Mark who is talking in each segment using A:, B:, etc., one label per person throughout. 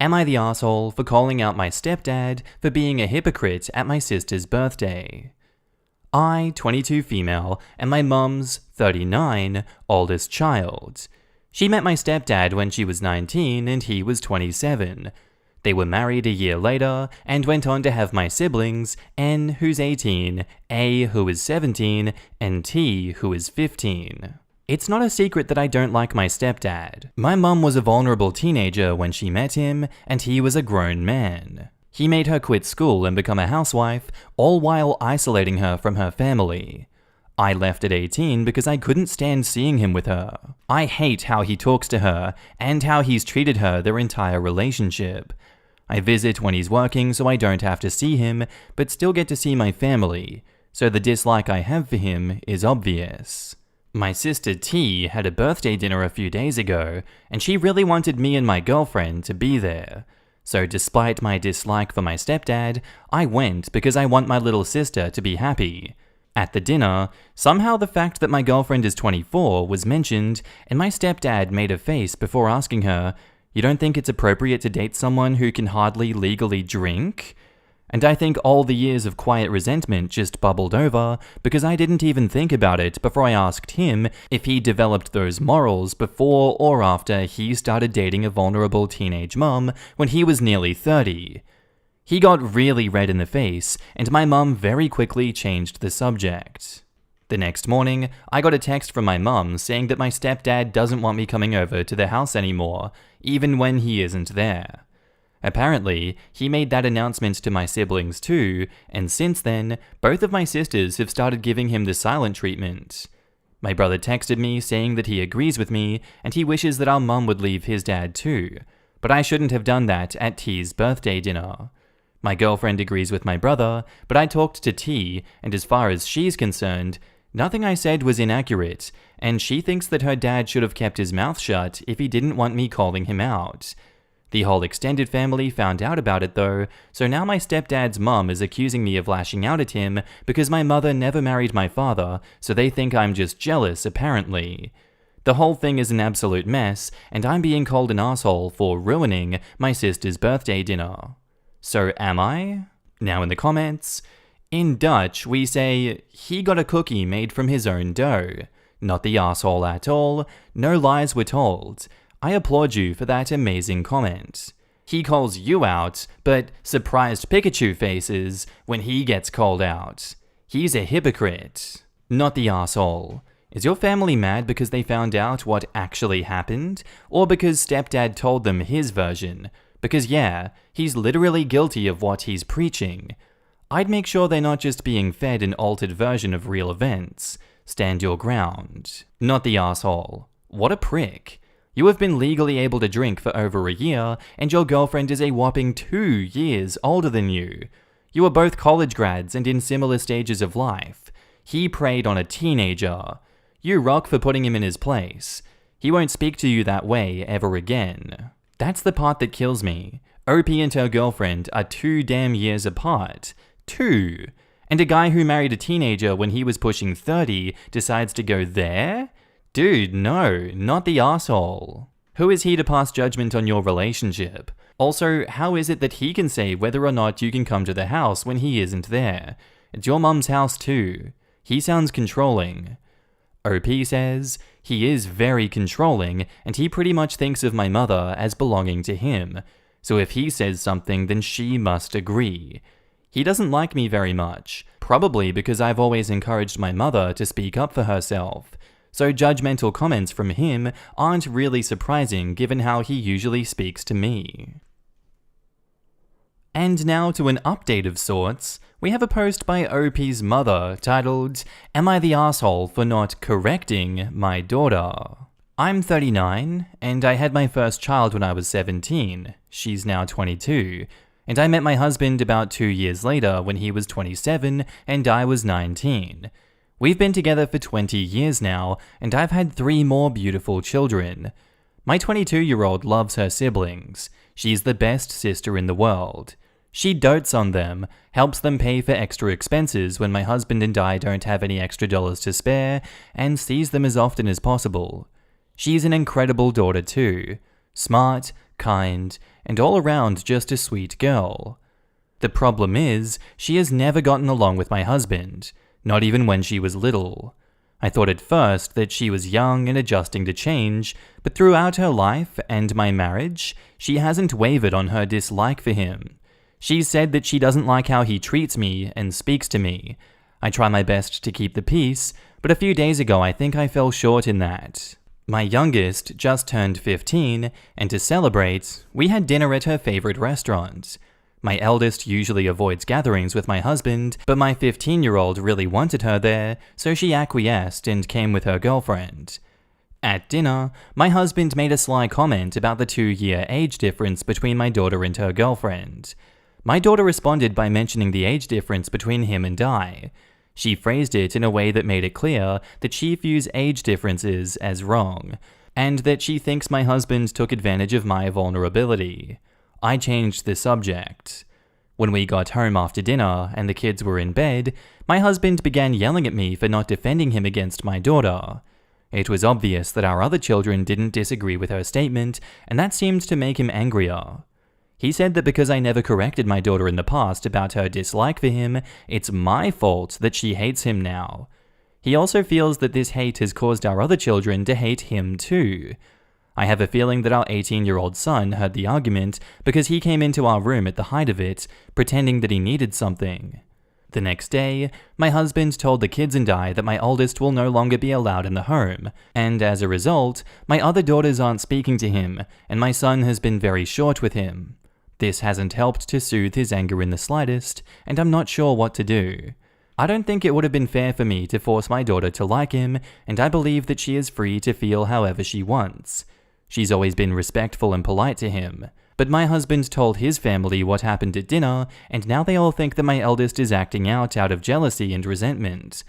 A: Am I the asshole for calling out my stepdad for being a hypocrite at my sister's birthday? I, 22 female, am my mum's, 39, oldest child. She met my stepdad when she was 19 and he was 27. They were married a year later and went on to have my siblings, N, who's 18, A, who is 17, and T, who is 15. It's not a secret that I don't like my stepdad. My mum was a vulnerable teenager when she met him, and he was a grown man. He made her quit school and become a housewife, all while isolating her from her family. I left at 18 because I couldn't stand seeing him with her. I hate how he talks to her, and how he's treated her their entire relationship. I visit when he's working so I don't have to see him, but still get to see my family, so the dislike I have for him is obvious. My sister T had a birthday dinner a few days ago, and she really wanted me and my girlfriend to be there. So despite my dislike for my stepdad, I went because I want my little sister to be happy. At the dinner, somehow the fact that my girlfriend is 24 was mentioned, and my stepdad made a face before asking her, "You don't think it's appropriate to date someone who can hardly legally drink?" And I think all the years of quiet resentment just bubbled over because I didn't even think about it before I asked him if he developed those morals before or after he started dating a vulnerable teenage mum when he was nearly 30. He got really red in the face, and my mum very quickly changed the subject. The next morning, I got a text from my mum saying that my stepdad doesn't want me coming over to the house anymore, even when he isn't there. Apparently, he made that announcement to my siblings too, and since then, both of my sisters have started giving him the silent treatment. My brother texted me saying that he agrees with me, and he wishes that our mum would leave his dad too, but I shouldn't have done that at T's birthday dinner. My girlfriend agrees with my brother, but I talked to T, and as far as she's concerned, nothing I said was inaccurate, and she thinks that her dad should have kept his mouth shut if he didn't want me calling him out. The whole extended family found out about it though, so now my stepdad's mum is accusing me of lashing out at him because my mother never married my father, so they think I'm just jealous apparently. The whole thing is an absolute mess, and I'm being called an asshole for ruining my sister's birthday dinner. So am I? Now in the comments. In Dutch, we say, he got a cookie made from his own dough. Not the asshole at all, no lies were told. I applaud you for that amazing comment. He calls you out, but surprised Pikachu faces when he gets called out. He's a hypocrite. Not the asshole. Is your family mad because they found out what actually happened? Or because stepdad told them his version? Because yeah, he's literally guilty of what he's preaching. I'd make sure they're not just being fed an altered version of real events. Stand your ground. Not the asshole. What a prick. You have been legally able to drink for over a year, and your girlfriend is a whopping 2 years older than you. You are both college grads and in similar stages of life. He preyed on a teenager. You rock for putting him in his place. He won't speak to you that way ever again. That's the part that kills me. OP and her girlfriend are 2 damn years apart. 2. And a guy who married a teenager when he was pushing 30 decides to go there? Dude, no, not the asshole. Who is he to pass judgment on your relationship? Also, how is it that he can say whether or not you can come to the house when he isn't there? It's your mum's house too. He sounds controlling. OP says, he is very controlling, and he pretty much thinks of my mother as belonging to him. So if he says something, then she must agree. He doesn't like me very much, probably because I've always encouraged my mother to speak up for herself. So judgmental comments from him aren't really surprising given how he usually speaks to me. And now to an update of sorts, we have a post by OP's mother titled, "Am I the asshole for not correcting my daughter?" I'm 39, and I had my first child when I was 17, she's now 22, and I met my husband about 2 years later when he was 27 and I was 19. We've been together for 20 years now, and I've had 3 more beautiful children. My 22-year-old loves her siblings. She's the best sister in the world. She dotes on them, helps them pay for extra expenses when my husband and I don't have any extra dollars to spare, and sees them as often as possible. She's an incredible daughter too. Smart, kind, and all around just a sweet girl. The problem is, she has never gotten along with my husband, not even when she was little. I thought at first that she was young and adjusting to change, but throughout her life and my marriage, she hasn't wavered on her dislike for him. She's said that she doesn't like how he treats me and speaks to me. I try my best to keep the peace, but a few days ago I think I fell short in that. My youngest just turned 15, and to celebrate, we had dinner at her favorite restaurant. My eldest usually avoids gatherings with my husband, but my 15-year-old really wanted her there, so she acquiesced and came with her girlfriend. At dinner, my husband made a sly comment about the 2-year age difference between my daughter and her girlfriend. My daughter responded by mentioning the age difference between him and I. She phrased it in a way that made it clear that she views age differences as wrong, and that she thinks my husband took advantage of my vulnerability. I changed the subject. When we got home after dinner and the kids were in bed, my husband began yelling at me for not defending him against my daughter. It was obvious that our other children didn't disagree with her statement, and that seemed to make him angrier. He said that because I never corrected my daughter in the past about her dislike for him, it's my fault that she hates him now. He also feels that this hate has caused our other children to hate him too. I have a feeling that our 18-year-old son heard the argument because he came into our room at the height of it, pretending that he needed something. The next day, my husband told the kids and I that my oldest will no longer be allowed in the home, and as a result, my other daughters aren't speaking to him, and my son has been very short with him. This hasn't helped to soothe his anger in the slightest, and I'm not sure what to do. I don't think it would have been fair for me to force my daughter to like him, and I believe that she is free to feel however she wants. She's always been respectful and polite to him, but my husband told his family what happened at dinner, and now they all think that my eldest is acting out of jealousy and resentment.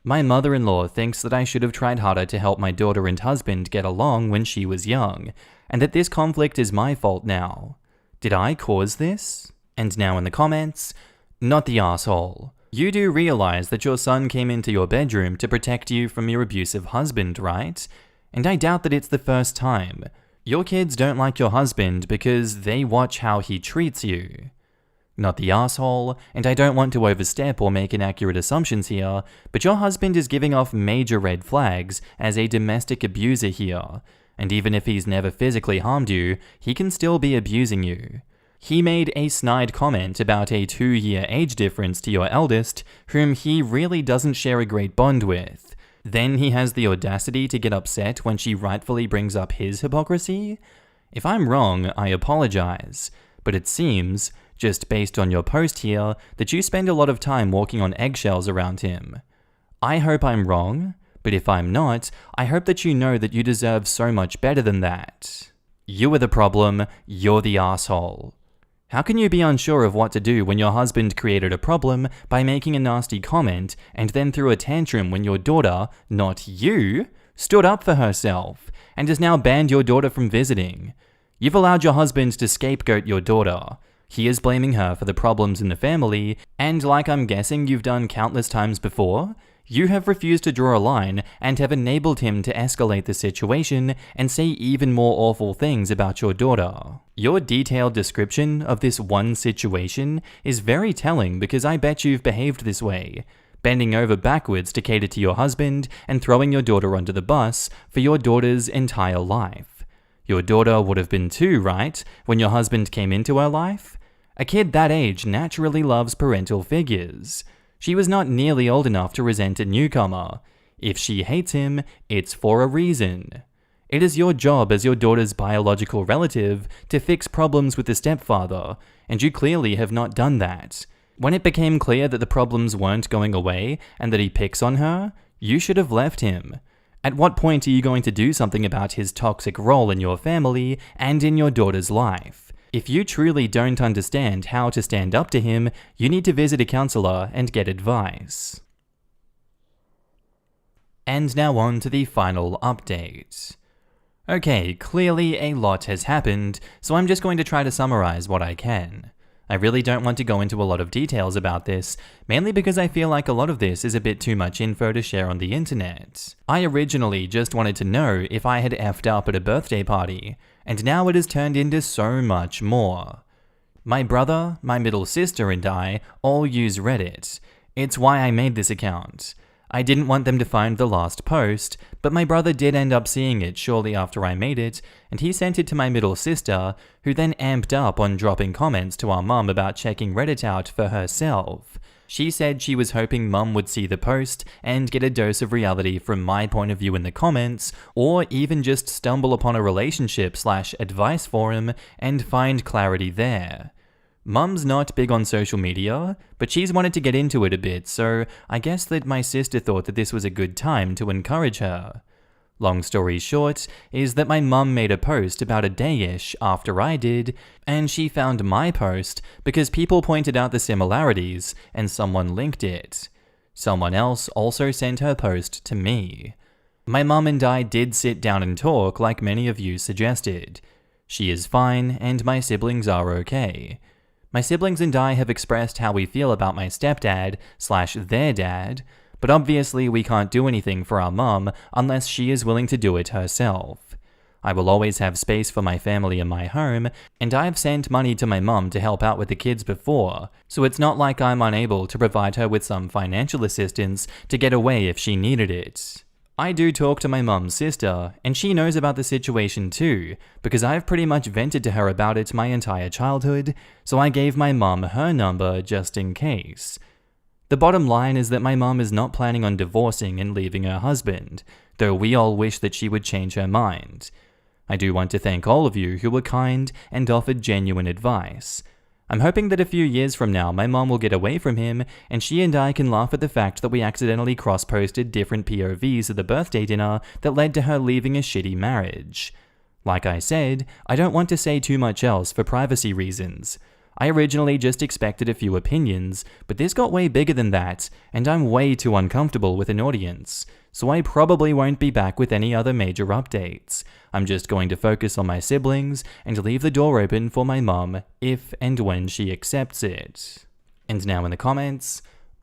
A: My mother-in-law thinks that I should have tried harder to help my daughter and husband get along when she was young, and that this conflict is my fault now. Did I cause this? And now in the comments, not the asshole. You do realize that your son came into your bedroom to protect you from your abusive husband, right? And I doubt that it's the first time. Your kids don't like your husband because they watch how he treats you. Not the asshole, and I don't want to overstep or make inaccurate assumptions here, but your husband is giving off major red flags as a domestic abuser here, and even if he's never physically harmed you, he can still be abusing you. He made a snide comment about a 2-year age difference to your eldest, whom he really doesn't share a great bond with. Then he has the audacity to get upset when she rightfully brings up his hypocrisy? If I'm wrong, I apologize, but it seems, just based on your post here, that you spend a lot of time walking on eggshells around him. I hope I'm wrong, but if I'm not, I hope that you know that you deserve so much better than that. You are the problem, you're the asshole. How can you be unsure of what to do when your husband created a problem by making a nasty comment and then threw a tantrum when your daughter, not you, stood up for herself and has now banned your daughter from visiting? You've allowed your husband to scapegoat your daughter. He is blaming her for the problems in the family, and like I'm guessing you've done countless times before, you have refused to draw a line and have enabled him to escalate the situation and say even more awful things about your daughter. Your detailed description of this one situation is very telling because I bet you've behaved this way, bending over backwards to cater to your husband and throwing your daughter under the bus for your daughter's entire life. Your daughter would have been 2, right, when your husband came into her life? A kid that age naturally loves parental figures. She was not nearly old enough to resent a newcomer. If she hates him, it's for a reason. It is your job as your daughter's biological relative to fix problems with the stepfather, and you clearly have not done that. When it became clear that the problems weren't going away and that he picks on her, you should have left him. At what point are you going to do something about his toxic role in your family and in your daughter's life? If you truly don't understand how to stand up to him, you need to visit a counselor and get advice. And now on to the final update. Okay, clearly a lot has happened, so I'm just going to try to summarize what I can. I really don't want to go into a lot of details about this, mainly because I feel like a lot of this is a bit too much info to share on the internet. I originally just wanted to know if I had effed up at a birthday party, and now it has turned into so much more. My brother, my middle sister, and I all use Reddit. It's why I made this account. I didn't want them to find the last post, but my brother did end up seeing it shortly after I made it, and he sent it to my middle sister, who then amped up on dropping comments to our mum about checking Reddit out for herself. She said she was hoping mum would see the post and get a dose of reality from my point of view in the comments, or even just stumble upon a relationship/advice forum and find clarity there. Mum's not big on social media, but she's wanted to get into it a bit, so I guess that my sister thought that this was a good time to encourage her. Long story short, is that my mum made a post about a day-ish after I did, and she found my post because people pointed out the similarities and someone linked it. Someone else also sent her post to me. My mum and I did sit down and talk like many of you suggested. She is fine, and my siblings are okay. My siblings and I have expressed how we feel about my stepdad/their dad, but obviously we can't do anything for our mum unless she is willing to do it herself. I will always have space for my family in my home, and I've sent money to my mum to help out with the kids before, so it's not like I'm unable to provide her with some financial assistance to get away if she needed it. I do talk to my mum's sister, and she knows about the situation too, because I've pretty much vented to her about it my entire childhood, so I gave my mum her number just in case. The bottom line is that my mum is not planning on divorcing and leaving her husband, though we all wish that she would change her mind. I do want to thank all of you who were kind and offered genuine advice. I'm hoping that a few years from now my mom will get away from him and she and I can laugh at the fact that we accidentally cross-posted different POVs at the birthday dinner that led to her leaving a shitty marriage. Like I said, I don't want to say too much else for privacy reasons. I originally just expected a few opinions, but this got way bigger than that, and I'm way too uncomfortable with an audience, so I probably won't be back with any other major updates. I'm just going to focus on my siblings and leave the door open for my mum if and when she accepts it. And now in the comments,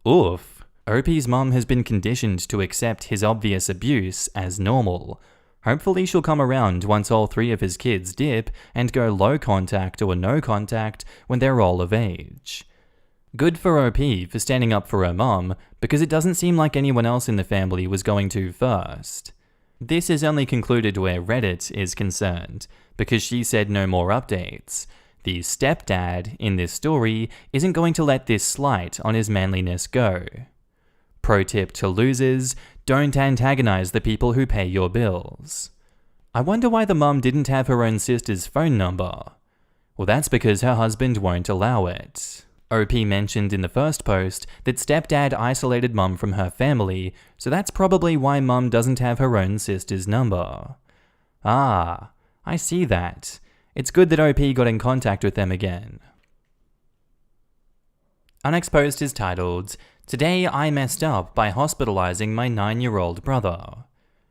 A: oof, OP's mum has been conditioned to accept his obvious abuse as normal. Hopefully she'll come around once all 3 of his kids dip and go low contact or no contact when they're all of age. Good for OP for standing up for her mom, because it doesn't seem like anyone else in the family was going to first. This is only concluded where Reddit is concerned, because she said no more updates. The stepdad in this story isn't going to let this slight on his manliness go. Pro tip to losers, don't antagonize the people who pay your bills. I wonder why the mum didn't have her own sister's phone number. Well, that's because her husband won't allow it. OP mentioned in the first post that stepdad isolated mum from her family, so that's probably why mum doesn't have her own sister's number. Ah, I see that. It's good that OP got in contact with them again. Our next post is titled, "Today I messed up by hospitalizing my 9-year-old brother."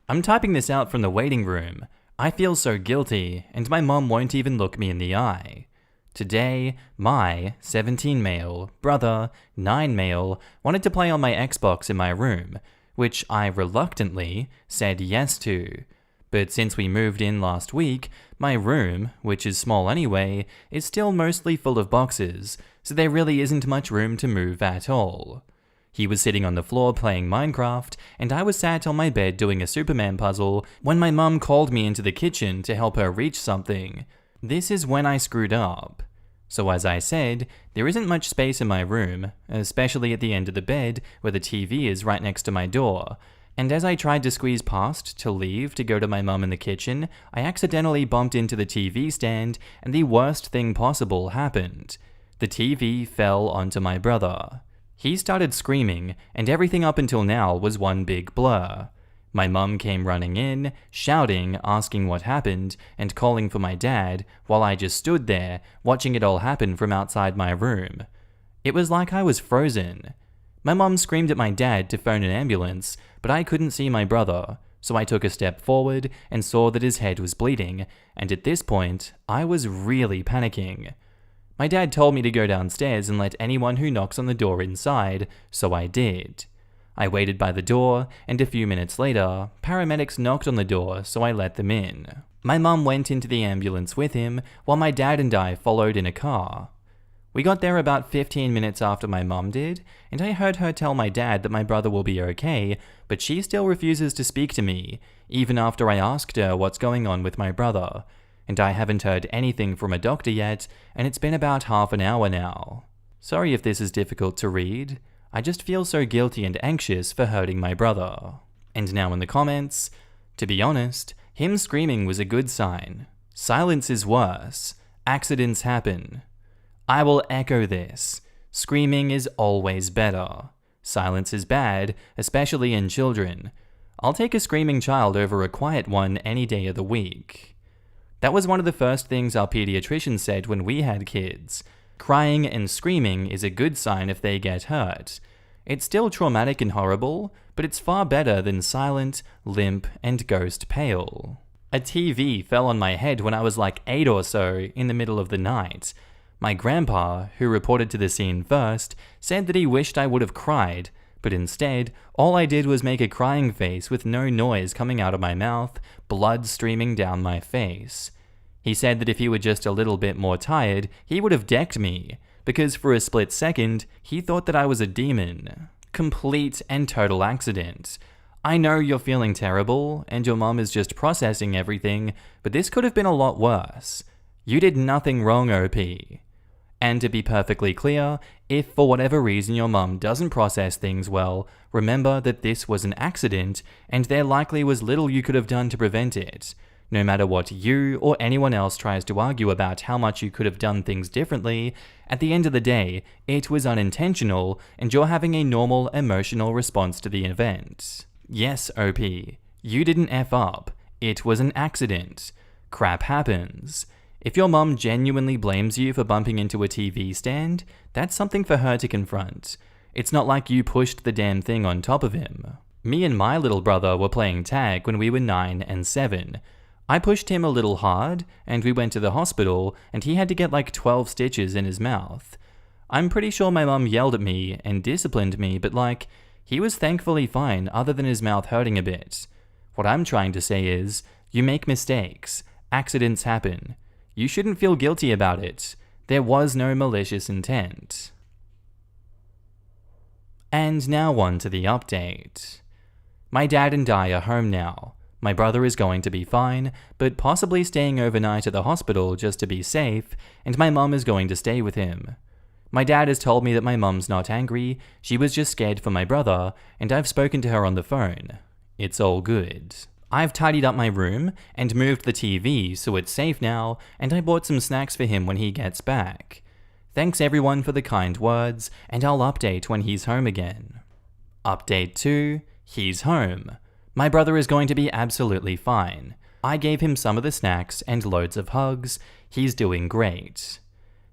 A: I'm typing this out from the waiting room. I feel so guilty, and my mom won't even look me in the eye. Today, my 17 male brother, 9 male, wanted to play on my Xbox in my room, which I reluctantly said yes to. But since we moved in last week, my room, which is small anyway, is still mostly full of boxes, so there really isn't much room to move at all. He was sitting on the floor playing Minecraft, and I was sat on my bed doing a Superman puzzle when my mum called me into the kitchen to help her reach something. This is when I screwed up. So as I said, there isn't much space in my room, especially at the end of the bed where the TV is right next to my door. And as I tried to squeeze past to leave to go to my mum in the kitchen, I accidentally bumped into the TV stand and the worst thing possible happened. The TV fell onto my brother. He started screaming, and everything up until now was one big blur. My mum came running in, shouting, asking what happened, and calling for my dad, while I just stood there, watching it all happen from outside my room. It was like I was frozen. My mum screamed at my dad to phone an ambulance, but I couldn't see my brother, so I took a step forward and saw that his head was bleeding, and at this point, I was really panicking. My dad told me to go downstairs and let anyone who knocks on the door inside, so I did. I waited by the door, and a few minutes later, paramedics knocked on the door, so I let them in. My mum went into the ambulance with him, while my dad and I followed in a car. We got there about 15 minutes after my mum did, and I heard her tell my dad that my brother will be okay, but she still refuses to speak to me, even after I asked her what's going on with my brother, and I haven't heard anything from a doctor yet, and it's been about half an hour now. Sorry if this is difficult to read. I just feel so guilty and anxious for hurting my brother. And now in the comments, to be honest, him screaming was a good sign. Silence is worse. Accidents happen. I will echo this. Screaming is always better. Silence is bad, especially in children. I'll take a screaming child over a quiet one any day of the week. That was one of the first things our pediatrician said when we had kids. Crying and screaming is a good sign if they get hurt. It's still traumatic and horrible, but it's far better than silent, limp, and ghost pale. A TV fell on my head when I was like 8 or so in the middle of the night. My grandpa, who reported to the scene first, said that he wished I would have cried, but instead, all I did was make a crying face with no noise coming out of my mouth, blood streaming down my face. He said that if he were just a little bit more tired, he would have decked me, because for a split second, he thought that I was a demon. Complete and total accident. I know you're feeling terrible, and your mom is just processing everything, but this could have been a lot worse. You did nothing wrong, OP. And to be perfectly clear, if for whatever reason your mum doesn't process things well, remember that this was an accident, and there likely was little you could have done to prevent it. No matter what you or anyone else tries to argue about how much you could have done things differently, at the end of the day, it was unintentional, and you're having a normal emotional response to the event. Yes, OP, you didn't F up. It was an accident. Crap happens. If your mum genuinely blames you for bumping into a TV stand, that's something for her to confront. It's not like you pushed the damn thing on top of him. Me and my little brother were playing tag when we were 9 and 7. I pushed him a little hard, and we went to the hospital, and he had to get like 12 stitches in his mouth. I'm pretty sure my mum yelled at me and disciplined me, but like, he was thankfully fine other than his mouth hurting a bit. What I'm trying to say is, you make mistakes. Accidents happen. You shouldn't feel guilty about it. There was no malicious intent. And now on to the update. My dad and I are home now. My brother is going to be fine, but possibly staying overnight at the hospital just to be safe, and my mum is going to stay with him. My dad has told me that my mum's not angry, she was just scared for my brother, and I've spoken to her on the phone. It's all good. I've tidied up my room and moved the TV so it's safe now, and I bought some snacks for him when he gets back. Thanks everyone for the kind words, and I'll update when he's home again. Update 2, he's home. My brother is going to be absolutely fine. I gave him some of the snacks and loads of hugs. He's doing great.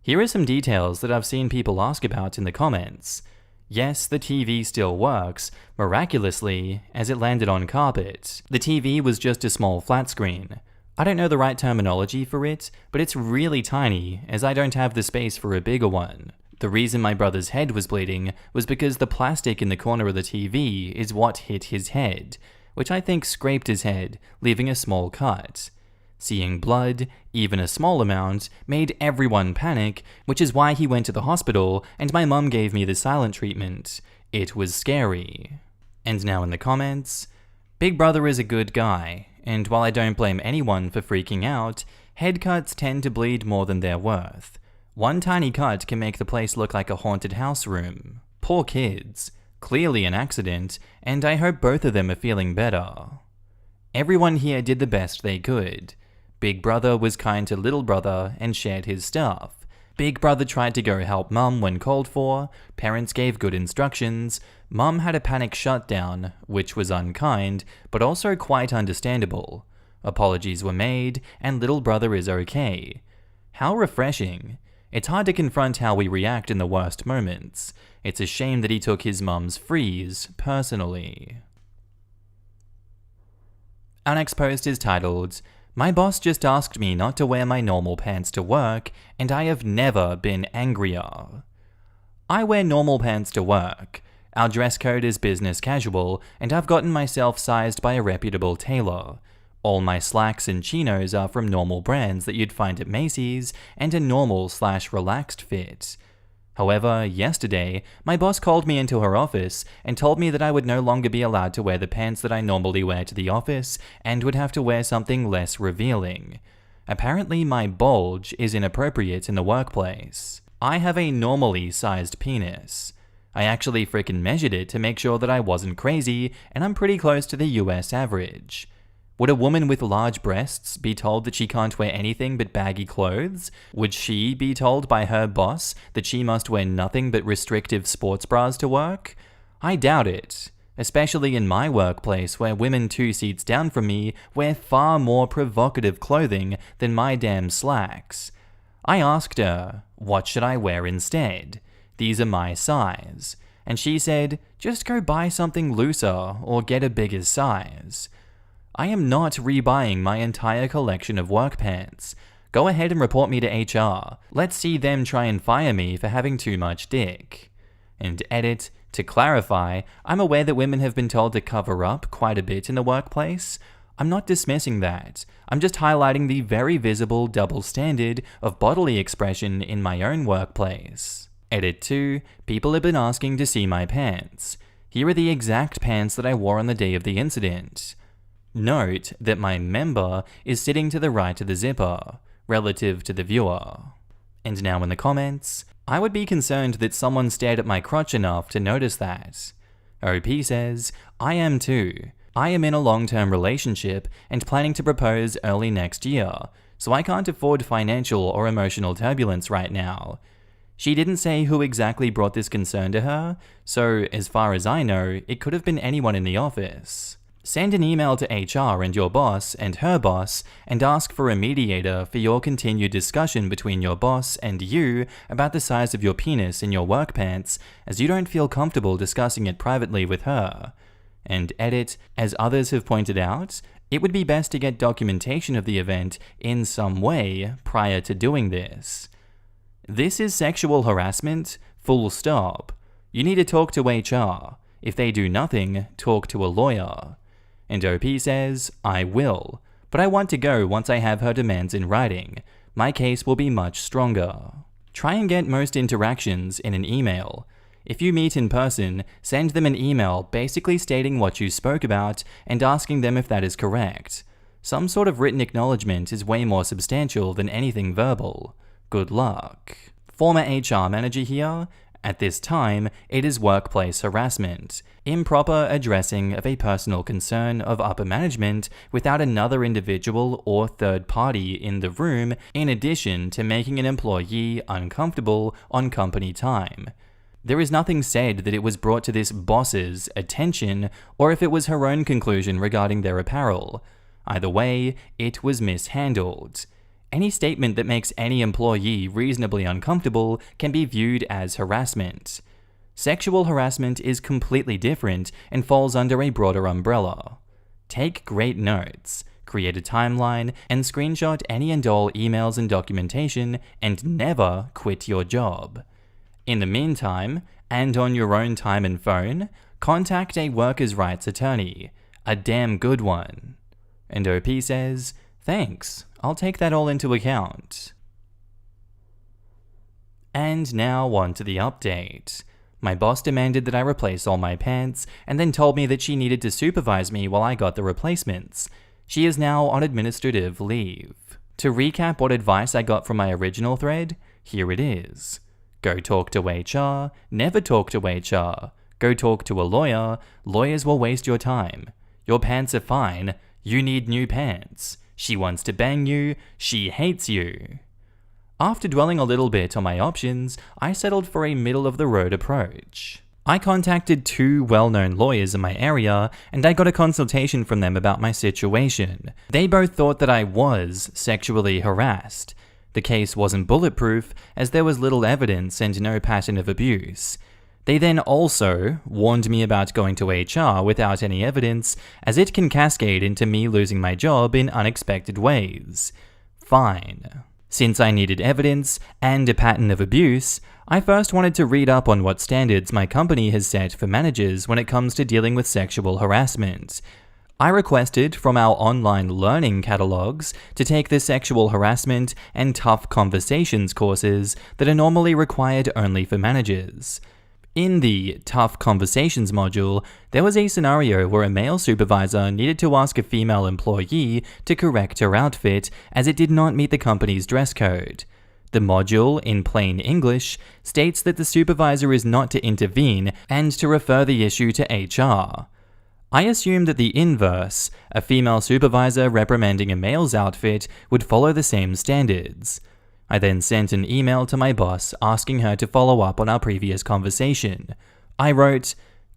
A: Here are some details that I've seen people ask about in the comments. Yes, the TV still works, miraculously, as it landed on carpet. The TV was just a small flat screen. I don't know the right terminology for it, but it's really tiny, as I don't have the space for a bigger one. The reason my brother's head was bleeding was because the plastic in the corner of the TV is what hit his head, which I think scraped his head, leaving a small cut. Seeing blood, even a small amount, made everyone panic, which is why he went to the hospital and my mum gave me the silent treatment. It was scary. And now in the comments, Big Brother is a good guy, and while I don't blame anyone for freaking out, head cuts tend to bleed more than they're worth. One tiny cut can make the place look like a haunted house room. Poor kids. Clearly an accident, and I hope both of them are feeling better. Everyone here did the best they could. Big Brother was kind to Little Brother and shared his stuff. Big Brother tried to go help Mum when called for, parents gave good instructions, Mum had a panic shutdown, which was unkind, but also quite understandable. Apologies were made, and Little Brother is okay. How refreshing. It's hard to confront how we react in the worst moments. It's a shame that he took his mum's freeze personally. Our next post is titled, My boss just asked me not to wear my normal pants to work, and I have never been angrier. I wear normal pants to work. Our dress code is business casual, and I've gotten myself sized by a reputable tailor. All my slacks and chinos are from normal brands that you'd find at Macy's, and a normal/relaxed fit. However, yesterday, my boss called me into her office and told me that I would no longer be allowed to wear the pants that I normally wear to the office and would have to wear something less revealing. Apparently, my bulge is inappropriate in the workplace. I have a normally sized penis. I actually frickin' measured it to make sure that I wasn't crazy, and I'm pretty close to the US average. Would a woman with large breasts be told that she can't wear anything but baggy clothes? Would she be told by her boss that she must wear nothing but restrictive sports bras to work? I doubt it, especially in my workplace where women 2 seats down from me wear far more provocative clothing than my damn slacks. I asked her, what should I wear instead? These are my size. And she said, just go buy something looser or get a bigger size. I am not rebuying my entire collection of work pants. Go ahead and report me to HR. Let's see them try and fire me for having too much dick. And edit, to clarify, I'm aware that women have been told to cover up quite a bit in the workplace. I'm not dismissing that. I'm just highlighting the very visible double standard of bodily expression in my own workplace. Edit 2, people have been asking to see my pants. Here are the exact pants that I wore on the day of the incident. Note that my member is sitting to the right of the zipper, relative to the viewer. And now in the comments, I would be concerned that someone stared at my crotch enough to notice that. OP says, I am too. I am in a long-term relationship and planning to propose early next year, so I can't afford financial or emotional turbulence right now. She didn't say who exactly brought this concern to her, so as far as I know, it could have been anyone in the office. Send an email to HR and your boss and her boss and ask for a mediator for your continued discussion between your boss and you about the size of your penis in your work pants, as you don't feel comfortable discussing it privately with her. And edit, as others have pointed out, it would be best to get documentation of the event in some way prior to doing this. This is sexual harassment, full stop. You need to talk to HR. If they do nothing, talk to a lawyer. And OP says, I will, but I want to go once I have her demands in writing. My case will be much stronger. Try and get most interactions in an email. If you meet in person, send them an email basically stating what you spoke about and asking them if that is correct. Some sort of written acknowledgement is way more substantial than anything verbal. Good luck. Former HR manager here. At this time, it is workplace harassment, improper addressing of a personal concern of upper management without another individual or third party in the room, in addition to making an employee uncomfortable on company time. There is nothing said that it was brought to this boss's attention or if it was her own conclusion regarding their apparel. Either way, it was mishandled. Any statement that makes any employee reasonably uncomfortable can be viewed as harassment. Sexual harassment is completely different and falls under a broader umbrella. Take great notes, create a timeline, and screenshot any and all emails and documentation, and never quit your job. In the meantime, and on your own time and phone, contact a workers' rights attorney, a damn good one. And OP says, thanks. I'll take that all into account. And now on to the update. My boss demanded that I replace all my pants, and then told me that she needed to supervise me while I got the replacements. She is now on administrative leave. To recap what advice I got from my original thread, here it is. Go talk to HR, never talk to HR. Go talk to a lawyer, lawyers will waste your time. Your pants are fine, you need new pants. She wants to bang you, she hates you. After dwelling a little bit on my options, I settled for a middle-of-the-road approach. I contacted 2 well-known lawyers in my area, and I got a consultation from them about my situation. They both thought that I was sexually harassed. The case wasn't bulletproof, as there was little evidence and no pattern of abuse. They then also warned me about going to HR without any evidence, as it can cascade into me losing my job in unexpected ways. Fine. Since I needed evidence and a pattern of abuse, I first wanted to read up on what standards my company has set for managers when it comes to dealing with sexual harassment. I requested from our online learning catalogs to take the sexual harassment and tough conversations courses that are normally required only for managers. In the Tough Conversations module, there was a scenario where a male supervisor needed to ask a female employee to correct her outfit as it did not meet the company's dress code. The module, in plain English, states that the supervisor is not to intervene and to refer the issue to HR. I assumed that the inverse, a female supervisor reprimanding a male's outfit, would follow the same standards. I then sent an email to my boss asking her to follow up on our previous conversation. I wrote,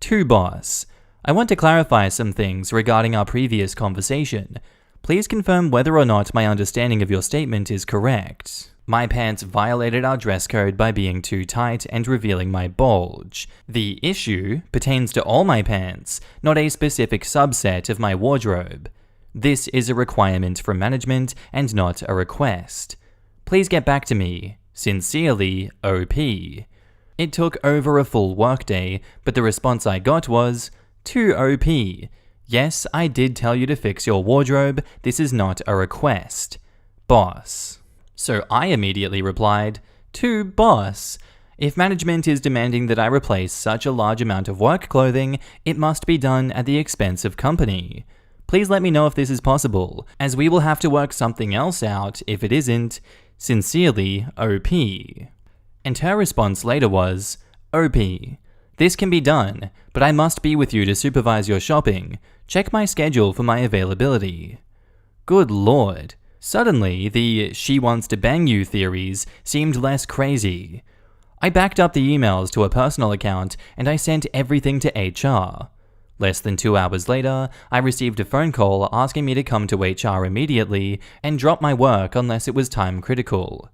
A: "To boss, I want to clarify some things regarding our previous conversation. Please confirm whether or not my understanding of your statement is correct. My pants violated our dress code by being too tight and revealing my bulge. The issue pertains to all my pants, not a specific subset of my wardrobe. This is a requirement from management and not a request. Please get back to me. Sincerely, OP." It took over a full workday, but the response I got was, "To OP. Yes, I did tell you to fix your wardrobe. This is not a request. Boss." So I immediately replied, "To boss. If management is demanding that I replace such a large amount of work clothing, it must be done at the expense of company. Please let me know if this is possible, as we will have to work something else out if it isn't. Sincerely, OP." And her response later was, "OP, this can be done, but I must be with you to supervise your shopping. Check my schedule for my availability." Good lord. Suddenly, the "she wants to bang you" theories seemed less crazy. I backed up the emails to a personal account and I sent everything to HR. Less than 2 hours later, I received a phone call asking me to come to HR immediately and drop my work unless it was time critical.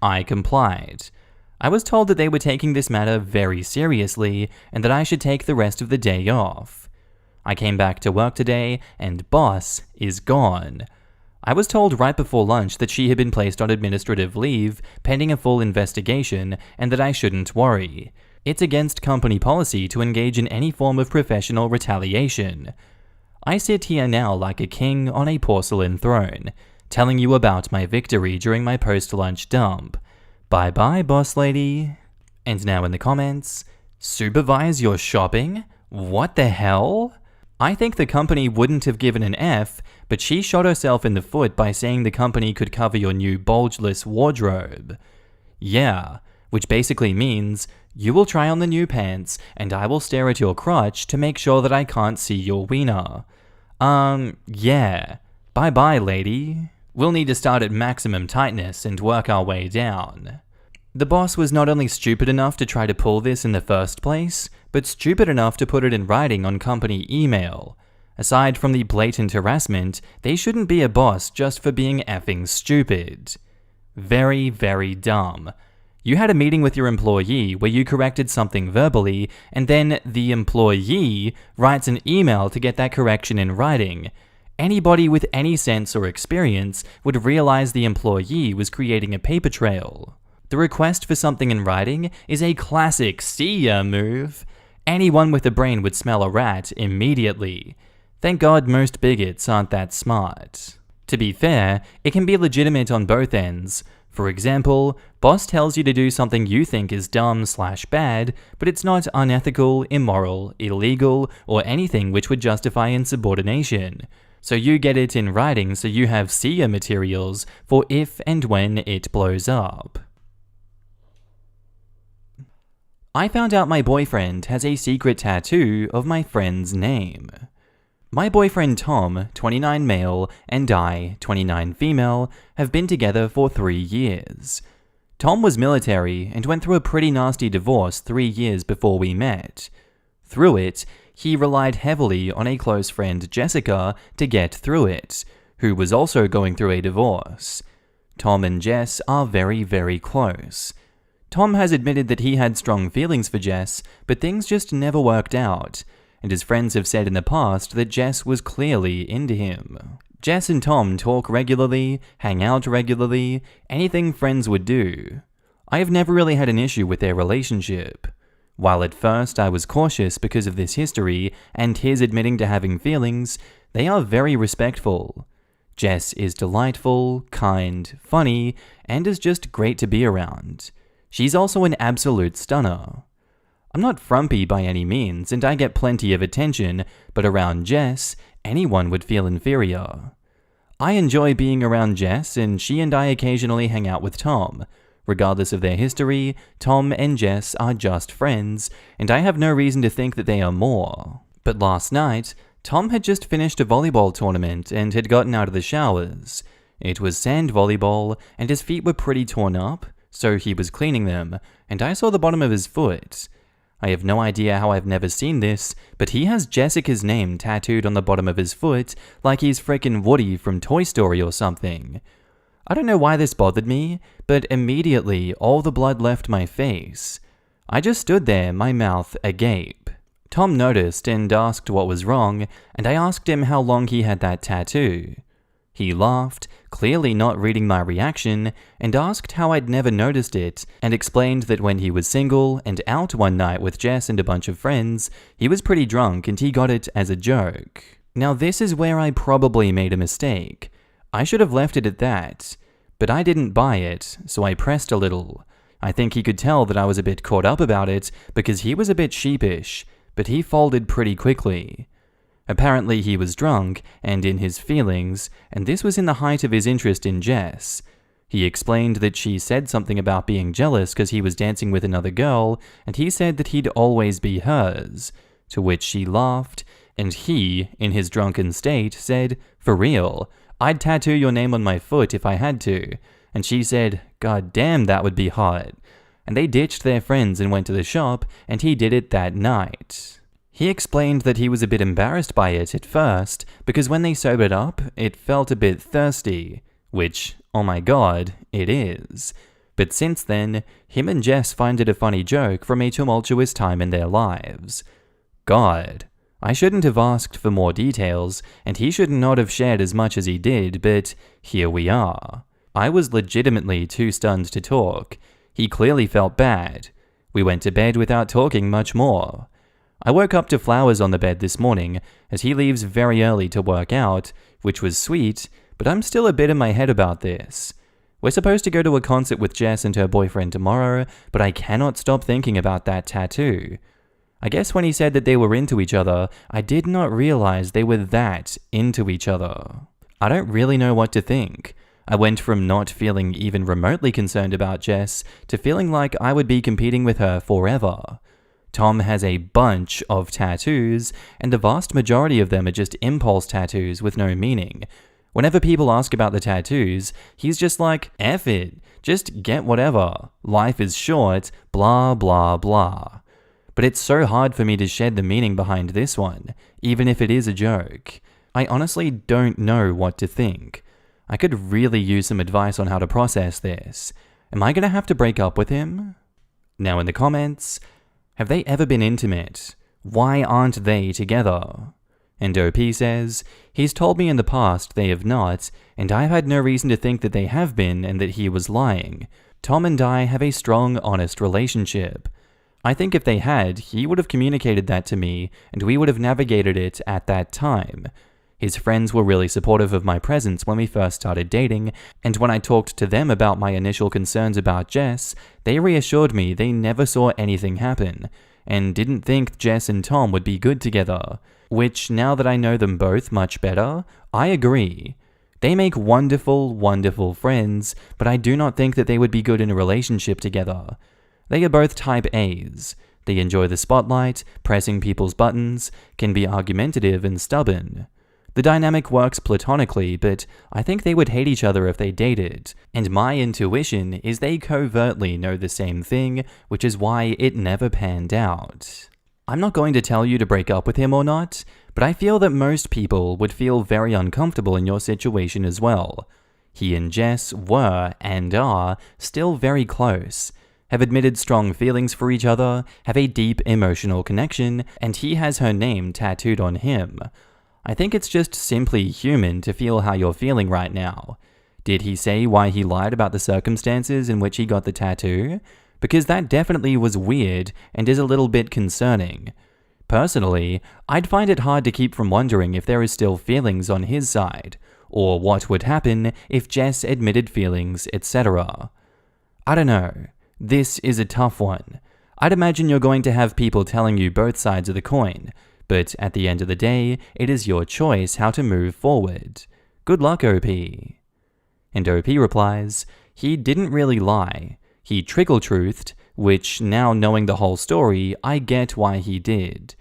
A: I complied. I was told that they were taking this matter very seriously and that I should take the rest of the day off. I came back to work today and boss is gone. I was told right before lunch that she had been placed on administrative leave pending a full investigation and that I shouldn't worry. It's against company policy to engage in any form of professional retaliation. I sit here now like a king on a porcelain throne, telling you about my victory during my post-lunch dump. Bye-bye, boss lady. And now in the comments, supervise your shopping? What the hell? I think the company wouldn't have given an F, but she shot herself in the foot by saying the company could cover your new bulgeless wardrobe. Yeah, which basically means you will try on the new pants and I will stare at your crotch to make sure that I can't see your wiener. Yeah. Bye-bye, lady. We'll need to start at maximum tightness and work our way down. The boss was not only stupid enough to try to pull this in the first place, but stupid enough to put it in writing on company email. Aside from the blatant harassment, they shouldn't be a boss just for being effing stupid. Very, very dumb. You had a meeting with your employee where you corrected something verbally, and then the employee writes an email to get that correction in writing. Anybody with any sense or experience would realize the employee was creating a paper trail. The request for something in writing is a classic see ya move. Anyone with a brain would smell a rat immediately. Thank God most bigots aren't that smart. To be fair, it can be legitimate on both ends. For example, boss tells you to do something you think is dumb/bad, but it's not unethical, immoral, illegal, or anything which would justify insubordination. So you get it in writing so you have seer materials for if and when it blows up. I found out my boyfriend has a secret tattoo of my friend's name. My boyfriend Tom, 29 male, and I, 29 female, have been together for 3 years. Tom was military and went through a pretty nasty divorce 3 years before we met. Through it, he relied heavily on a close friend Jessica to get through it, who was also going through a divorce. Tom and Jess are very, very close. Tom has admitted that he had strong feelings for Jess, but things just never worked out, and his friends have said in the past that Jess was clearly into him. Jess and Tom talk regularly, hang out regularly, anything friends would do. I have never really had an issue with their relationship. While at first I was cautious because of this history and his admitting to having feelings, they are very respectful. Jess is delightful, kind, funny, and is just great to be around. She's also an absolute stunner. I'm not frumpy by any means, and I get plenty of attention, but around Jess, anyone would feel inferior. I enjoy being around Jess, and she and I occasionally hang out with Tom. Regardless of their history, Tom and Jess are just friends, and I have no reason to think that they are more. But last night, Tom had just finished a volleyball tournament and had gotten out of the showers. It was sand volleyball, and his feet were pretty torn up, so he was cleaning them, and I saw the bottom of his foot. I have no idea how I've never seen this, but he has Jessica's name tattooed on the bottom of his foot like he's frickin' Woody from Toy Story or something. I don't know why this bothered me, but immediately all the blood left my face. I just stood there, my mouth agape. Tom noticed and asked what was wrong, and I asked him how long he had that tattoo. He laughed, clearly not reading my reaction, and asked how I'd never noticed it, and explained that when he was single and out one night with Jess and a bunch of friends, he was pretty drunk and he got it as a joke. Now this is where I probably made a mistake. I should have left it at that, but I didn't buy it, so I pressed a little. I think he could tell that I was a bit caught up about it because he was a bit sheepish, but he folded pretty quickly. Apparently he was drunk and in his feelings, and this was in the height of his interest in Jess. He explained that she said something about being jealous because he was dancing with another girl, and he said that he'd always be hers, to which she laughed, and he, in his drunken state, said, "For real, I'd tattoo your name on my foot if I had to," and she said, "God damn, that would be hot." And they ditched their friends and went to the shop, and he did it that night. He explained that he was a bit embarrassed by it at first, because when they sobered up, it felt a bit thirsty, which, oh my god, it is. But since then, him and Jess find it a funny joke from a tumultuous time in their lives. God, I shouldn't have asked for more details, and he should not have shared as much as he did, but here we are. I was legitimately too stunned to talk. He clearly felt bad. We went to bed without talking much more. I woke up to flowers on the bed this morning, as he leaves very early to work out, which was sweet, but I'm still a bit in my head about this. We're supposed to go to a concert with Jess and her boyfriend tomorrow, but I cannot stop thinking about that tattoo. I guess when he said that they were into each other, I did not realize they were that into each other. I don't really know what to think. I went from not feeling even remotely concerned about Jess to feeling like I would be competing with her forever. Tom has a bunch of tattoos, and the vast majority of them are just impulse tattoos with no meaning. Whenever people ask about the tattoos, he's just like, F it, just get whatever. Life is short, blah blah blah. But it's so hard for me to shed the meaning behind this one, even if it is a joke. I honestly don't know what to think. I could really use some advice on how to process this. Am I gonna have to break up with him? Now in the comments, have they ever been intimate? Why aren't they together? And OP says, he's told me in the past they have not, and I've had no reason to think that they have been and that he was lying. Tom and I have a strong, honest relationship. I think if they had, he would have communicated that to me, and we would have navigated it at that time. His friends were really supportive of my presence when we first started dating, and when I talked to them about my initial concerns about Jess, they reassured me they never saw anything happen, and didn't think Jess and Tom would be good together, which, now that I know them both much better, I agree. They make wonderful, wonderful friends, but I do not think that they would be good in a relationship together. They are both type A's. They enjoy the spotlight, pressing people's buttons, can be argumentative and stubborn. The dynamic works platonically, but I think they would hate each other if they dated, and my intuition is they covertly know the same thing, which is why it never panned out. I'm not going to tell you to break up with him or not, but I feel that most people would feel very uncomfortable in your situation as well. He and Jess were, and are, still very close. have admitted strong feelings for each other, have a deep emotional connection, and he has her name tattooed on him. I think it's just simply human to feel how you're feeling right now. Did he say why he lied about the circumstances in which he got the tattoo? Because that definitely was weird and is a little bit concerning. Personally, I'd find it hard to keep from wondering if there is still feelings on his side, or what would happen if Jess admitted feelings, etc. I don't know. This is a tough one. I'd imagine you're going to have people telling you both sides of the coin, but at the end of the day, it is your choice how to move forward. Good luck, OP. And OP replies, he didn't really lie. He trickle-truthed, which, now knowing the whole story, I get why he did.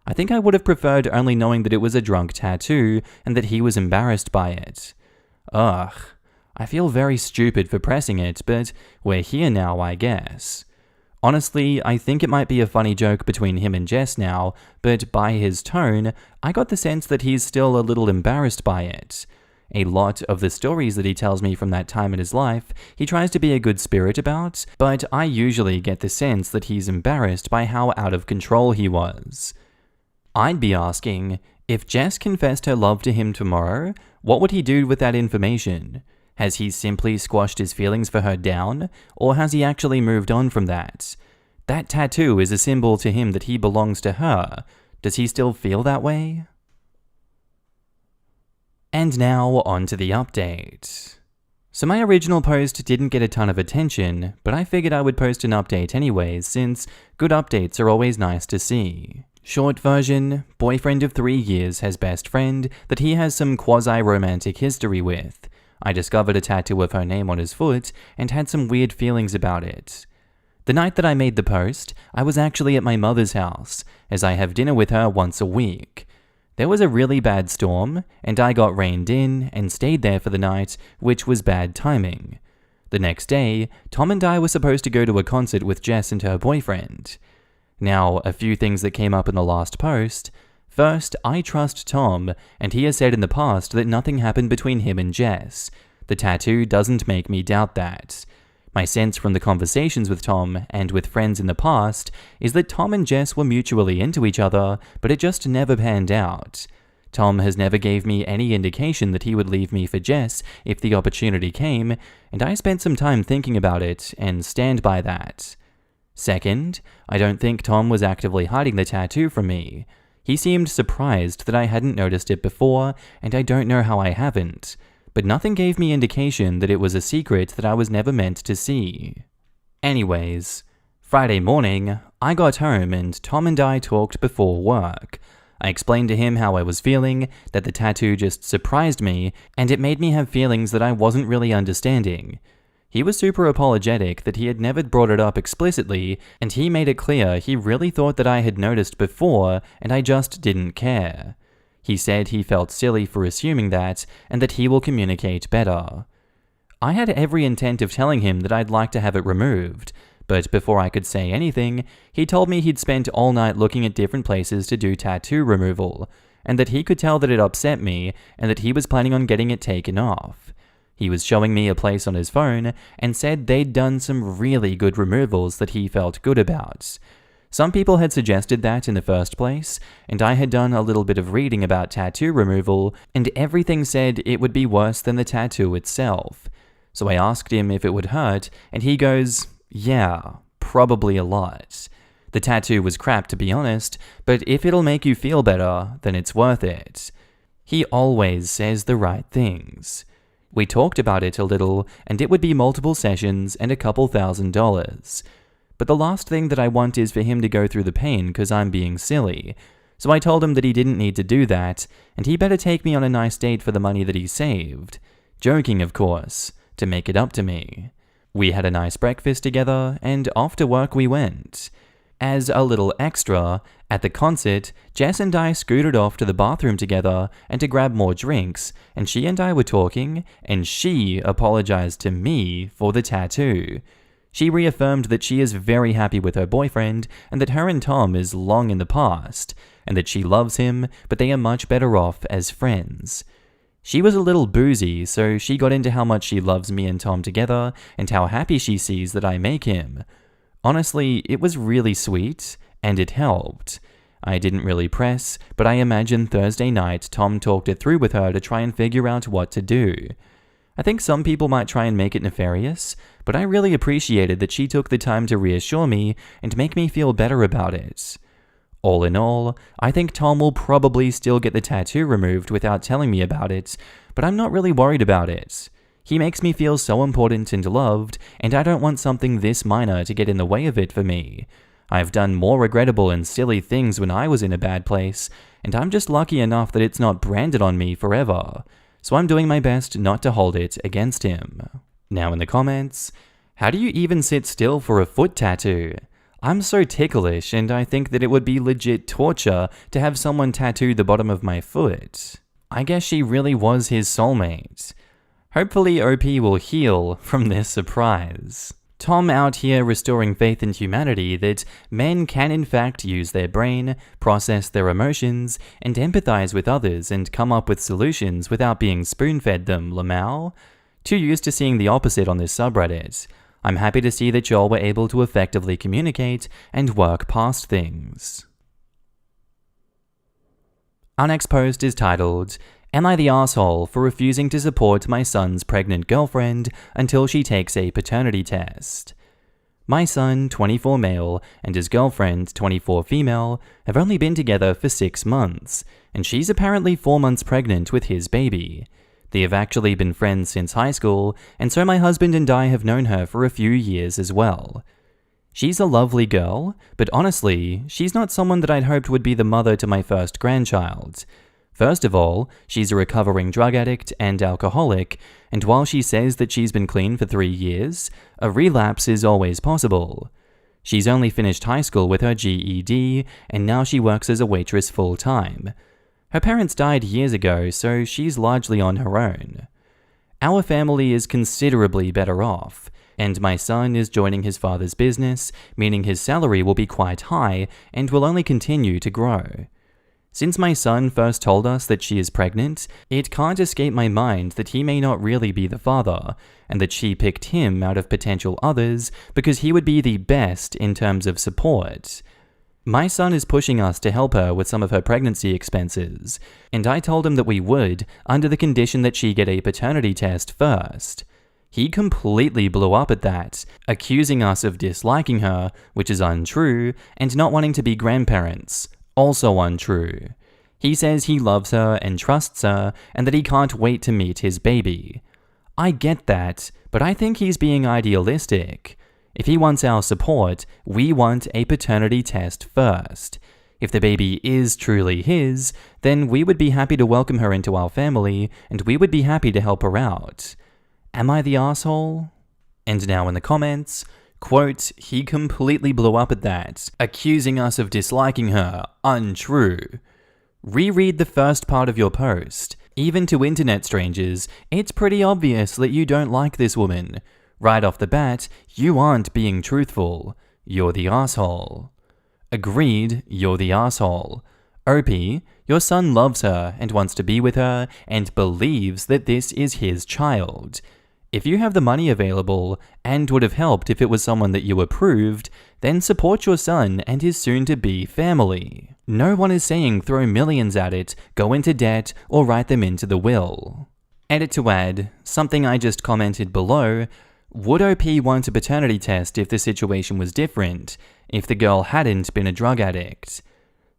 A: I think I would have preferred only knowing that it was a drunk tattoo and that he was embarrassed by it. Ugh. I feel very stupid for pressing it, but we're here now, I guess. Honestly, I think it might be a funny joke between him and Jess now, but by his tone, I got the sense that he's still a little embarrassed by it. A lot of the stories that he tells me from that time in his life, he tries to be a good spirit about, but I usually get the sense that he's embarrassed by how out of control he was. I'd be asking, if Jess confessed her love to him tomorrow, what would he do with that information? Has he simply squashed his feelings for her down, or has he actually moved on from that? That tattoo is a symbol to him that he belongs to her. Does he still feel that way? And now, on to the update. So my original post didn't get a ton of attention, but I figured I would post an update anyways, since good updates are always nice to see. Short version, boyfriend of 3 years has best friend that he has some quasi-romantic history with. I discovered a tattoo of her name on his foot and had some weird feelings about it. The night that I made the post, I was actually at my mother's house, as I have dinner with her once a week. There was a really bad storm, and I got rained in and stayed there for the night, which was bad timing. The next day, Tom and I were supposed to go to a concert with Jess and her boyfriend. Now, a few things that came up in the last post. First, I trust Tom, and he has said in the past that nothing happened between him and Jess. The tattoo doesn't make me doubt that. My sense from the conversations with Tom and with friends in the past is that Tom and Jess were mutually into each other, but it just never panned out. Tom has never gave me any indication that he would leave me for Jess if the opportunity came, and I spent some time thinking about it and stand by that. Second, I don't think Tom was actively hiding the tattoo from me. He seemed surprised that I hadn't noticed it before, and I don't know how I haven't, but nothing gave me indication that it was a secret that I was never meant to see. Anyways, Friday morning, I got home and Tom and I talked before work. I explained to him how I was feeling, that the tattoo just surprised me, and it made me have feelings that I wasn't really understanding. He was super apologetic that he had never brought it up explicitly, and he made it clear he really thought that I had noticed before, and I just didn't care. He said he felt silly for assuming that, and that he will communicate better. I had every intent of telling him that I'd like to have it removed, but before I could say anything, he told me he'd spent all night looking at different places to do tattoo removal, and that he could tell that it upset me, and that he was planning on getting it taken off. He was showing me a place on his phone and said they'd done some really good removals that he felt good about. Some people had suggested that in the first place, and I had done a little bit of reading about tattoo removal, and everything said it would be worse than the tattoo itself. So I asked him if it would hurt, and he goes, yeah, probably a lot. The tattoo was crap, to be honest, but if it'll make you feel better, then it's worth it. He always says the right things. We talked about it a little, and it would be multiple sessions and a couple $1,000s. But the last thing that I want is for him to go through the pain because I'm being silly. So I told him that he didn't need to do that, and he better take me on a nice date for the money that he saved. Joking, of course, to make it up to me. We had a nice breakfast together, and off to work we went. As a little extra, at the concert, Jess and I scooted off to the bathroom together and to grab more drinks, and she and I were talking, and she apologized to me for the tattoo. She reaffirmed that she is very happy with her boyfriend, and that her and Tom is long in the past, and that she loves him, but they are much better off as friends. She was a little boozy, so she got into how much she loves me and Tom together, and how happy she sees that I make him. Honestly, it was really sweet, and it helped. I didn't really press, but I imagine Thursday night Tom talked it through with her to try and figure out what to do. I think some people might try and make it nefarious, but I really appreciated that she took the time to reassure me and make me feel better about it. All in all, I think Tom will probably still get the tattoo removed without telling me about it, but I'm not really worried about it. He makes me feel so important and loved, and I don't want something this minor to get in the way of it for me. I've done more regrettable and silly things when I was in a bad place, and I'm just lucky enough that it's not branded on me forever. So I'm doing my best not to hold it against him. Now in the comments, how do you even sit still for a foot tattoo? I'm so ticklish, and I think that it would be legit torture to have someone tattoo the bottom of my foot. I guess she really was his soulmate. Hopefully OP will heal from this surprise. Tom out here restoring faith in humanity that men can in fact use their brain, process their emotions, and empathize with others and come up with solutions without being spoon-fed them, Lamau. Too used to seeing the opposite on this subreddit. I'm happy to see that y'all were able to effectively communicate and work past things. Our next post is titled, "Am I the asshole for refusing to support my son's pregnant girlfriend until she takes a paternity test? My son, 24 male, and his girlfriend, 24 female, have only been together for 6 months, and she's apparently 4 months pregnant with his baby. They have actually been friends since high school, and so my husband and I have known her for a few years as well. She's a lovely girl, but honestly, she's not someone that I'd hoped would be the mother to my first grandchild. First of all, she's a recovering drug addict and alcoholic, and while she says that she's been clean for 3 years, a relapse is always possible. She's only finished high school with her GED, and now she works as a waitress full-time. Her parents died years ago, so she's largely on her own. Our family is considerably better off, and my son is joining his father's business, meaning his salary will be quite high and will only continue to grow. Since my son first told us that she is pregnant, it can't escape my mind that he may not really be the father, and that she picked him out of potential others because he would be the best in terms of support. My son is pushing us to help her with some of her pregnancy expenses, and I told him that we would, under the condition that she get a paternity test first. He completely blew up at that, accusing us of disliking her, which is untrue, and not wanting to be grandparents, also untrue. He says he loves her and trusts her, and that he can't wait to meet his baby. I get that, but I think he's being idealistic. If he wants our support, we want a paternity test first. If the baby is truly his, then we would be happy to welcome her into our family, and we would be happy to help her out. Am I the asshole? And now in the comments, quote, "He completely blew up at that, accusing us of disliking her, untrue." Reread the first part of your post. Even to internet strangers, it's pretty obvious that you don't like this woman. Right off the bat, you aren't being truthful. You're the asshole. Agreed, you're the asshole. OP, your son loves her and wants to be with her and believes that this is his child. If you have the money available, and would have helped if it was someone that you approved, then support your son and his soon-to-be family. No one is saying throw millions at it, go into debt, or write them into the will. Edit to add, something I just commented below, would OP want a paternity test if the situation was different, if the girl hadn't been a drug addict?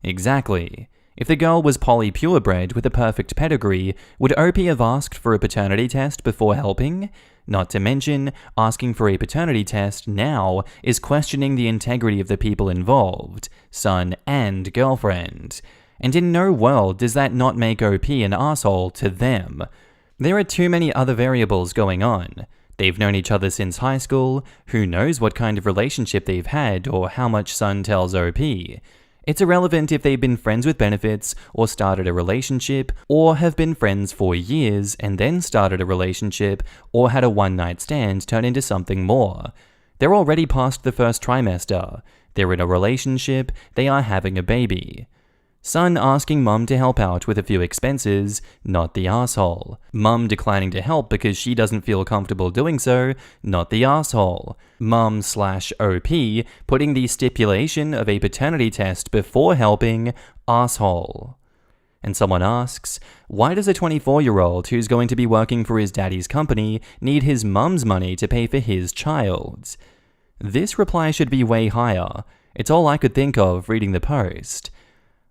A: Exactly. If the girl was poly-purebred with a perfect pedigree, would OP have asked for a paternity test before helping? Not to mention, asking for a paternity test now is questioning the integrity of the people involved, son and girlfriend. And in no world does that not make OP an asshole to them. There are too many other variables going on. They've known each other since high school, who knows what kind of relationship they've had or how much son tells OP. It's irrelevant if they've been friends with benefits or started a relationship, or have been friends for years and then started a relationship, or had a one-night stand turn into something more. They're already past the first trimester. They're in a relationship, they are having a baby. Son asking mum to help out with a few expenses, not the asshole. Mum declining to help because she doesn't feel comfortable doing so, not the asshole. Mum/OP putting the stipulation of a paternity test before helping, asshole. And someone asks, why does a 24-year-old who's going to be working for his daddy's company need his mum's money to pay for his child's? This reply should be way higher. It's all I could think of reading the post.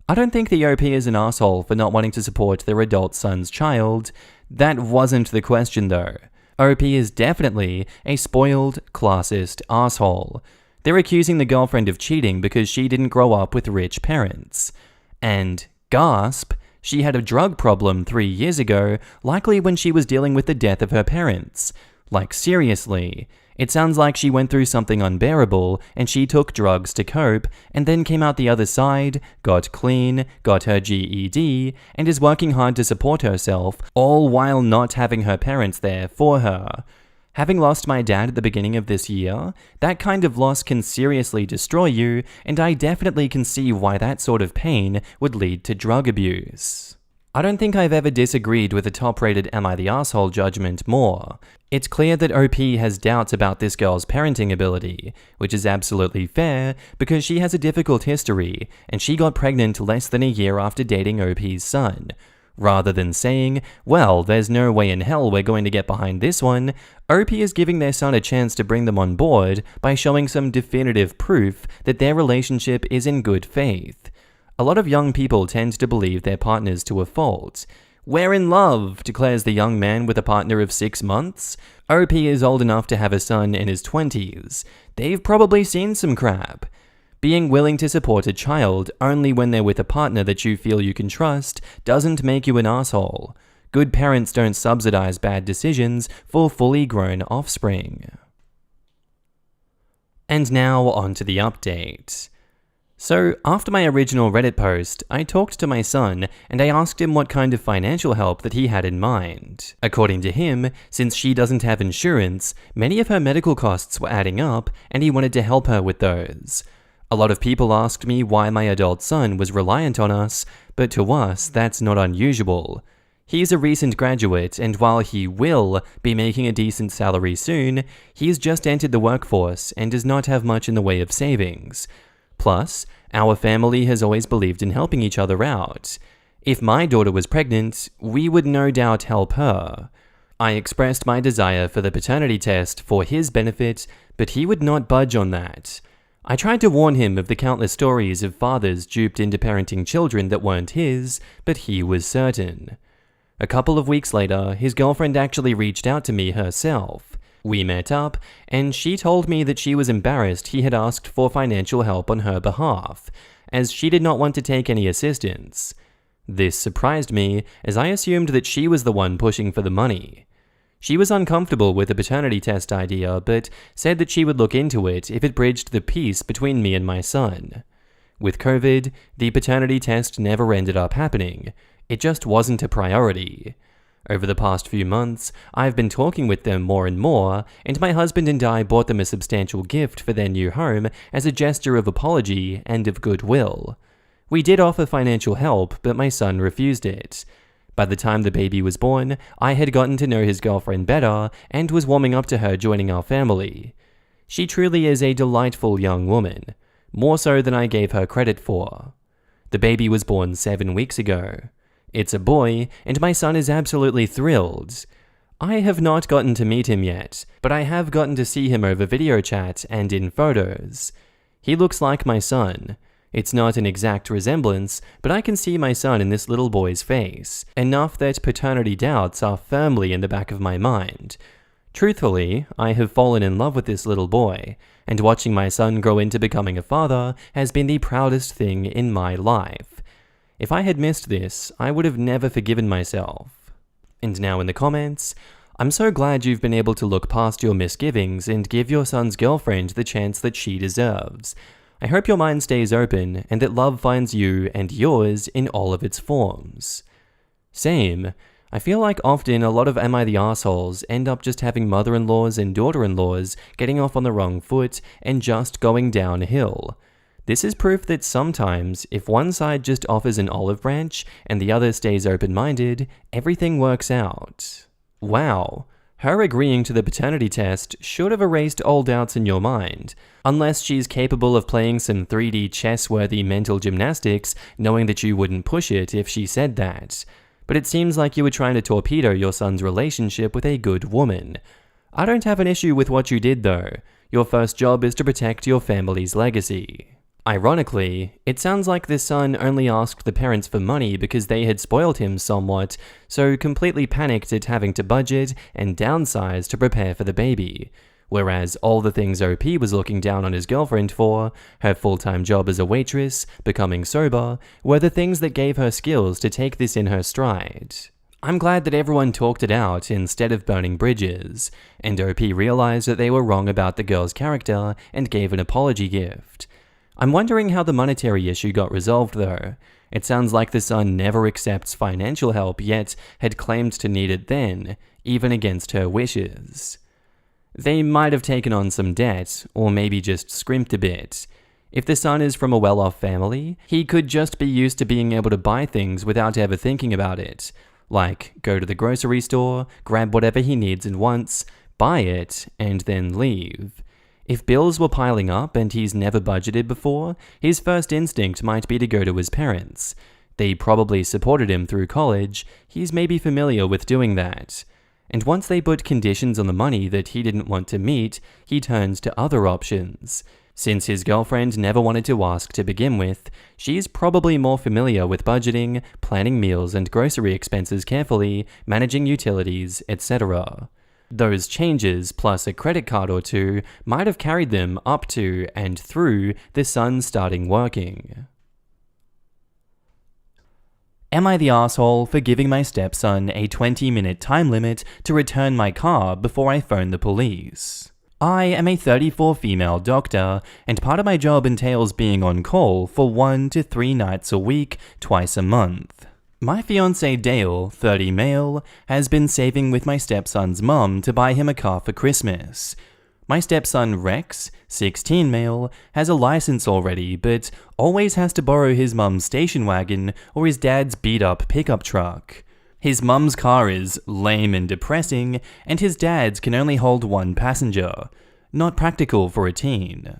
A: I don't think the OP is an asshole for not wanting to support their adult son's child. That wasn't the question though. OP is definitely a spoiled, classist asshole. They're accusing the girlfriend of cheating because she didn't grow up with rich parents. And, gasp, she had a drug problem 3 years ago, likely when she was dealing with the death of her parents. Like seriously. It sounds like she went through something unbearable and she took drugs to cope and then came out the other side, got clean, got her GED, and is working hard to support herself, all while not having her parents there for her. Having lost my dad at the beginning of this year, that kind of loss can seriously destroy you, and I definitely can see why that sort of pain would lead to drug abuse. I don't think I've ever disagreed with the top-rated Am I the Asshole judgment more. It's clear that OP has doubts about this girl's parenting ability, which is absolutely fair because she has a difficult history and she got pregnant less than a year after dating OP's son. Rather than saying, well, there's no way in hell we're going to get behind this one, OP is giving their son a chance to bring them on board by showing some definitive proof that their relationship is in good faith. A lot of young people tend to believe their partners to a fault. We're in love, declares the young man with a partner of 6 months. OP is old enough to have a son in his 20s. They've probably seen some crap. Being willing to support a child only when they're with a partner that you feel you can trust doesn't make you an asshole. Good parents don't subsidize bad decisions for fully grown offspring. And now on to the update. So, after my original Reddit post, I talked to my son and I asked him what kind of financial help that he had in mind. According to him, since she doesn't have insurance, many of her medical costs were adding up and he wanted to help her with those. A lot of people asked me why my adult son was reliant on us, but to us, that's not unusual. He's a recent graduate, and while he will be making a decent salary soon, he's just entered the workforce and does not have much in the way of savings. Plus, our family has always believed in helping each other out. If my daughter was pregnant, we would no doubt help her. I expressed my desire for the paternity test for his benefit, but he would not budge on that. I tried to warn him of the countless stories of fathers duped into parenting children that weren't his, but he was certain. A couple of weeks later, his girlfriend actually reached out to me herself. We met up, and she told me that she was embarrassed he had asked for financial help on her behalf, as she did not want to take any assistance. This surprised me, as I assumed that she was the one pushing for the money. She was uncomfortable with the paternity test idea, but said that she would look into it if it bridged the peace between me and my son. With COVID, the paternity test never ended up happening. It just wasn't a priority. Over the past few months, I've been talking with them more and more, and my husband and I bought them a substantial gift for their new home as a gesture of apology and of goodwill. We did offer financial help, but my son refused it. By the time the baby was born, I had gotten to know his girlfriend better and was warming up to her joining our family. She truly is a delightful young woman, more so than I gave her credit for. The baby was born 7 weeks ago. It's a boy, and my son is absolutely thrilled. I have not gotten to meet him yet, but I have gotten to see him over video chat and in photos. He looks like my son. It's not an exact resemblance, but I can see my son in this little boy's face, enough that paternity doubts are firmly in the back of my mind. Truthfully, I have fallen in love with this little boy, and watching my son grow into becoming a father has been the proudest thing in my life. If I had missed this, I would have never forgiven myself. And now in the comments, I'm so glad you've been able to look past your misgivings and give your son's girlfriend the chance that she deserves. I hope your mind stays open and that love finds you and yours in all of its forms. Same. I feel like often a lot of Am I the Assholes end up just having mother-in-laws and daughter-in-laws getting off on the wrong foot and just going downhill. This is proof that sometimes, if one side just offers an olive branch and the other stays open-minded, everything works out. Wow, her agreeing to the paternity test should have erased all doubts in your mind, unless she's capable of playing some 3D chess-worthy mental gymnastics knowing that you wouldn't push it if she said that. But it seems like you were trying to torpedo your son's relationship with a good woman. I don't have an issue with what you did though. Your first job is to protect your family's legacy. Ironically, it sounds like the son only asked the parents for money because they had spoiled him somewhat, so completely panicked at having to budget and downsize to prepare for the baby. Whereas all the things OP was looking down on his girlfriend for, her full-time job as a waitress, becoming sober, were the things that gave her skills to take this in her stride. I'm glad that everyone talked it out instead of burning bridges, and OP realized that they were wrong about the girl's character and gave an apology gift. I'm wondering how the monetary issue got resolved though. It sounds like the son never accepts financial help yet had claimed to need it then, even against her wishes. They might have taken on some debt, or maybe just scrimped a bit. If the son is from a well-off family, he could just be used to being able to buy things without ever thinking about it. Like, go to the grocery store, grab whatever he needs and wants, buy it, and then leave. If bills were piling up and he's never budgeted before, his first instinct might be to go to his parents. They probably supported him through college, he's maybe familiar with doing that. And once they put conditions on the money that he didn't want to meet, he turns to other options. Since his girlfriend never wanted to ask to begin with, she's probably more familiar with budgeting, planning meals and grocery expenses carefully, managing utilities, etc. Those changes, plus a credit card or two, might have carried them up to and through the son starting working. Am I the asshole for giving my stepson a 20-minute time limit to return my car before I phone the police? I am a 34 female doctor, and part of my job entails being on call for 1 to 3 nights a week, twice a month. My fiancé Dale, 30 male, has been saving with my stepson's mum to buy him a car for Christmas. My stepson Rex, 16 male, has a license already, but always has to borrow his mum's station wagon or his dad's beat-up pickup truck. His mum's car is lame and depressing, and his dad's can only hold 1 passenger. Not practical for a teen.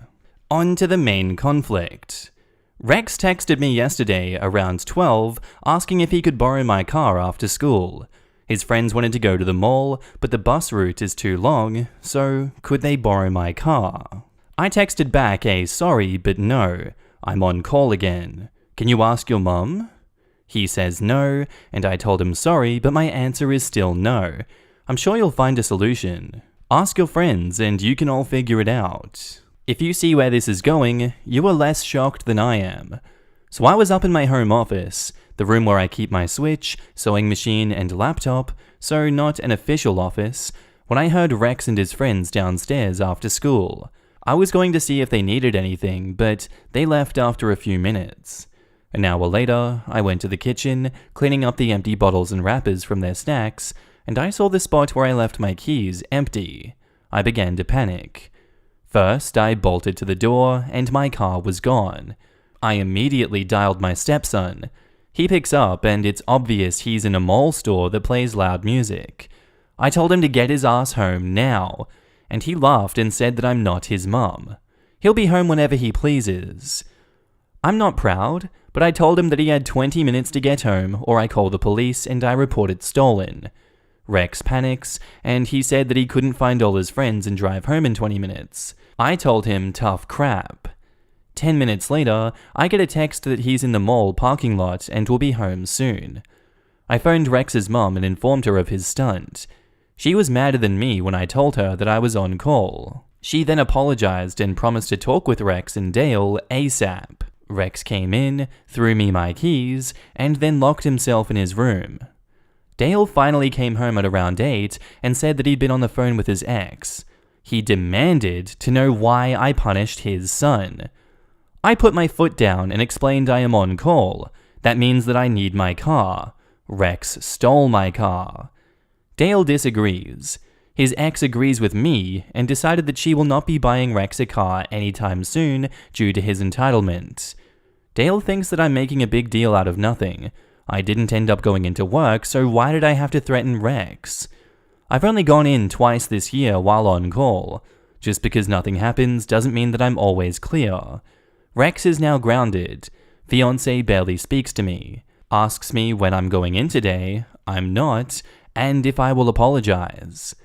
A: On to the main conflict. Rex texted me yesterday around 12 asking if he could borrow my car after school. His friends wanted to go to the mall, but the bus route is too long, so could they borrow my car? I texted back a sorry but no, I'm on call again. Can you ask your mum? He says no, and I told him sorry, but my answer is still no. I'm sure you'll find a solution. Ask your friends and you can all figure it out. If you see where this is going, you are less shocked than I am. So I was up in my home office, the room where I keep my Switch, sewing machine and laptop, so not an official office, when I heard Rex and his friends downstairs after school. I was going to see if they needed anything, but they left after a few minutes. An hour later, I went to the kitchen, cleaning up the empty bottles and wrappers from their snacks, and I saw the spot where I left my keys empty. I began to panic. First, I bolted to the door, and my car was gone. I immediately dialed my stepson. He picks up, and it's obvious he's in a mall store that plays loud music. I told him to get his ass home now, and he laughed and said that I'm not his mum. He'll be home whenever he pleases. I'm not proud, but I told him that he had 20 minutes to get home, or I call the police and I report it stolen. Rex panics, and he said that he couldn't find all his friends and drive home in 20 minutes. I told him tough crap. 10 minutes later, I get a text that he's in the mall parking lot and will be home soon. I phoned Rex's mum and informed her of his stunt. She was madder than me when I told her that I was on call. She then apologized and promised to talk with Rex and Dale ASAP. Rex came in, threw me my keys, and then locked himself in his room. Dale finally came home at around 8 and said that he'd been on the phone with his ex. He demanded to know why I punished his son. I put my foot down and explained I am on call. That means that I need my car. Rex stole my car. Dale disagrees. His ex agrees with me and decided that she will not be buying Rex a car anytime soon due to his entitlement. Dale thinks that I'm making a big deal out of nothing. I didn't end up going into work, so why did I have to threaten Rex? I've only gone in twice this year while on call. Just because nothing happens doesn't mean that I'm always clear. Rex is now grounded. Fiancé barely speaks to me. Asks me when I'm going in today, I'm not, and if I will apologize.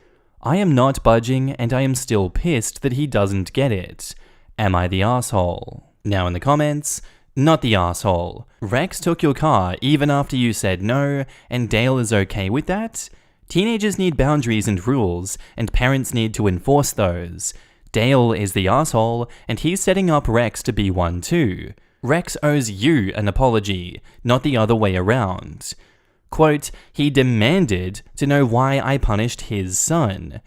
A: I am not budging, and I am still pissed that he doesn't get it. Am I the asshole? Now in the comments, not the asshole. Rex took your car even after you said no, and Dale is okay with that? Teenagers need boundaries and rules, and parents need to enforce those. Dale is the asshole, and he's setting up Rex to be one too. Rex owes you an apology, not the other way around. Quote, he demanded to know why I punished his son.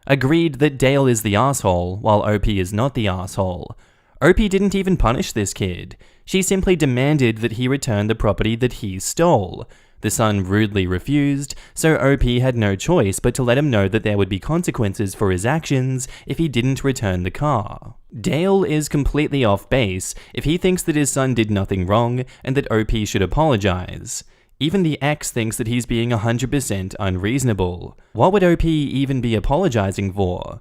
A: Agreed that Dale is the asshole, while OP is not the asshole. OP didn't even punish this kid. She simply demanded that he return the property that he stole. The son rudely refused, so OP had no choice but to let him know that there would be consequences for his actions if he didn't return the car. Dale is completely off base if he thinks that his son did nothing wrong and that OP should apologize. Even the ex thinks that he's being 100% unreasonable. What would OP even be apologizing for?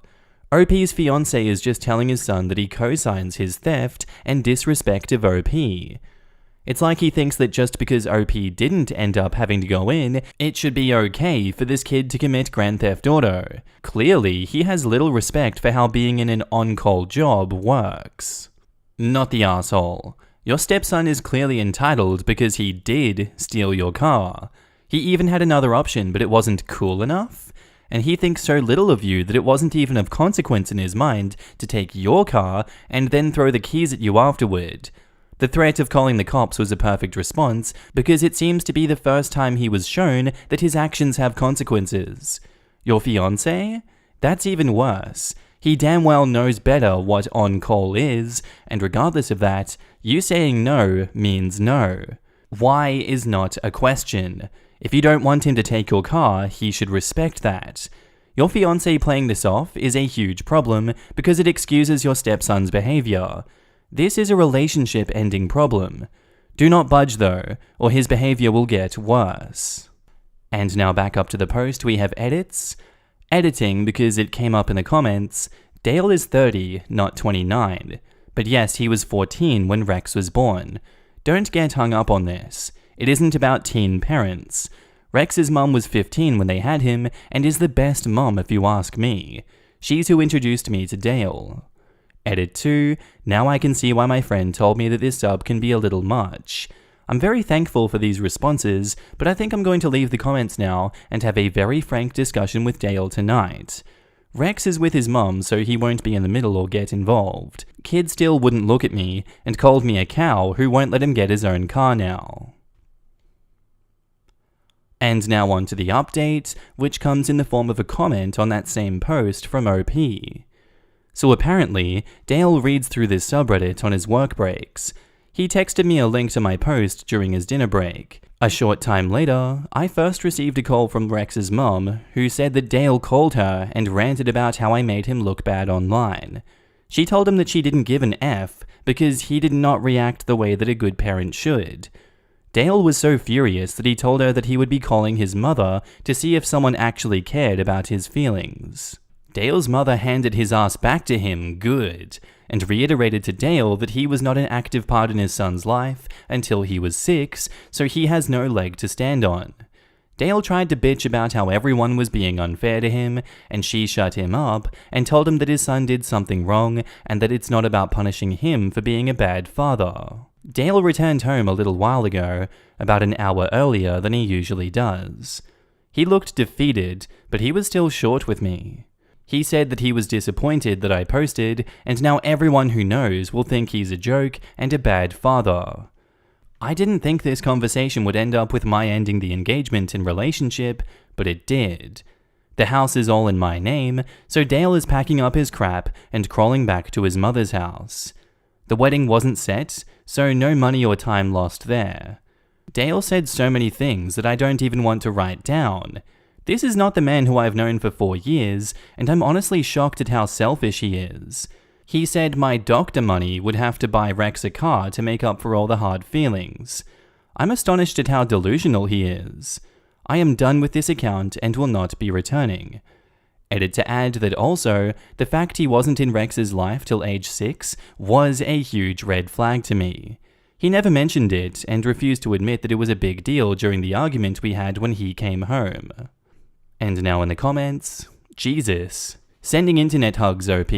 A: OP's fiancé is just telling his son that he co-signs his theft and disrespect of OP. It's like he thinks that just because OP didn't end up having to go in, it should be okay for this kid to commit Grand Theft Auto. Clearly, he has little respect for how being in an on-call job works. Not the asshole. Your stepson is clearly entitled because he did steal your car. He even had another option, but it wasn't cool enough? And he thinks so little of you that it wasn't even of consequence in his mind to take your car and then throw the keys at you afterward. The threat of calling the cops was a perfect response because it seems to be the first time he was shown that his actions have consequences. Your fiancé? That's even worse. He damn well knows better what on-call is, and regardless of that, you saying no means no. Why is not a question. If you don't want him to take your car, he should respect that. Your fiancé playing this off is a huge problem because it excuses your stepson's behavior. This is a relationship-ending problem. Do not budge though, or his behavior will get worse. And now back up to the post, we have edits. Editing because it came up in the comments. Dale is 30, not 29. But yes, he was 14 when Rex was born. Don't get hung up on this. It isn't about teen parents. Rex's mum was 15 when they had him, and is the best mum if you ask me. She's who introduced me to Dale. Edit 2, now I can see why my friend told me that this sub can be a little much. I'm very thankful for these responses, but I think I'm going to leave the comments now and have a very frank discussion with Dale tonight. Rex is with his mum, so he won't be in the middle or get involved. Kid still wouldn't look at me and called me a cow who won't let him get his own car now. And now on to the update, which comes in the form of a comment on that same post from OP. So apparently, Dale reads through this subreddit on his work breaks. He texted me a link to my post during his dinner break. A short time later, I first received a call from Rex's mum, who said that Dale called her and ranted about how I made him look bad online. She told him that she didn't give an F because he did not react the way that a good parent should. Dale was so furious that he told her that he would be calling his mother to see if someone actually cared about his feelings. Dale's mother handed his ass back to him good, and reiterated to Dale that he was not an active part in his son's life until he was 6, so he has no leg to stand on. Dale tried to bitch about how everyone was being unfair to him, and she shut him up and told him that his son did something wrong and that it's not about punishing him for being a bad father. Dale returned home a little while ago, about an hour earlier than he usually does. He looked defeated, but he was still short with me. He said that he was disappointed that I posted, and now everyone who knows will think he's a joke and a bad father. I didn't think this conversation would end up with my ending the engagement and relationship, but it did. The house is all in my name, so Dale is packing up his crap and crawling back to his mother's house. The wedding wasn't set, so no money or time lost there. Dale said so many things that I don't even want to write down. This is not the man who I've known for 4 years, and I'm honestly shocked at how selfish he is. He said my doctor money would have to buy Rex a car to make up for all the hard feelings. I'm astonished at how delusional he is. I am done with this account and will not be returning. Edit to add that also, the fact he wasn't in Rex's life till age 6 was a huge red flag to me. He never mentioned it and refused to admit that it was a big deal during the argument we had when he came home. And now in the comments, Jesus. Sending internet hugs, OP.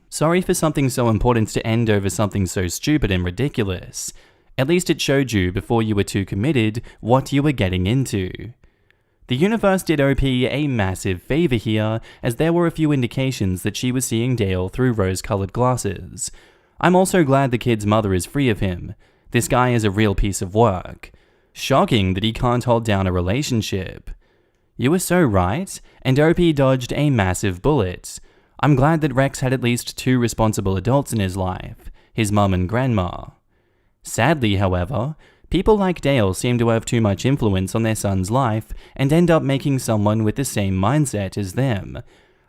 A: Sorry for something so important to end over something so stupid and ridiculous. At least it showed you before you were too committed what you were getting into. The universe did OP a massive favor here, as there were a few indications that she was seeing Dale through rose-colored glasses. I'm also glad the kid's mother is free of him. This guy is a real piece of work. Shocking that he can't hold down a relationship. You were so right, and OP dodged a massive bullet. I'm glad that Rex had at least 2 responsible adults in his life, his mum and grandma. Sadly, however, people like Dale seem to have too much influence on their son's life and end up making someone with the same mindset as them.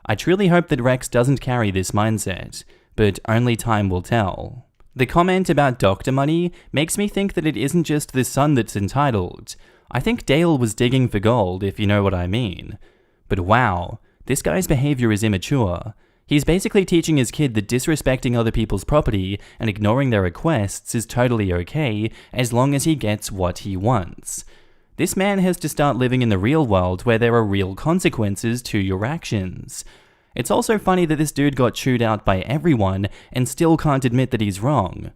A: I truly hope that Rex doesn't carry this mindset, but only time will tell. The comment about doctor money makes me think that it isn't just the son that's entitled. I think Dale was digging for gold, if you know what I mean. But wow, this guy's behavior is immature. He's basically teaching his kid that disrespecting other people's property and ignoring their requests is totally okay as long as he gets what he wants. This man has to start living in the real world where there are real consequences to your actions. It's also funny that this dude got chewed out by everyone and still can't admit that he's wrong.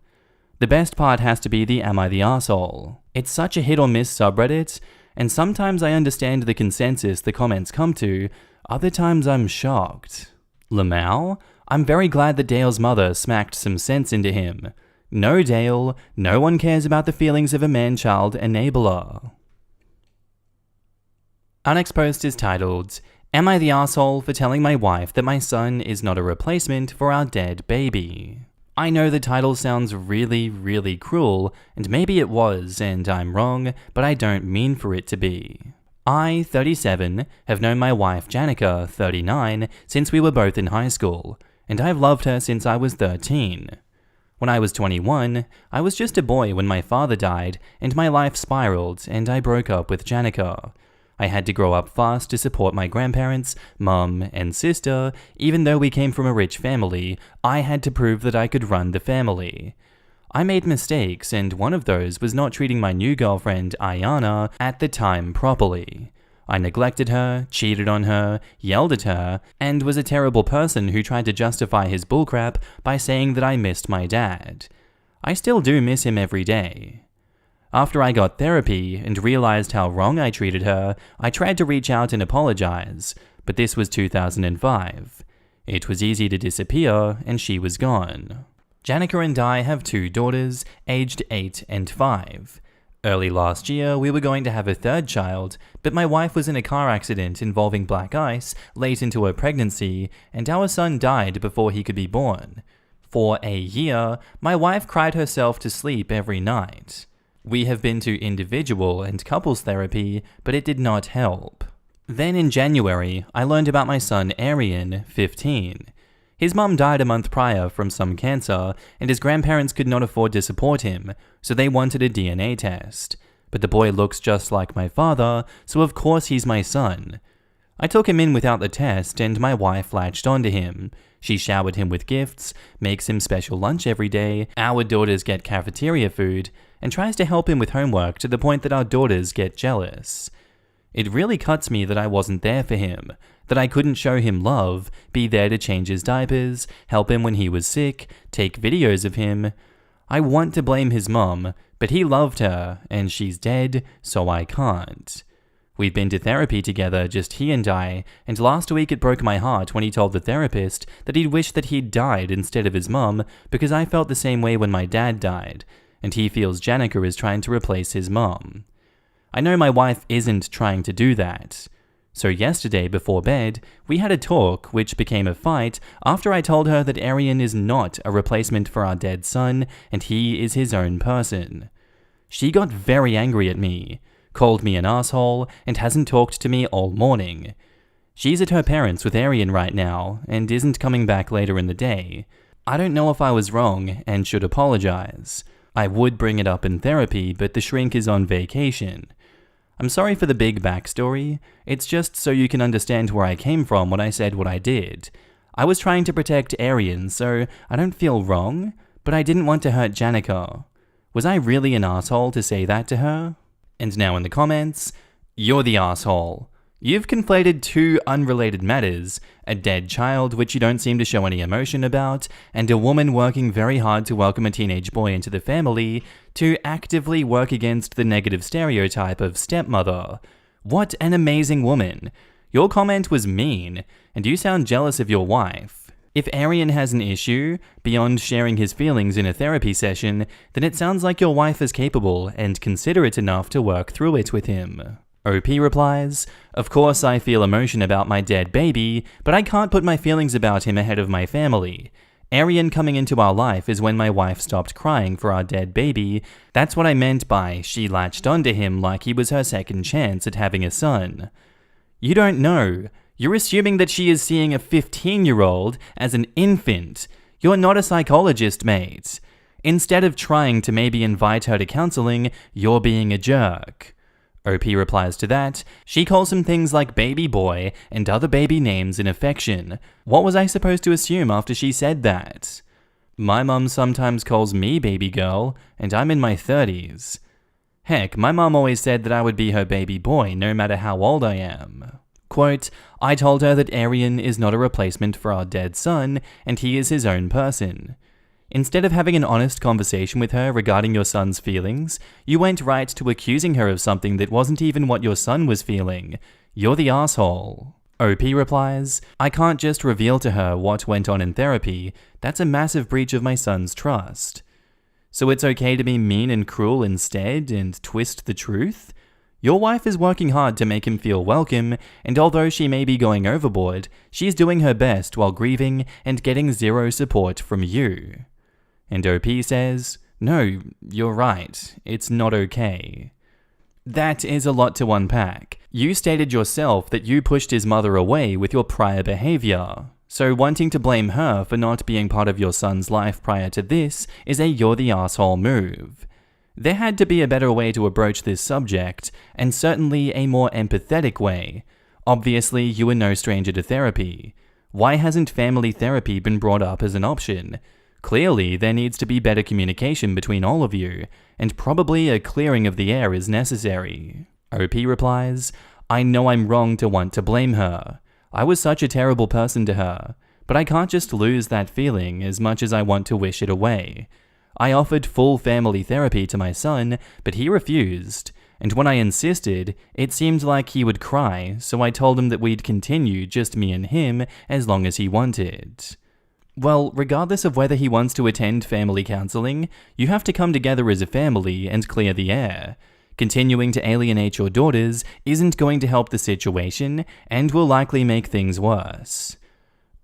A: The best part has to be the "Am I the arsehole?" It's such a hit or miss subreddit, and sometimes I understand the consensus the comments come to, other times I'm shocked. Lamau? I'm very glad that Dale's mother smacked some sense into him. No, Dale, no one cares about the feelings of a man-child enabler. Our next post is titled, "Am I the arsehole for telling my wife that my son is not a replacement for our dead baby?" I know the title sounds really, really cruel, and maybe it was, and I'm wrong, but I don't mean for it to be. I, 37, have known my wife Janica, 39, since we were both in high school, and I've loved her since I was 13. When I was 21, I was just a boy when my father died, and my life spiraled, and I broke up with Janica. I had to grow up fast to support my grandparents, mum, and sister. Even though we came from a rich family, I had to prove that I could run the family. I made mistakes, and one of those was not treating my new girlfriend, Ayana, at the time properly. I neglected her, cheated on her, yelled at her, and was a terrible person who tried to justify his bullcrap by saying that I missed my dad. I still do miss him every day. After I got therapy and realized how wrong I treated her, I tried to reach out and apologize, but this was 2005. It was easy to disappear, and she was gone. Janica and I have 2 daughters, aged 8 and 5. Early last year, we were going to have a 3rd child, but my wife was in a car accident involving black ice late into her pregnancy, and our son died before he could be born. For a year, my wife cried herself to sleep every night. We have been to individual and couples therapy, but it did not help. Then in January, I learned about my son Arian, 15. His mum died a month prior from some cancer, and his grandparents could not afford to support him, so they wanted a DNA test. But the boy looks just like my father, so of course he's my son. I took him in without the test, and my wife latched onto him. She showered him with gifts, makes him special lunch every day, our daughters get cafeteria food, and tries to help him with homework to the point that our daughters get jealous. It really cuts me that I wasn't there for him, that I couldn't show him love, be there to change his diapers, help him when he was sick, take videos of him. I want to blame his mom, but he loved her, and she's dead, so I can't. We've been to therapy together, just he and I, and last week it broke my heart when he told the therapist that he'd wished that he'd died instead of his mom because I felt the same way when my dad died, and he feels Janica is trying to replace his mom. I know my wife isn't trying to do that. So yesterday before bed, we had a talk which became a fight after I told her that Arian is not a replacement for our dead son and he is his own person. She got very angry at me. called me an asshole, and hasn't talked to me all morning. She's at her parents' with Arian right now, and isn't coming back later in the day. I don't know if I was wrong, and should apologize. I would bring it up in therapy, but the shrink is on vacation. I'm sorry for the big backstory. It's just so you can understand where I came from when I said what I did. I was trying to protect Arian, so I don't feel wrong, but I didn't want to hurt Janica. Was I really an asshole to say that to her? And now in the comments, you're the asshole. You've conflated two unrelated matters, a dead child which you don't seem to show any emotion about, and a woman working very hard to welcome a teenage boy into the family, to actively work against the negative stereotype of stepmother. What an amazing woman. Your comment was mean, and you sound jealous of your wife. If Arian has an issue, beyond sharing his feelings in a therapy session, then it sounds like your wife is capable and considerate enough to work through it with him. OP replies, "Of course I feel emotion about my dead baby, but I can't put my feelings about him ahead of my family. Arian coming into our life is when my wife stopped crying for our dead baby. That's what I meant by she latched onto him like he was her second chance at having a son." You don't know. You're assuming that she is seeing a 15-year-old as an infant. You're not a psychologist, mate. Instead of trying to maybe invite her to counseling, you're being a jerk. OP replies to that. She calls him things like baby boy and other baby names in affection. What was I supposed to assume after she said that? My mum sometimes calls me baby girl, and I'm in my 30s. Heck, my mum always said that I would be her baby boy no matter how old I am. Quote, "I told her that Arian is not a replacement for our dead son, and he is his own person. Instead of having an honest conversation with her regarding your son's feelings, you went right to accusing her of something that wasn't even what your son was feeling. You're the asshole." OP replies, "I can't just reveal to her what went on in therapy. That's a massive breach of my son's trust. So it's okay to be mean and cruel instead and twist the truth? Your wife is working hard to make him feel welcome, and although she may be going overboard, she's doing her best while grieving and getting zero support from you." And OP says, "No, you're right. It's not okay." That is a lot to unpack. You stated yourself that you pushed his mother away with your prior behavior. So wanting to blame her for not being part of your son's life prior to this is a you're the asshole move. There had to be a better way to approach this subject, and certainly a more empathetic way. Obviously, you are no stranger to therapy. Why hasn't family therapy been brought up as an option? Clearly, there needs to be better communication between all of you, and probably a clearing of the air is necessary. OP replies, "I know I'm wrong to want to blame her. I was such a terrible person to her, but I can't just lose that feeling as much as I want to wish it away. I offered full family therapy to my son, but he refused, and when I insisted, it seemed like he would cry, so I told him that we'd continue just me and him as long as he wanted." Well, regardless of whether he wants to attend family counseling, you have to come together as a family and clear the air. Continuing to alienate your daughters isn't going to help the situation and will likely make things worse.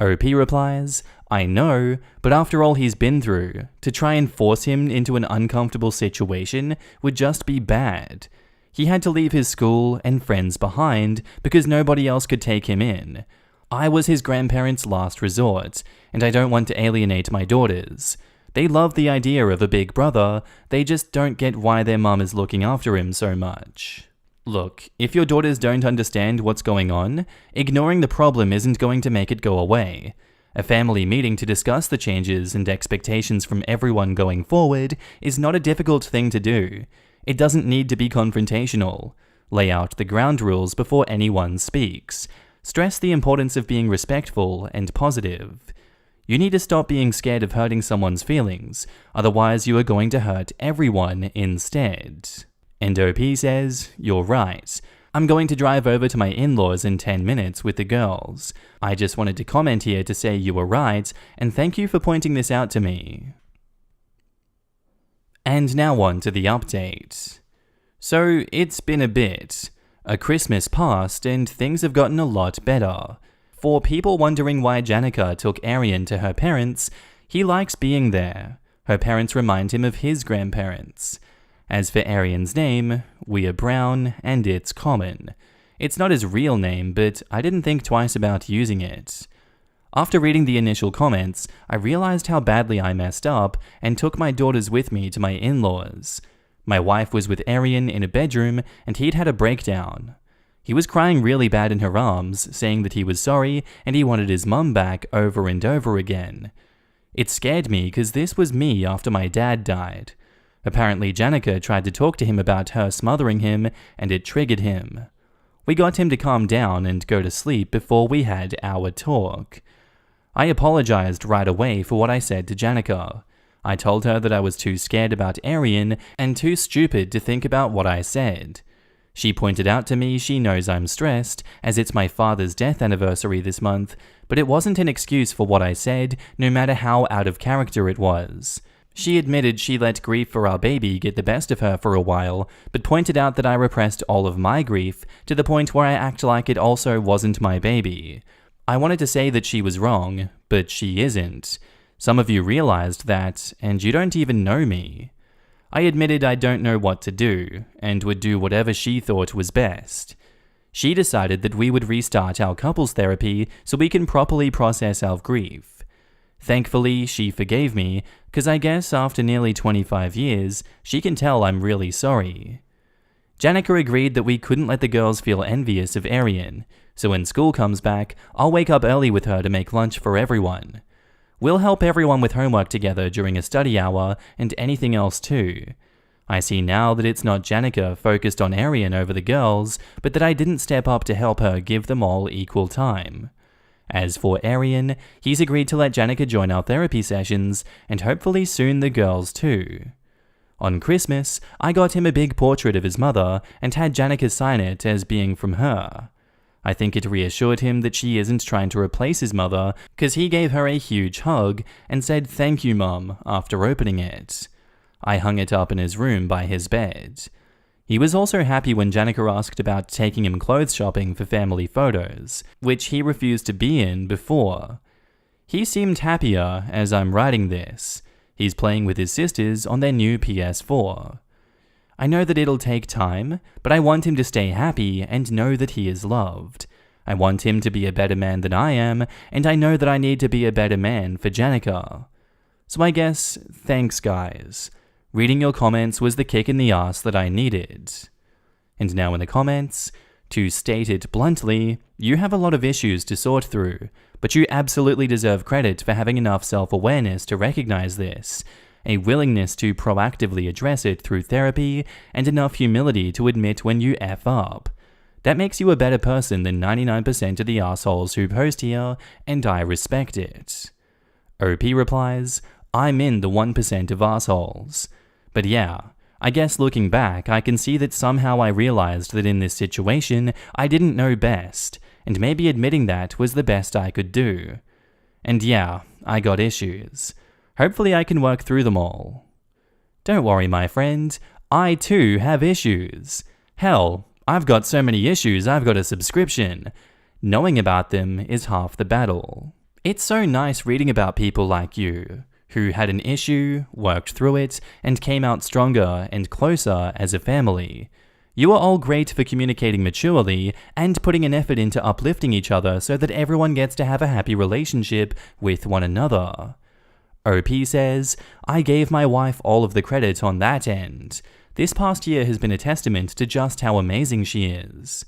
A: OP replies, "I know, but after all he's been through, to try and force him into an uncomfortable situation would just be bad. He had to leave his school and friends behind because nobody else could take him in. I was his grandparents' last resort, and I don't want to alienate my daughters. They love the idea of a big brother, they just don't get why their mum is looking after him so much. Look, if your daughters don't understand what's going on, ignoring the problem isn't going to make it go away. A family meeting to discuss the changes and expectations from everyone going forward is not a difficult thing to do. It doesn't need to be confrontational. Lay out the ground rules before anyone speaks. Stress the importance of being respectful and positive. You need to stop being scared of hurting someone's feelings, otherwise you are going to hurt everyone instead." And OP says, "You're right. I'm going to drive over to my in-laws in 10 minutes with the girls. I just wanted to comment here to say you were right, and thank you for pointing this out to me." And now on to the update. So, it's been a bit. A Christmas passed, and things have gotten a lot better. For people wondering why Janica took Arian to her parents, he likes being there. Her parents remind him of his grandparents. As for Arian's name, we are brown and it's common. It's not his real name, but I didn't think twice about using it. After reading the initial comments, I realized how badly I messed up and took my daughters with me to my in-laws. My wife was with Arian in a bedroom and he'd had a breakdown. He was crying really bad in her arms, saying that he was sorry and he wanted his mum back over and over again. It scared me because this was me after my dad died. Apparently Janica tried to talk to him about her smothering him and it triggered him. We got him to calm down and go to sleep before we had our talk. I apologized right away for what I said to Janica. I told her that I was too scared about Arian and too stupid to think about what I said. She pointed out to me she knows I'm stressed, as it's my father's death anniversary this month, but it wasn't an excuse for what I said, no matter how out of character it was. She admitted she let grief for our baby get the best of her for a while, but pointed out that I repressed all of my grief to the point where I act like it also wasn't my baby. I wanted to say that she was wrong, but she isn't. Some of you realized that, and you don't even know me. I admitted I don't know what to do, and would do whatever she thought was best. She decided that we would restart our couples therapy so we can properly process our grief. Thankfully, she forgave me, because I guess after nearly 25 years, she can tell I'm really sorry. Janica agreed that we couldn't let the girls feel envious of Arian, so when school comes back, I'll wake up early with her to make lunch for everyone. We'll help everyone with homework together during a study hour and anything else too. I see now that it's not Janica focused on Arian over the girls, but that I didn't step up to help her give them all equal time. As for Arian, he's agreed to let Janica join our therapy sessions, and hopefully soon the girls too. On Christmas, I got him a big portrait of his mother and had Janica sign it as being from her. I think it reassured him that she isn't trying to replace his mother, because he gave her a huge hug and said "Thank you, Mum" after opening it. I hung it up in his room by his bed. He was also happy when Janica asked about taking him clothes shopping for family photos, which he refused to be in before. He seemed happier as I'm writing this. He's playing with his sisters on their new PS4. I know that it'll take time, but I want him to stay happy and know that he is loved. I want him to be a better man than I am, and I know that I need to be a better man for Janica. So I guess, thanks guys. Reading your comments was the kick in the ass that I needed. And now in the comments, to state it bluntly, you have a lot of issues to sort through, but you absolutely deserve credit for having enough self-awareness to recognize this, a willingness to proactively address it through therapy, and enough humility to admit when you F up. That makes you a better person than 99% of the assholes who post here, and I respect it. OP replies, I'm in the 1% of assholes. But yeah, I guess looking back, I can see that somehow I realized that in this situation, I didn't know best, and maybe admitting that was the best I could do. And yeah, I got issues. Hopefully I can work through them all. Don't worry, my friend, I too have issues. Hell, I've got so many issues I've got a subscription. Knowing about them is half the battle. It's so nice reading about people like you, who had an issue, worked through it, and came out stronger and closer as a family. You are all great for communicating maturely and putting an effort into uplifting each other so that everyone gets to have a happy relationship with one another. OP says, I gave my wife all of the credit on that end. This past year has been a testament to just how amazing she is.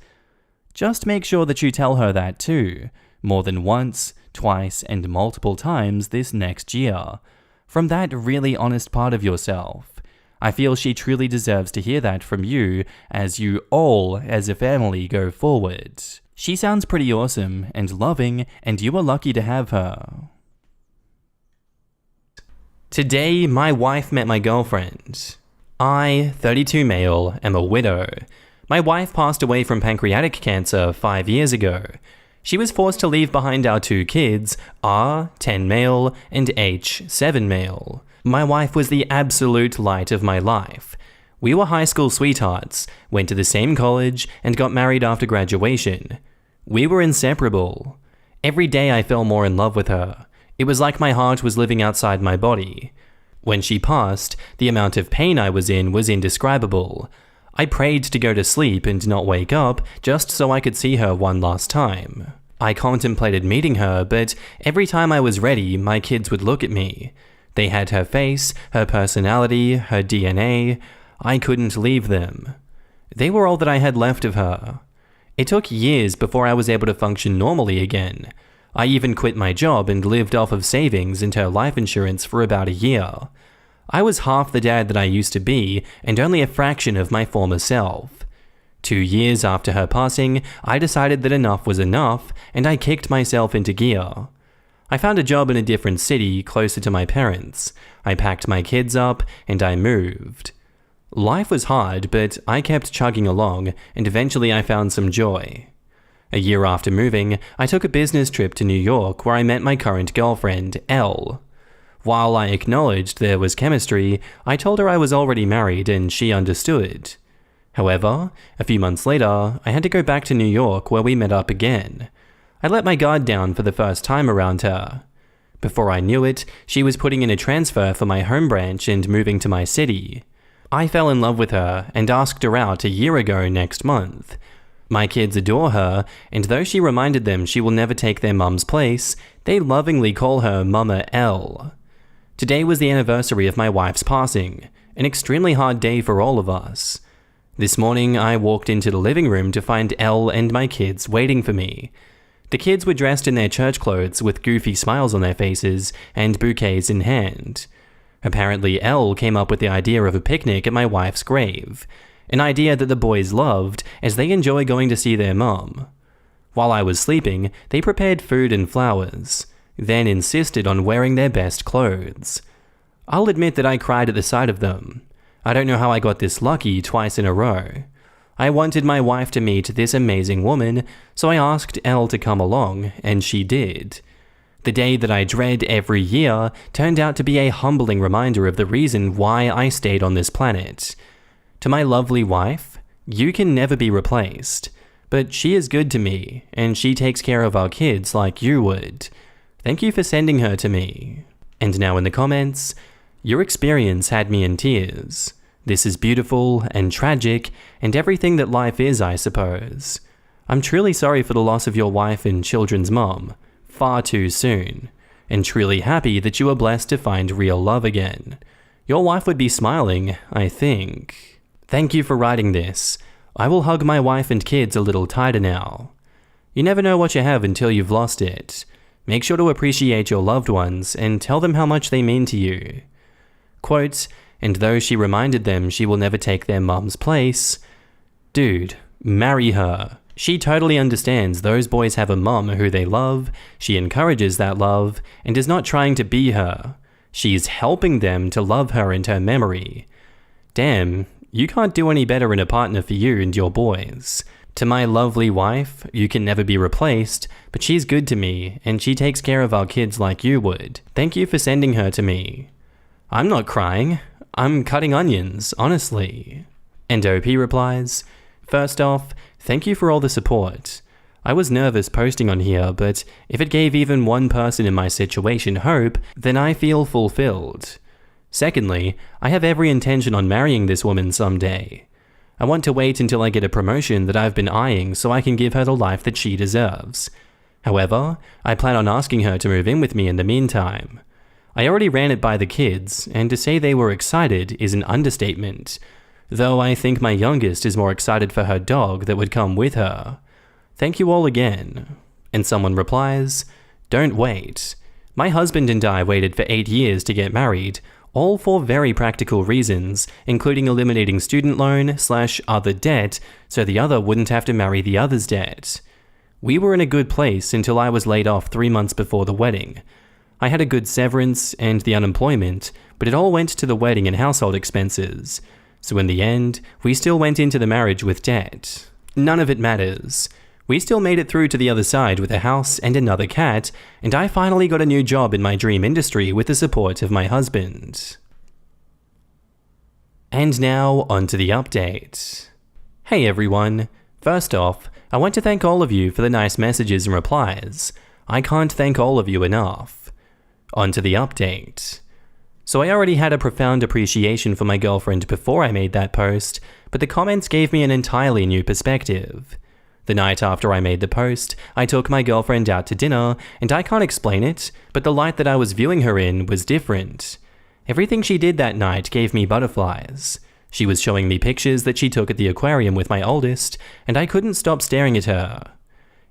A: Just make sure that you tell her that too, more than once, twice, and multiple times this next year. From that really honest part of yourself. I feel she truly deserves to hear that from you as you all, as a family, go forward. She sounds pretty awesome and loving, and you are lucky to have her. Today, my wife met my girlfriend. I, 32 male, am a widow. My wife passed away from pancreatic cancer 5 years ago. She was forced to leave behind our 2 kids, R, 10 male, and H, 7 male. My wife was the absolute light of my life. We were high school sweethearts, went to the same college, and got married after graduation. We were inseparable. Every day I fell more in love with her. It was like my heart was living outside my body. When she passed, the amount of pain I was in was indescribable. I prayed to go to sleep and not wake up just so I could see her one last time. I contemplated meeting her, but every time I was ready, my kids would look at me. They had her face, her personality, her DNA. I couldn't leave them. They were all that I had left of her. It took years before I was able to function normally again. I even quit my job and lived off of savings and her life insurance for about a year. I was half the dad that I used to be and only a fraction of my former self. 2 years after her passing, I decided that enough was enough and I kicked myself into gear. I found a job in a different city closer to my parents. I packed my kids up and I moved. Life was hard, but I kept chugging along and eventually I found some joy. A year after moving, I took a business trip to New York where I met my current girlfriend, Elle. While I acknowledged there was chemistry, I told her I was already married and she understood. However, a few months later, I had to go back to New York where we met up again. I let my guard down for the first time around her. Before I knew it, she was putting in a transfer for my home branch and moving to my city. I fell in love with her and asked her out a year ago next month. My kids adore her, and though she reminded them she will never take their mum's place, they lovingly call her Mama L. Today was the anniversary of my wife's passing, an extremely hard day for all of us. This morning, I walked into the living room to find Elle and my kids waiting for me. The kids were dressed in their church clothes with goofy smiles on their faces and bouquets in hand. Apparently, Elle came up with the idea of a picnic at my wife's grave, an idea that the boys loved as they enjoy going to see their mum. While I was sleeping, they prepared food and flowers, then insisted on wearing their best clothes. I'll admit that I cried at the sight of them. I don't know how I got this lucky twice in a row. I wanted my wife to meet this amazing woman, so I asked Elle to come along, and she did. The day that I dread every year turned out to be a humbling reminder of the reason why I stayed on this planet. To my lovely wife, you can never be replaced, but she is good to me, and she takes care of our kids like you would. Thank you for sending her to me. And now in the comments, your experience had me in tears. This is beautiful and tragic, and everything that life is, I suppose. I'm truly sorry for the loss of your wife and children's mum, far too soon, and truly happy that you were blessed to find real love again. Your wife would be smiling, I think. Thank you for writing this. I will hug my wife and kids a little tighter now. You never know what you have until you've lost it. Make sure to appreciate your loved ones and tell them how much they mean to you. Quote, and though she reminded them she will never take their mum's place, dude, marry her. She totally understands those boys have a mum who they love, she encourages that love, and is not trying to be her. She's helping them to love her in her memory. Damn, you can't do any better in a partner for you and your boys. To my lovely wife, you can never be replaced, but she's good to me, and she takes care of our kids like you would. Thank you for sending her to me. I'm not crying. I'm cutting onions, honestly. And OP replies, first off, thank you for all the support. I was nervous posting on here, but if it gave even one person in my situation hope, then I feel fulfilled. Secondly, I have every intention on marrying this woman someday. I want to wait until I get a promotion that I've been eyeing so I can give her the life that she deserves. However, I plan on asking her to move in with me in the meantime. I already ran it by the kids, and to say they were excited is an understatement, though I think my youngest is more excited for her dog that would come with her. Thank you all again. And someone replies, don't wait. My husband and I waited for 8 years to get married, all for very practical reasons, including eliminating student loan/other debt so the other wouldn't have to marry the other's debt. We were in a good place until I was laid off 3 months before the wedding. I had a good severance and the unemployment, but it all went to the wedding and household expenses. So in the end, we still went into the marriage with debt. None of it matters. We still made it through to the other side with a house and another cat, and I finally got a new job in my dream industry with the support of my husband. And now, onto the update. Hey everyone. First off, I want to thank all of you for the nice messages and replies. I can't thank all of you enough. Onto the update. So I already had a profound appreciation for my girlfriend before I made that post, but the comments gave me an entirely new perspective. The night after I made the post, I took my girlfriend out to dinner, and I can't explain it, but the light that I was viewing her in was different. Everything she did that night gave me butterflies. She was showing me pictures that she took at the aquarium with my oldest, and I couldn't stop staring at her.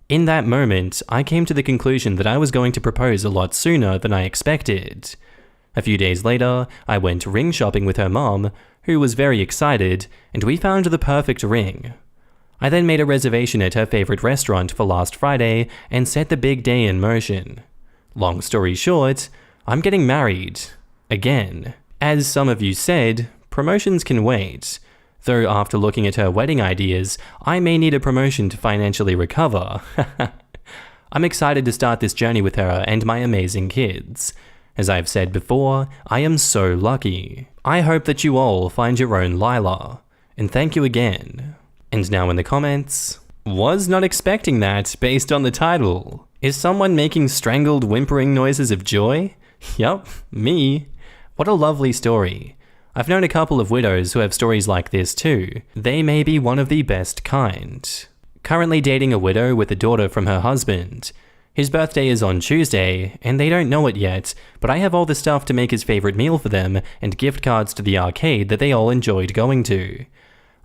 A: In that moment, I came to the conclusion that I was going to propose a lot sooner than I expected. A few days later, I went ring shopping with her mom, who was very excited, and we found the perfect ring. I then made a reservation at her favorite restaurant for last Friday and set the big day in motion. Long story short, I'm getting married. Again. As some of you said, promotions can wait. Though after looking at her wedding ideas, I may need a promotion to financially recover. I'm excited to start this journey with her and my amazing kids. As I've said before, I am so lucky. I hope that you all find your own Lila. And thank you again. And now in the comments, was not expecting that based on the title. Is someone making strangled whimpering noises of joy? Yup, me. What a lovely story. I've known a couple of widows who have stories like this too. They may be one of the best kind. Currently dating a widow with a daughter from her husband. His birthday is on Tuesday, and they don't know it yet, but I have all the stuff to make his favorite meal for them and gift cards to the arcade that they all enjoyed going to.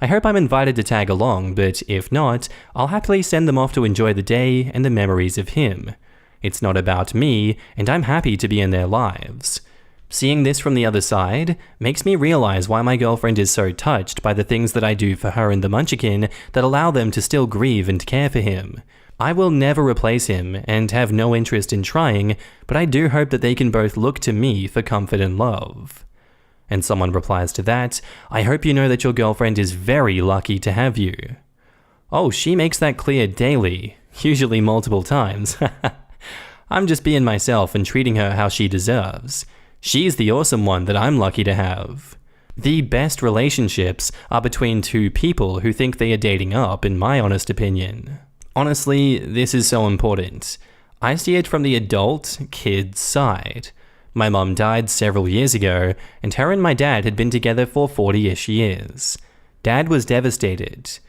A: I hope I'm invited to tag along, but if not, I'll happily send them off to enjoy the day and the memories of him. It's not about me, and I'm happy to be in their lives. Seeing this from the other side makes me realize why my girlfriend is so touched by the things that I do for her and the Munchkin that allow them to still grieve and care for him. I will never replace him and have no interest in trying, but I do hope that they can both look to me for comfort and love. And someone replies to that, I hope you know that your girlfriend is very lucky to have you. Oh, she makes that clear daily, usually multiple times. I'm just being myself and treating her how she deserves. She's the awesome one that I'm lucky to have. The best relationships are between two people who think they are dating up, in my honest opinion. Honestly, this is so important. I see it from the adult, kid side. My mum died several years ago, and her and my dad had been together for 40-ish years. Dad was devastated.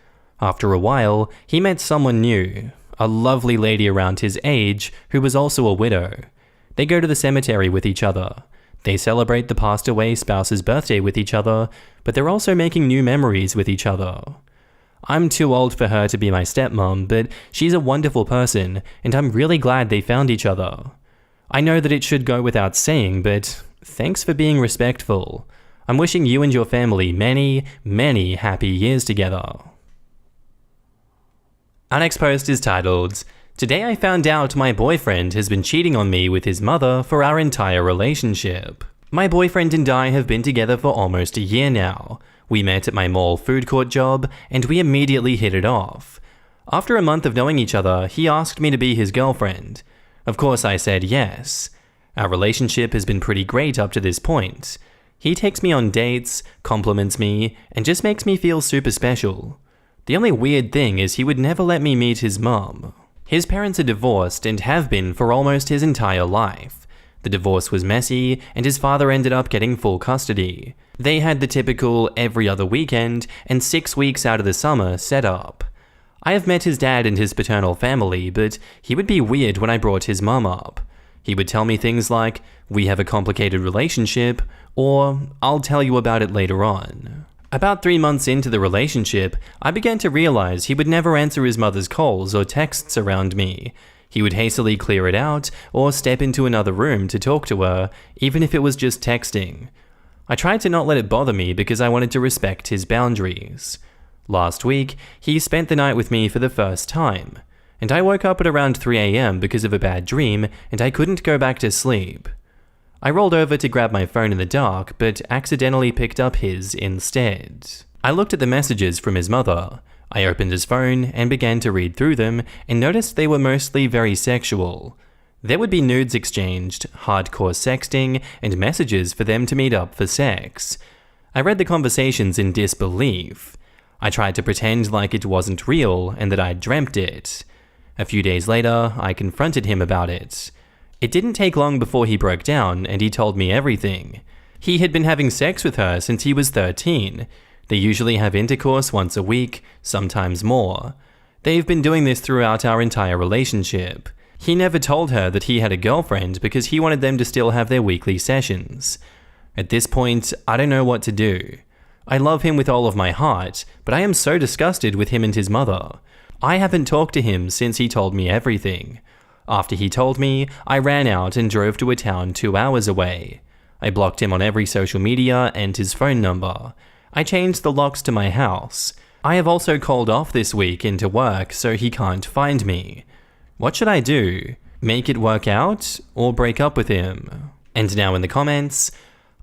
A: After a while, he met someone new, a lovely lady around his age who was also a widow. They go to the cemetery with each other. They celebrate the passed away spouse's birthday with each other, but they're also making new memories with each other. I'm too old for her to be my stepmom, but she's a wonderful person, and I'm really glad they found each other. I know that it should go without saying, but thanks for being respectful. I'm wishing you and your family many, many happy years together. Our next post is titled, Today I found out my boyfriend has been cheating on me with his mother for our entire relationship. My boyfriend and I have been together for almost a year now. We met at my mall food court job, and we immediately hit it off. After a month of knowing each other, he asked me to be his girlfriend. Of course I said yes. Our relationship has been pretty great up to this point. He takes me on dates, compliments me, and just makes me feel super special. The only weird thing is he would never let me meet his mom. His parents are divorced and have been for almost his entire life. The divorce was messy, and his father ended up getting full custody. They had the typical every other weekend and 6 weeks out of the summer set up. I have met his dad and his paternal family, but he would be weird when I brought his mum up. He would tell me things like, "We have a complicated relationship," or "I'll tell you about it later on." About 3 months into the relationship, I began to realize he would never answer his mother's calls or texts around me. He would hastily clear it out or step into another room to talk to her, even if it was just texting. I tried to not let it bother me because I wanted to respect his boundaries. Last week, he spent the night with me for the first time, and I woke up at around 3 a.m. because of a bad dream, and I couldn't go back to sleep. I rolled over to grab my phone in the dark, but accidentally picked up his instead. I looked at the messages from his mother. I opened his phone and began to read through them, and noticed they were mostly very sexual. There would be nudes exchanged, hardcore sexting, and messages for them to meet up for sex. I read the conversations in disbelief. I tried to pretend like it wasn't real and that I'd dreamt it. A few days later, I confronted him about it. It didn't take long before he broke down and he told me everything. He had been having sex with her since he was 13. They usually have intercourse once a week, sometimes more. They've been doing this throughout our entire relationship. He never told her that he had a girlfriend because he wanted them to still have their weekly sessions. At this point, I don't know what to do. I love him with all of my heart, but I am so disgusted with him and his mother. I haven't talked to him since he told me everything. After he told me, I ran out and drove to a town 2 hours away. I blocked him on every social media and his phone number. I changed the locks to my house. I have also called off this week into work so he can't find me. What should I do? Make it work out or break up with him? And now in the comments,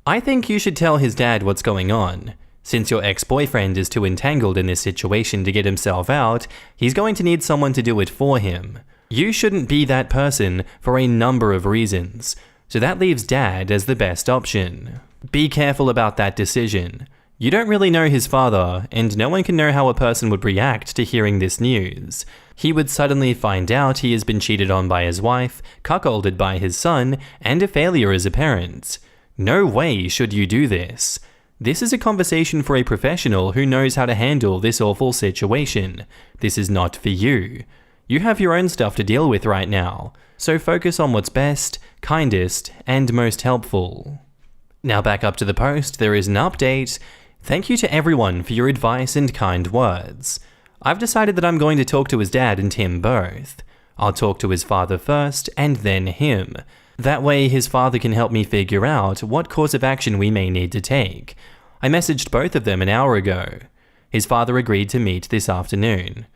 A: I think you should tell his dad what's going on. Since your ex-boyfriend is too entangled in this situation to get himself out, he's going to need someone to do it for him. You shouldn't be that person for a number of reasons, so that leaves dad as the best option. Be careful about that decision. You don't really know his father, and no one can know how a person would react to hearing this news. He would suddenly find out he has been cheated on by his wife, cuckolded by his son, and a failure as a parent. No way should you do this. This is a conversation for a professional who knows how to handle this awful situation. This is not for you. You have your own stuff to deal with right now, so focus on what's best, kindest, and most helpful. Now back up to the post, there is an update. Thank you to everyone for your advice and kind words. I've decided that I'm going to talk to his dad and him both. I'll talk to his father first, and then him. That way his father can help me figure out what course of action we may need to take. I messaged both of them an hour ago. His father agreed to meet this afternoon.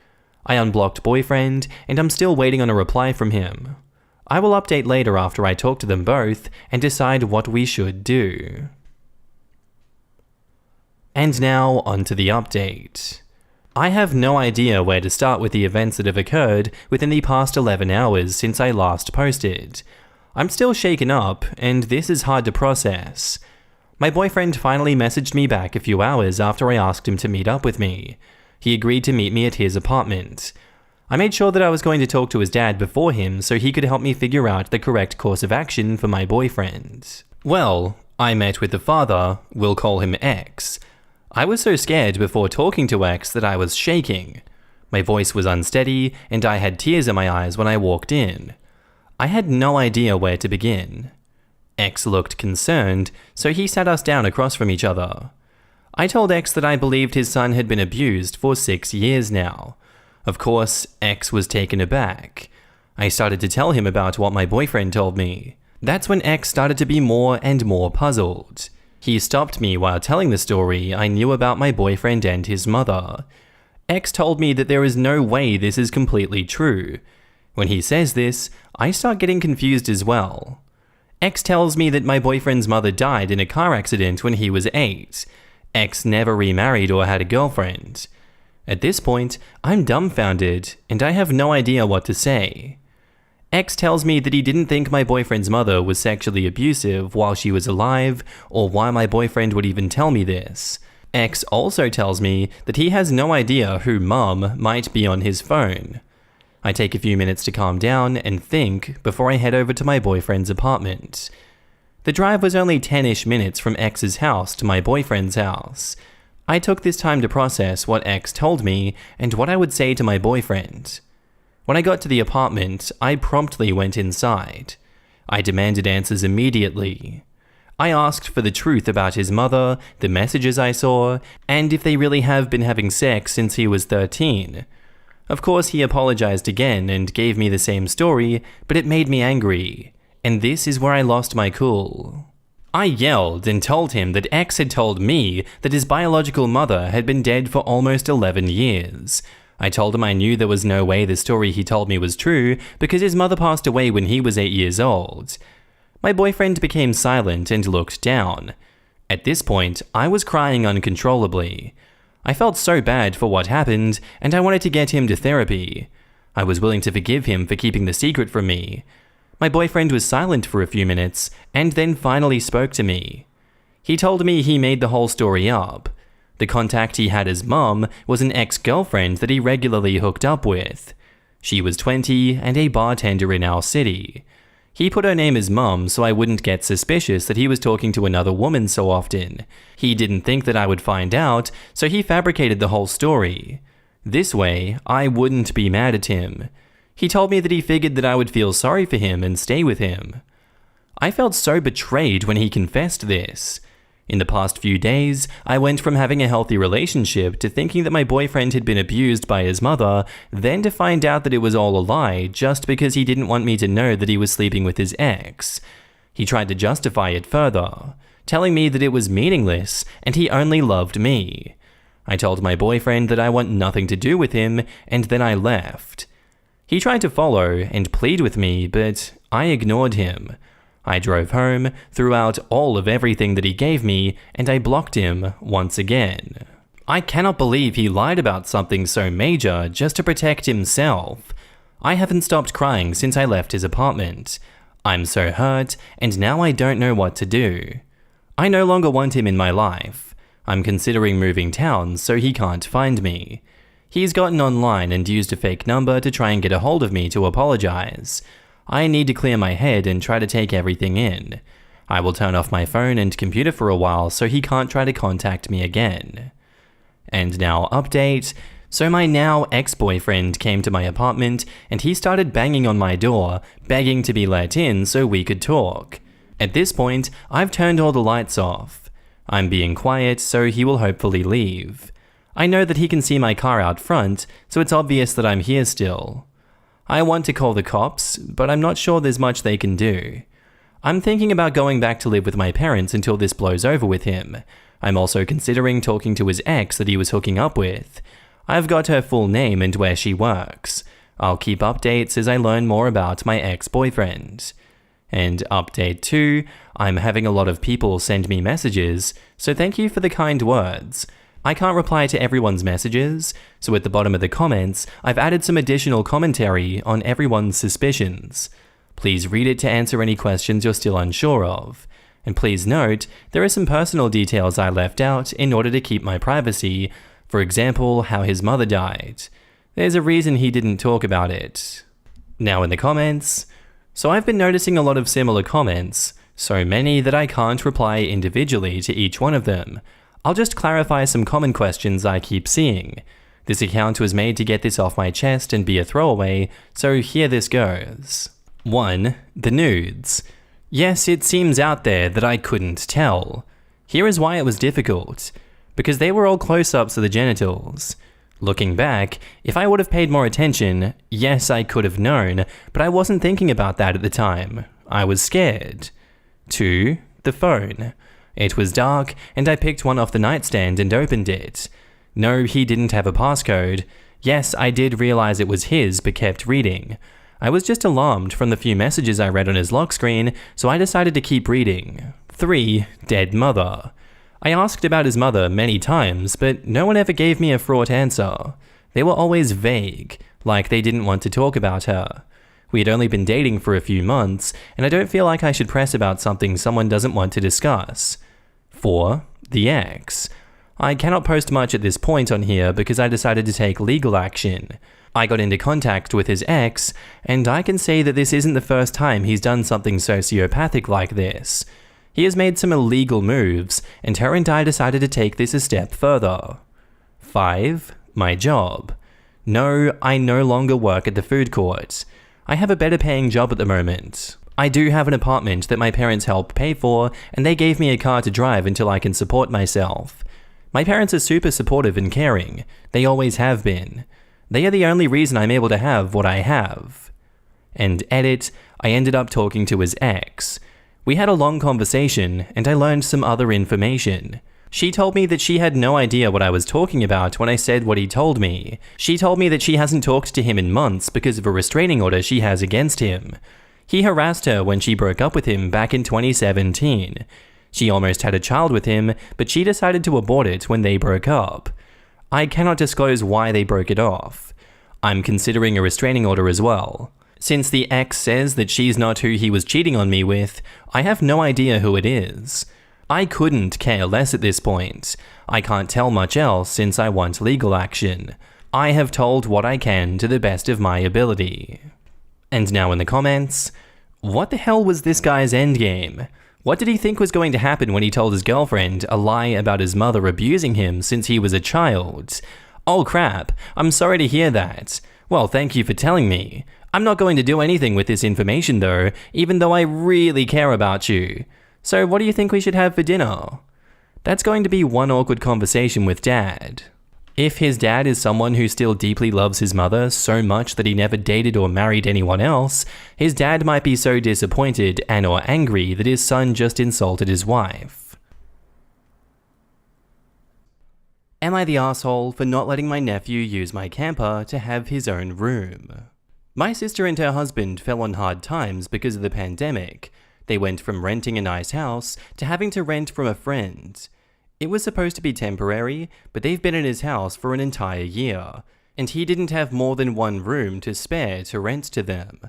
A: I unblocked boyfriend, and I'm still waiting on a reply from him. I will update later after I talk to them both and decide what we should do. And now onto the update. I have no idea where to start with the events that have occurred within the past 11 hours since I last posted. I'm still shaken up, and this is hard to process. My boyfriend finally messaged me back a few hours after I asked him to meet up with me. He agreed to meet me at his apartment. I made sure that I was going to talk to his dad before him so he could help me figure out the correct course of action for my boyfriend. Well, I met with the father, we'll call him X. I was so scared before talking to X that I was shaking. My voice was unsteady, and I had tears in my eyes when I walked in. I had no idea where to begin. X looked concerned, so he sat us down across from each other. I told X that I believed his son had been abused for 6 years now. Of course, X was taken aback. I started to tell him about what my boyfriend told me. That's when X started to be more and more puzzled. He stopped me while telling the story I knew about my boyfriend and his mother. X told me that there is no way this is completely true. When he says this, I start getting confused as well. X tells me that my boyfriend's mother died in a car accident when he was 8. X never remarried or had a girlfriend. At this point, I'm dumbfounded, and I have no idea what to say. X tells me that he didn't think my boyfriend's mother was sexually abusive while she was alive, or why my boyfriend would even tell me this. X also tells me that he has no idea who Mum might be on his phone. I take a few minutes to calm down and think before I head over to my boyfriend's apartment. The drive was only 10-ish minutes from X's house to my boyfriend's house. I took this time to process what X told me and what I would say to my boyfriend. When I got to the apartment, I promptly went inside. I demanded answers immediately. I asked for the truth about his mother, the messages I saw, and if they really have been having sex since he was 13. Of course, he apologized again and gave me the same story, but it made me angry. And this is where I lost my cool. I yelled and told him that X had told me that his biological mother had been dead for almost 11 years. I told him I knew there was no way the story he told me was true because his mother passed away when he was 8 years old. My boyfriend became silent and looked down. At this point, I was crying uncontrollably. I felt so bad for what happened, and I wanted to get him to therapy. I was willing to forgive him for keeping the secret from me. My boyfriend was silent for a few minutes, and then finally spoke to me. He told me he made the whole story up. The contact he had as Mum was an ex-girlfriend that he regularly hooked up with. She was 20 and a bartender in our city. He put her name as Mum so I wouldn't get suspicious that he was talking to another woman so often. He didn't think that I would find out, so he fabricated the whole story. This way, I wouldn't be mad at him. He told me that he figured that I would feel sorry for him and stay with him. I felt so betrayed when he confessed this. In the past few days, I went from having a healthy relationship to thinking that my boyfriend had been abused by his mother, then to find out that it was all a lie just because he didn't want me to know that he was sleeping with his ex. He tried to justify it further, telling me that it was meaningless and he only loved me. I told my boyfriend that I want nothing to do with him, and then I left. He tried to follow and plead with me, but I ignored him. I drove home, threw out all of everything that he gave me, and I blocked him once again. I cannot believe he lied about something so major just to protect himself. I haven't stopped crying since I left his apartment. I'm so hurt, and now I don't know what to do. I no longer want him in my life. I'm considering moving towns so he can't find me. He's gotten online and used a fake number to try and get a hold of me to apologize. I need to clear my head and try to take everything in. I will turn off my phone and computer for a while so he can't try to contact me again. And now update. So my now ex-boyfriend came to my apartment and he started banging on my door, begging to be let in so we could talk. At this point, I've turned all the lights off. I'm being quiet so he will hopefully leave. I know that he can see my car out front, so it's obvious that I'm here still. I want to call the cops, but I'm not sure there's much they can do. I'm thinking about going back to live with my parents until this blows over with him. I'm also considering talking to his ex that he was hooking up with. I've got her full name and where she works. I'll keep updates as I learn more about my ex-boyfriend. And update 2, I'm having a lot of people send me messages, so thank you for the kind words. I can't reply to everyone's messages, so at the bottom of the comments, I've added some additional commentary on everyone's suspicions. Please read it to answer any questions you're still unsure of. And please note, there are some personal details I left out in order to keep my privacy, for example, how his mother died. There's a reason he didn't talk about it. Now in the comments. So I've been noticing a lot of similar comments, so many that I can't reply individually to each one of them. I'll just clarify some common questions I keep seeing. This account was made to get this off my chest and be a throwaway, so here this goes. 1. The nudes. Yes, it seems out there that I couldn't tell. Here is why it was difficult. Because they were all close-ups of the genitals. Looking back, if I would have paid more attention, yes, I could have known, but I wasn't thinking about that at the time. I was scared. 2. The phone. It was dark, and I picked one off the nightstand and opened it. No, he didn't have a passcode. Yes, I did realize it was his, but kept reading. I was just alarmed from the few messages I read on his lock screen, so I decided to keep reading. 3. Dead mother. I asked about his mother many times, but no one ever gave me a fraught answer. They were always vague, like they didn't want to talk about her. We had only been dating for a few months, and I don't feel like I should press about something someone doesn't want to discuss. 4. The ex. I cannot post much at this point on here because I decided to take legal action. I got into contact with his ex, and I can say that this isn't the first time he's done something sociopathic like this. He has made some illegal moves, and her and I decided to take this a step further. 5. My job. No, I no longer work at the food court. I have a better paying job at the moment. I do have an apartment that my parents help pay for, and they gave me a car to drive until I can support myself. My parents are super supportive and caring. They always have been. They are the only reason I'm able to have what I have. And edit, I ended up talking to his ex. We had a long conversation, and I learned some other information. She told me that she had no idea what I was talking about when I said what he told me. She told me that she hasn't talked to him in months because of a restraining order she has against him. He harassed her when she broke up with him back in 2017. She almost had a child with him, but she decided to abort it when they broke up. I cannot disclose why they broke it off. I'm considering a restraining order as well. Since the ex says that she's not who he was cheating on me with, I have no idea who it is. I couldn't care less at this point. I can't tell much else since I want legal action. I have told what I can to the best of my ability. And now in the comments. What the hell was this guy's endgame? What did he think was going to happen when he told his girlfriend a lie about his mother abusing him since he was a child? Oh crap, I'm sorry to hear that. Well, thank you for telling me. I'm not going to do anything with this information though, even though I really care about you. So what do you think we should have for dinner? That's going to be one awkward conversation with Dad. If his dad is someone who still deeply loves his mother so much that he never dated or married anyone else, his dad might be so disappointed and or angry that his son just insulted his wife. Am I the asshole for not letting my nephew use my camper to have his own room? My sister and her husband fell on hard times because of the pandemic. They went from renting a nice house to having to rent from a friend. It was supposed to be temporary, but they've been in his house for an entire year, and he didn't have more than one room to spare to rent to them.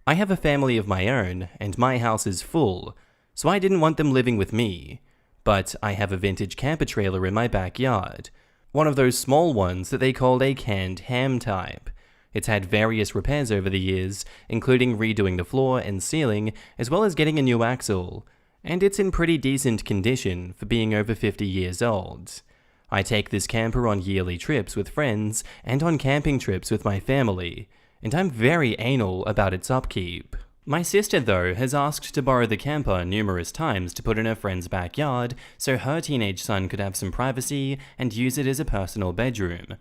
A: I have a family of my own, and my house is full, so I didn't want them living with me. But I have a vintage camper trailer in my backyard, one of those small ones that they called a canned ham type. It's had various repairs over the years, including redoing the floor and ceiling, as well as getting a new axle. And it's in pretty decent condition for being over 50 years old. I take this camper on yearly trips with friends and on camping trips with my family, and I'm very anal about its upkeep. My sister, though, has asked to borrow the camper numerous times to put in her friend's backyard so her teenage son could have some privacy and use it as a personal bedroom.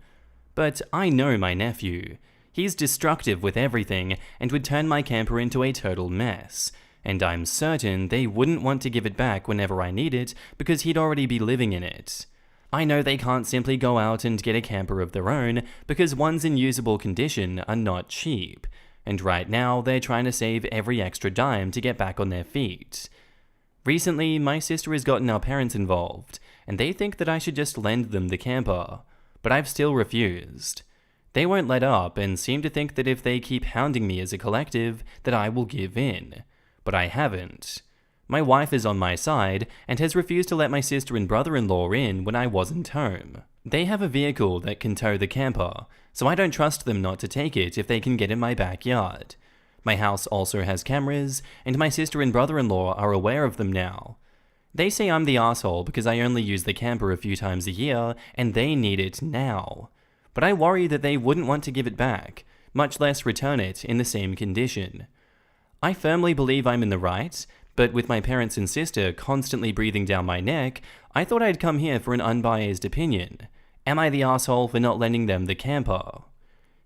A: But I know my nephew. He's destructive with everything and would turn my camper into a total mess. And I'm certain they wouldn't want to give it back whenever I need it because he'd already be living in it. I know they can't simply go out and get a camper of their own because ones in usable condition are not cheap, and right now they're trying to save every extra dime to get back on their feet. Recently, my sister has gotten our parents involved, and they think that I should just lend them the camper, but I've still refused. They won't let up and seem to think that if they keep hounding me as a collective, that I will give in. But I haven't. My wife is on my side and has refused to let my sister and brother-in-law in when I wasn't home. They have a vehicle that can tow the camper, so I don't trust them not to take it if they can get in my backyard. My house also has cameras, and my sister and brother-in-law are aware of them now. They say I'm the asshole because I only use the camper a few times a year, and they need it now. But I worry that they wouldn't want to give it back, much less return it in the same condition. I firmly believe I'm in the right, but with my parents and sister constantly breathing down my neck, I thought I'd come here for an unbiased opinion. Am I the asshole for not lending them the camper?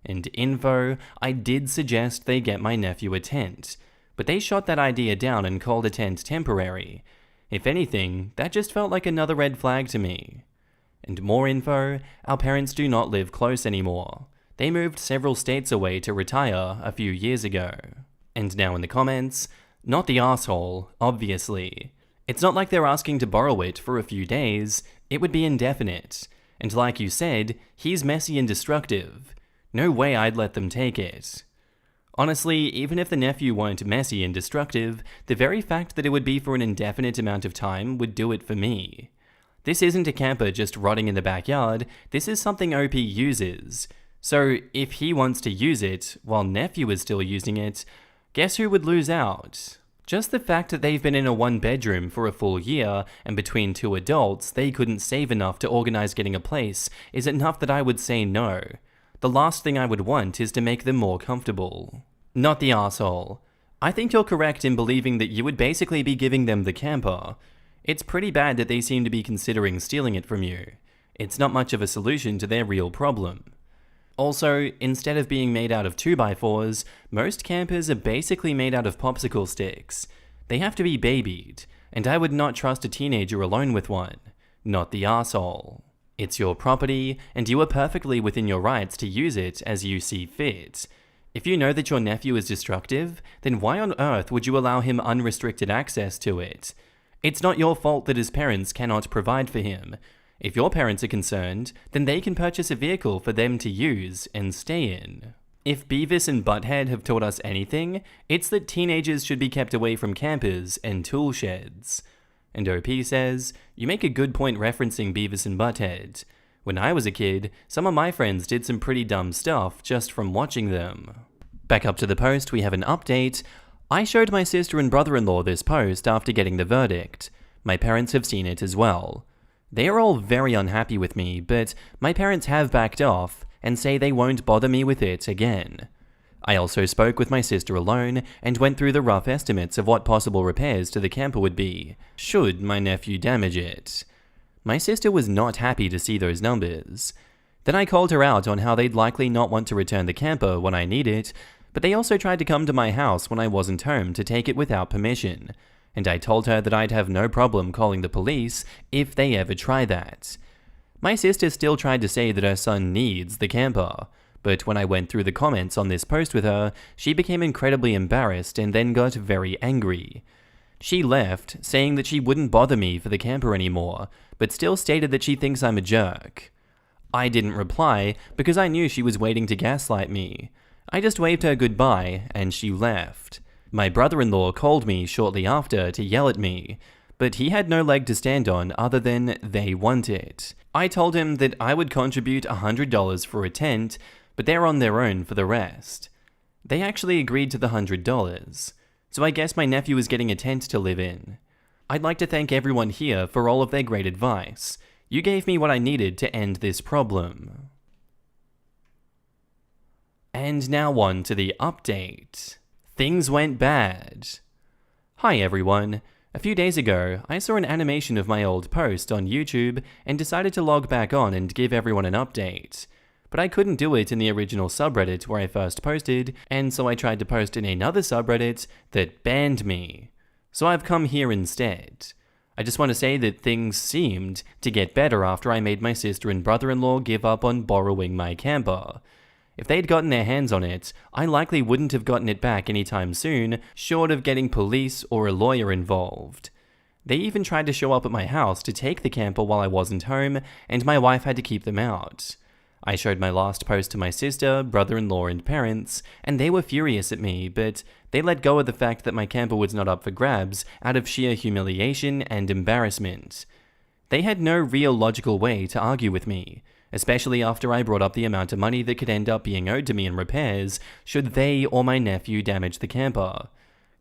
A: And info, I did suggest they get my nephew a tent, but they shot that idea down and called a tent temporary. If anything, that just felt like another red flag to me. And more info, our parents do not live close anymore. They moved several states away to retire a few years ago. And now in the comments, not the asshole, obviously. It's not like they're asking to borrow it for a few days, it would be indefinite. And like you said, he's messy and destructive. No way I'd let them take it. Honestly, even if the nephew weren't messy and destructive, the very fact that it would be for an indefinite amount of time would do it for me. This isn't a camper just rotting in the backyard, this is something OP uses. So if he wants to use it, while nephew is still using it, guess who would lose out? Just the fact that they've been in a one-bedroom for a full year, and between two adults, they couldn't save enough to organize getting a place, is enough that I would say no. The last thing I would want is to make them more comfortable. Not the asshole. I think you're correct in believing that you would basically be giving them the camper. It's pretty bad that they seem to be considering stealing it from you. It's not much of a solution to their real problem. Also, instead of being made out of 2x4s, most campers are basically made out of popsicle sticks. They have to be babied, and I would not trust a teenager alone with one. Not the asshole. It's your property, and you are perfectly within your rights to use it as you see fit. If you know that your nephew is destructive, then why on earth would you allow him unrestricted access to it? It's not your fault that his parents cannot provide for him. If your parents are concerned, then they can purchase a vehicle for them to use and stay in. If Beavis and Butthead have taught us anything, it's that teenagers should be kept away from campers and tool sheds. And OP says, you make a good point referencing Beavis and Butthead. When I was a kid, some of my friends did some pretty dumb stuff just from watching them. Back up to the post, we have an update. I showed my sister and brother-in-law this post after getting the verdict. My parents have seen it as well. They are all very unhappy with me, but my parents have backed off and say they won't bother me with it again. I also spoke with my sister alone and went through the rough estimates of what possible repairs to the camper would be, should my nephew damage it. My sister was not happy to see those numbers. Then I called her out on how they'd likely not want to return the camper when I need it, but they also tried to come to my house when I wasn't home to take it without permission, and I told her that I'd have no problem calling the police if they ever try that. My sister still tried to say that her son needs the camper, but when I went through the comments on this post with her, she became incredibly embarrassed and then got very angry. She left, saying that she wouldn't bother me for the camper anymore, but still stated that she thinks I'm a jerk. I didn't reply because I knew she was waiting to gaslight me. I just waved her goodbye and she left. My brother-in-law called me shortly after to yell at me, but he had no leg to stand on other than they want it. I told him that I would contribute $100 for a tent, but they're on their own for the rest. They actually agreed to the $100, so I guess my nephew is getting a tent to live in. I'd like to thank everyone here for all of their great advice. You gave me what I needed to end this problem. And now on to the update. Things went bad. Hi everyone. A few days ago, I saw an animation of my old post on YouTube and decided to log back on and give everyone an update. But I couldn't do it in the original subreddit where I first posted, and so I tried to post in another subreddit that banned me. So I've come here instead. I just want to say that things seemed to get better after I made my sister and brother-in-law give up on borrowing my camper. If they'd gotten their hands on it, I likely wouldn't have gotten it back anytime soon, short of getting police or a lawyer involved. They even tried to show up at my house to take the camper while I wasn't home, and my wife had to keep them out. I showed my last post to my sister, brother-in-law, and parents, and they were furious at me, but they let go of the fact that my camper was not up for grabs out of sheer humiliation and embarrassment. They had no real logical way to argue with me, especially after I brought up the amount of money that could end up being owed to me in repairs should they or my nephew damage the camper.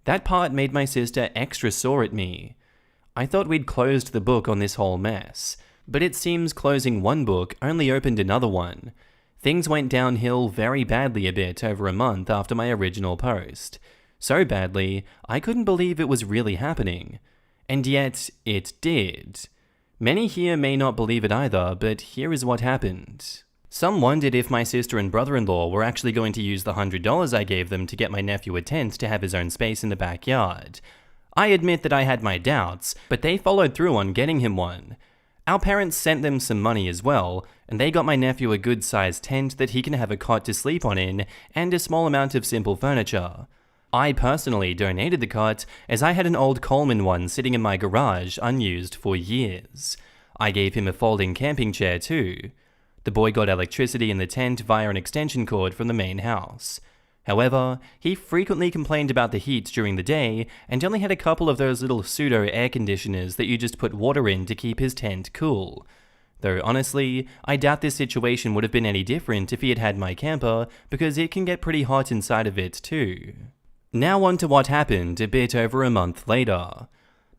A: That part made my sister extra sore at me. I thought we'd closed the book on this whole mess, but it seems closing one book only opened another one. Things went downhill very badly a bit over a month after my original post. So badly, I couldn't believe it was really happening. And yet, it did. Many here may not believe it either, but here is what happened. Some wondered if my sister and brother-in-law were actually going to use the $100 I gave them to get my nephew a tent to have his own space in the backyard. I admit that I had my doubts, but they followed through on getting him one. Our parents sent them some money as well, and they got my nephew a good-sized tent that he can have a cot to sleep on in, and a small amount of simple furniture. I personally donated the cot, as I had an old Coleman one sitting in my garage unused for years. I gave him a folding camping chair too. The boy got electricity in the tent via an extension cord from the main house. However, he frequently complained about the heat during the day and only had a couple of those little pseudo air conditioners that you just put water in to keep his tent cool. Though honestly, I doubt this situation would have been any different if he had had my camper, because it can get pretty hot inside of it too. Now on to what happened a bit over a month later.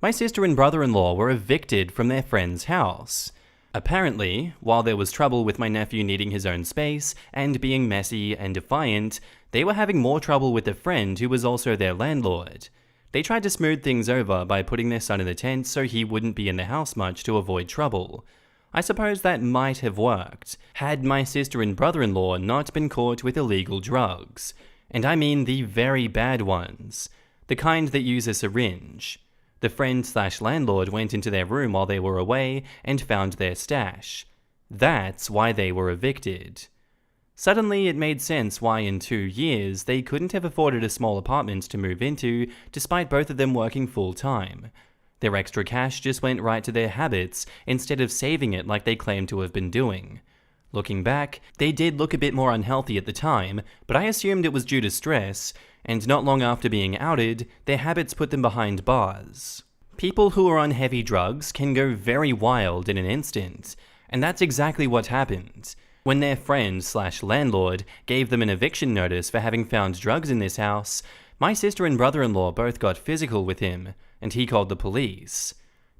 A: My sister and brother-in-law were evicted from their friend's house. Apparently, while there was trouble with my nephew needing his own space and being messy and defiant, they were having more trouble with a friend who was also their landlord. They tried to smooth things over by putting their son in the tent so he wouldn't be in the house much to avoid trouble. I suppose that might have worked, had my sister and brother-in-law not been caught with illegal drugs. And I mean the very bad ones. The kind that use a syringe. The friend/landlord went into their room while they were away and found their stash. That's why they were evicted. Suddenly it made sense why in 2 years they couldn't have afforded a small apartment to move into despite both of them working full-time. Their extra cash just went right to their habits instead of saving it like they claimed to have been doing. Looking back, they did look a bit more unhealthy at the time, but I assumed it was due to stress, and not long after being outed, their habits put them behind bars. People who are on heavy drugs can go very wild in an instant, and that's exactly what happened. When their friend/landlord gave them an eviction notice for having found drugs in this house, My sister and brother-in-law both got physical with him, and he called the police.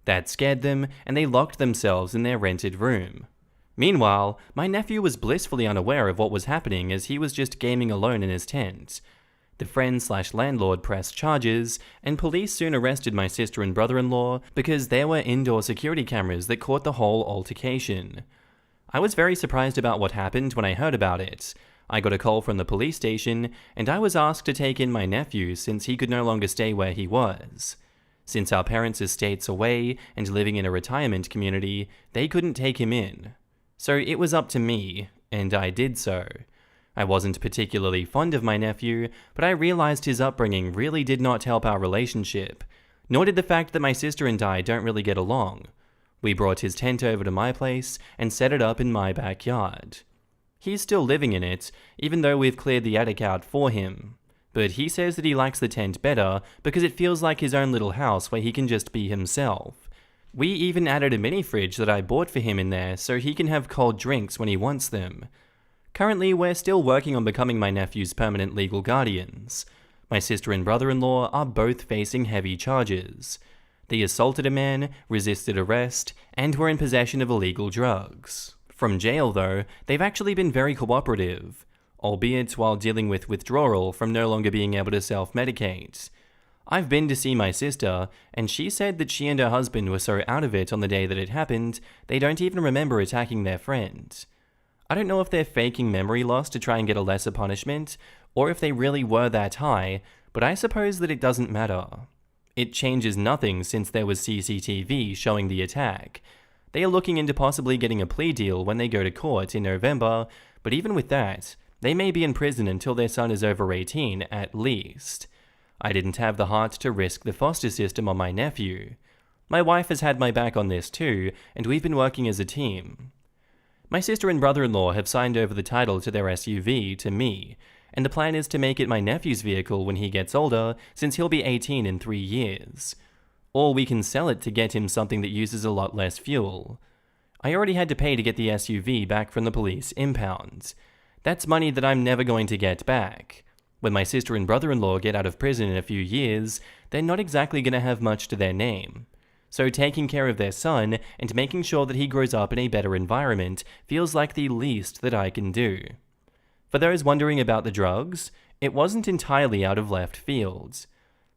A: That scared them, and they locked themselves in their rented room. Meanwhile, my nephew was blissfully unaware of what was happening as he was just gaming alone in his tent. The friend/landlord pressed charges, and police soon arrested my sister and brother-in-law because there were indoor security cameras that caught the whole altercation. I was very surprised about what happened when I heard about it. I got a call from the police station, and I was asked to take in my nephew since he could no longer stay where he was. Since our parents' estate's away and living in a retirement community, they couldn't take him in. So it was up to me, and I did so. I wasn't particularly fond of my nephew, but I realized his upbringing really did not help our relationship, nor did the fact that my sister and I don't really get along. We brought his tent over to my place and set it up in my backyard. He's still living in it, even though we've cleared the attic out for him. But he says that he likes the tent better because it feels like his own little house where he can just be himself. We even added a mini fridge that I bought for him in there so he can have cold drinks when he wants them. Currently, we're still working on becoming my nephew's permanent legal guardians. My sister and brother-in-law are both facing heavy charges. They assaulted a man, resisted arrest, and were in possession of illegal drugs. From jail, though, they've actually been very cooperative, albeit while dealing with withdrawal from no longer being able to self-medicate. I've been to see my sister, and she said that she and her husband were so out of it on the day that it happened, they don't even remember attacking their friend. I don't know if they're faking memory loss to try and get a lesser punishment, or if they really were that high, but I suppose that it doesn't matter. It changes nothing since there was CCTV showing the attack. They are looking into possibly getting a plea deal when they go to court in November, but even with that, they may be in prison until their son is over 18 at least. I didn't have the heart to risk the foster system on my nephew. My wife has had my back on this too, and we've been working as a team. My sister and brother-in-law have signed over the title to their SUV to me, and the plan is to make it my nephew's vehicle when he gets older, since he'll be 18 in 3 years. Or we can sell it to get him something that uses a lot less fuel. I already had to pay to get the SUV back from the police impound. That's money that I'm never going to get back. When my sister and brother-in-law get out of prison in a few years, they're not exactly going to have much to their name. So taking care of their son and making sure that he grows up in a better environment feels like the least that I can do. For those wondering about the drugs, it wasn't entirely out of left field.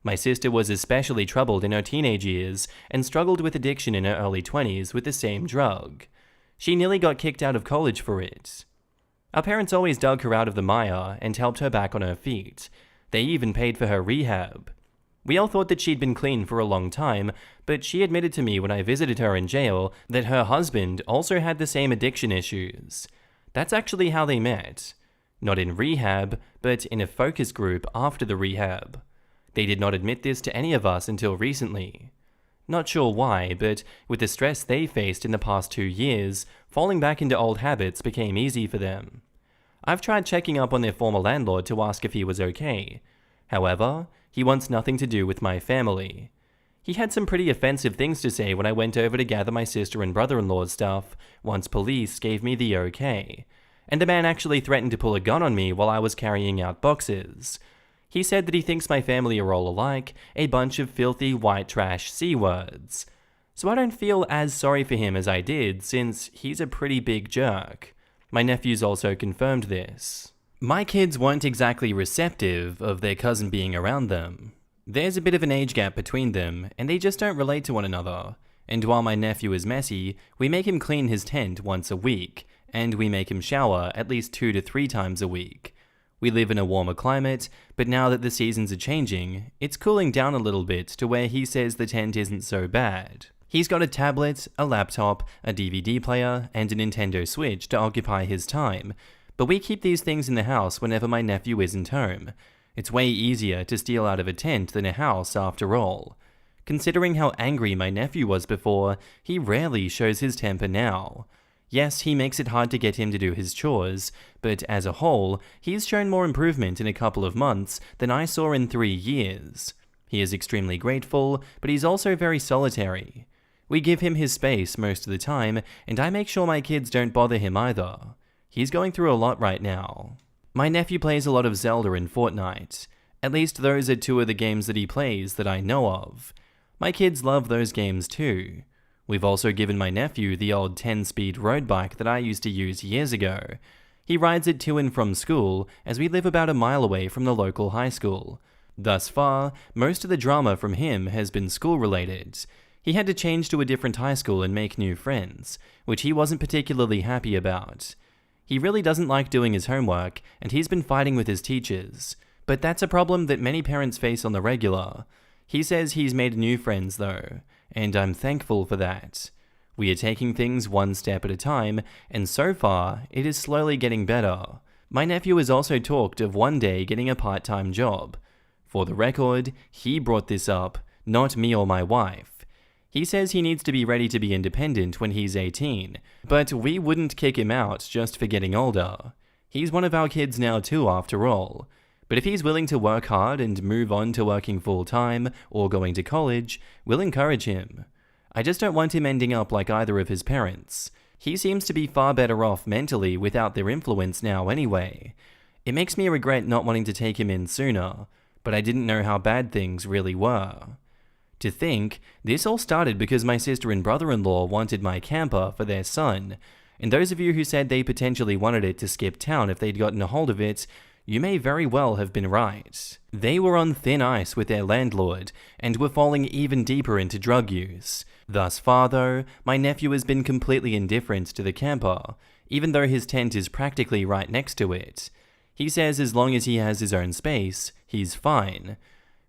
A: My sister was especially troubled in her teenage years and struggled with addiction in her early 20s with the same drug. She nearly got kicked out of college for it. Our parents always dug her out of the mire and helped her back on her feet. They even paid for her rehab. We all thought that she'd been clean for a long time, but she admitted to me when I visited her in jail that her husband also had the same addiction issues. That's actually how they met. Not in rehab, but in a focus group after the rehab. They did not admit this to any of us until recently. Not sure why, but with the stress they faced in the past 2 years, falling back into old habits became easy for them. I've tried checking up on their former landlord to ask if he was okay. However, he wants nothing to do with my family. He had some pretty offensive things to say when I went over to gather my sister and brother-in-law's stuff once police gave me the okay. And the man actually threatened to pull a gun on me while I was carrying out boxes. He said that he thinks my family are all alike, a bunch of filthy white trash C-words. So I don't feel as sorry for him as I did, since he's a pretty big jerk. My nephews also confirmed this. My kids weren't exactly receptive of their cousin being around them. There's a bit of an age gap between them, and they just don't relate to one another. And while my nephew is messy, we make him clean his tent once a week, and we make him shower at least 2 to 3 times a week. We live in a warmer climate, but now that the seasons are changing, it's cooling down a little bit to where he says the tent isn't so bad. He's got a tablet, a laptop, a DVD player, and a Nintendo Switch to occupy his time, but we keep these things in the house whenever my nephew isn't home. It's way easier to steal out of a tent than a house after all. Considering how angry my nephew was before, he rarely shows his temper now. Yes, he makes it hard to get him to do his chores, but as a whole, he's shown more improvement in a couple of months than I saw in 3 years. He is extremely grateful, but he's also very solitary. We give him his space most of the time, and I make sure my kids don't bother him either. He's going through a lot right now. My nephew plays a lot of Zelda and Fortnite, At least those are two of the games that he plays that I know of. My kids love those games too. We've also given my nephew the old 10-speed road bike that I used to use years ago. He rides it to and from school, as we live about a mile away from the local high school. Thus far, most of the drama from him has been school-related. He had to change to a different high school and make new friends, which he wasn't particularly happy about. He really doesn't like doing his homework, and he's been fighting with his teachers. But that's a problem that many parents face on the regular. He says he's made new friends though, and I'm thankful for that. We are taking things one step at a time, and so far, it is slowly getting better. My nephew has also talked of one day getting a part-time job. For the record, he brought this up, not me or my wife. He says he needs to be ready to be independent when he's 18, but we wouldn't kick him out just for getting older. He's one of our kids now too, after all. But if he's willing to work hard and move on to working full-time or going to college, we'll encourage him. I just don't want him ending up like either of his parents. He seems to be far better off mentally without their influence now anyway. It makes me regret not wanting to take him in sooner, but I didn't know how bad things really were. To think, this all started because my sister and brother-in-law wanted my camper for their son, and those of you who said they potentially wanted it to skip town if they'd gotten a hold of it, you may very well have been right. They were on thin ice with their landlord, and were falling even deeper into drug use. Thus far though, my nephew has been completely indifferent to the camper, even though his tent is practically right next to it. He says as long as he has his own space, he's fine.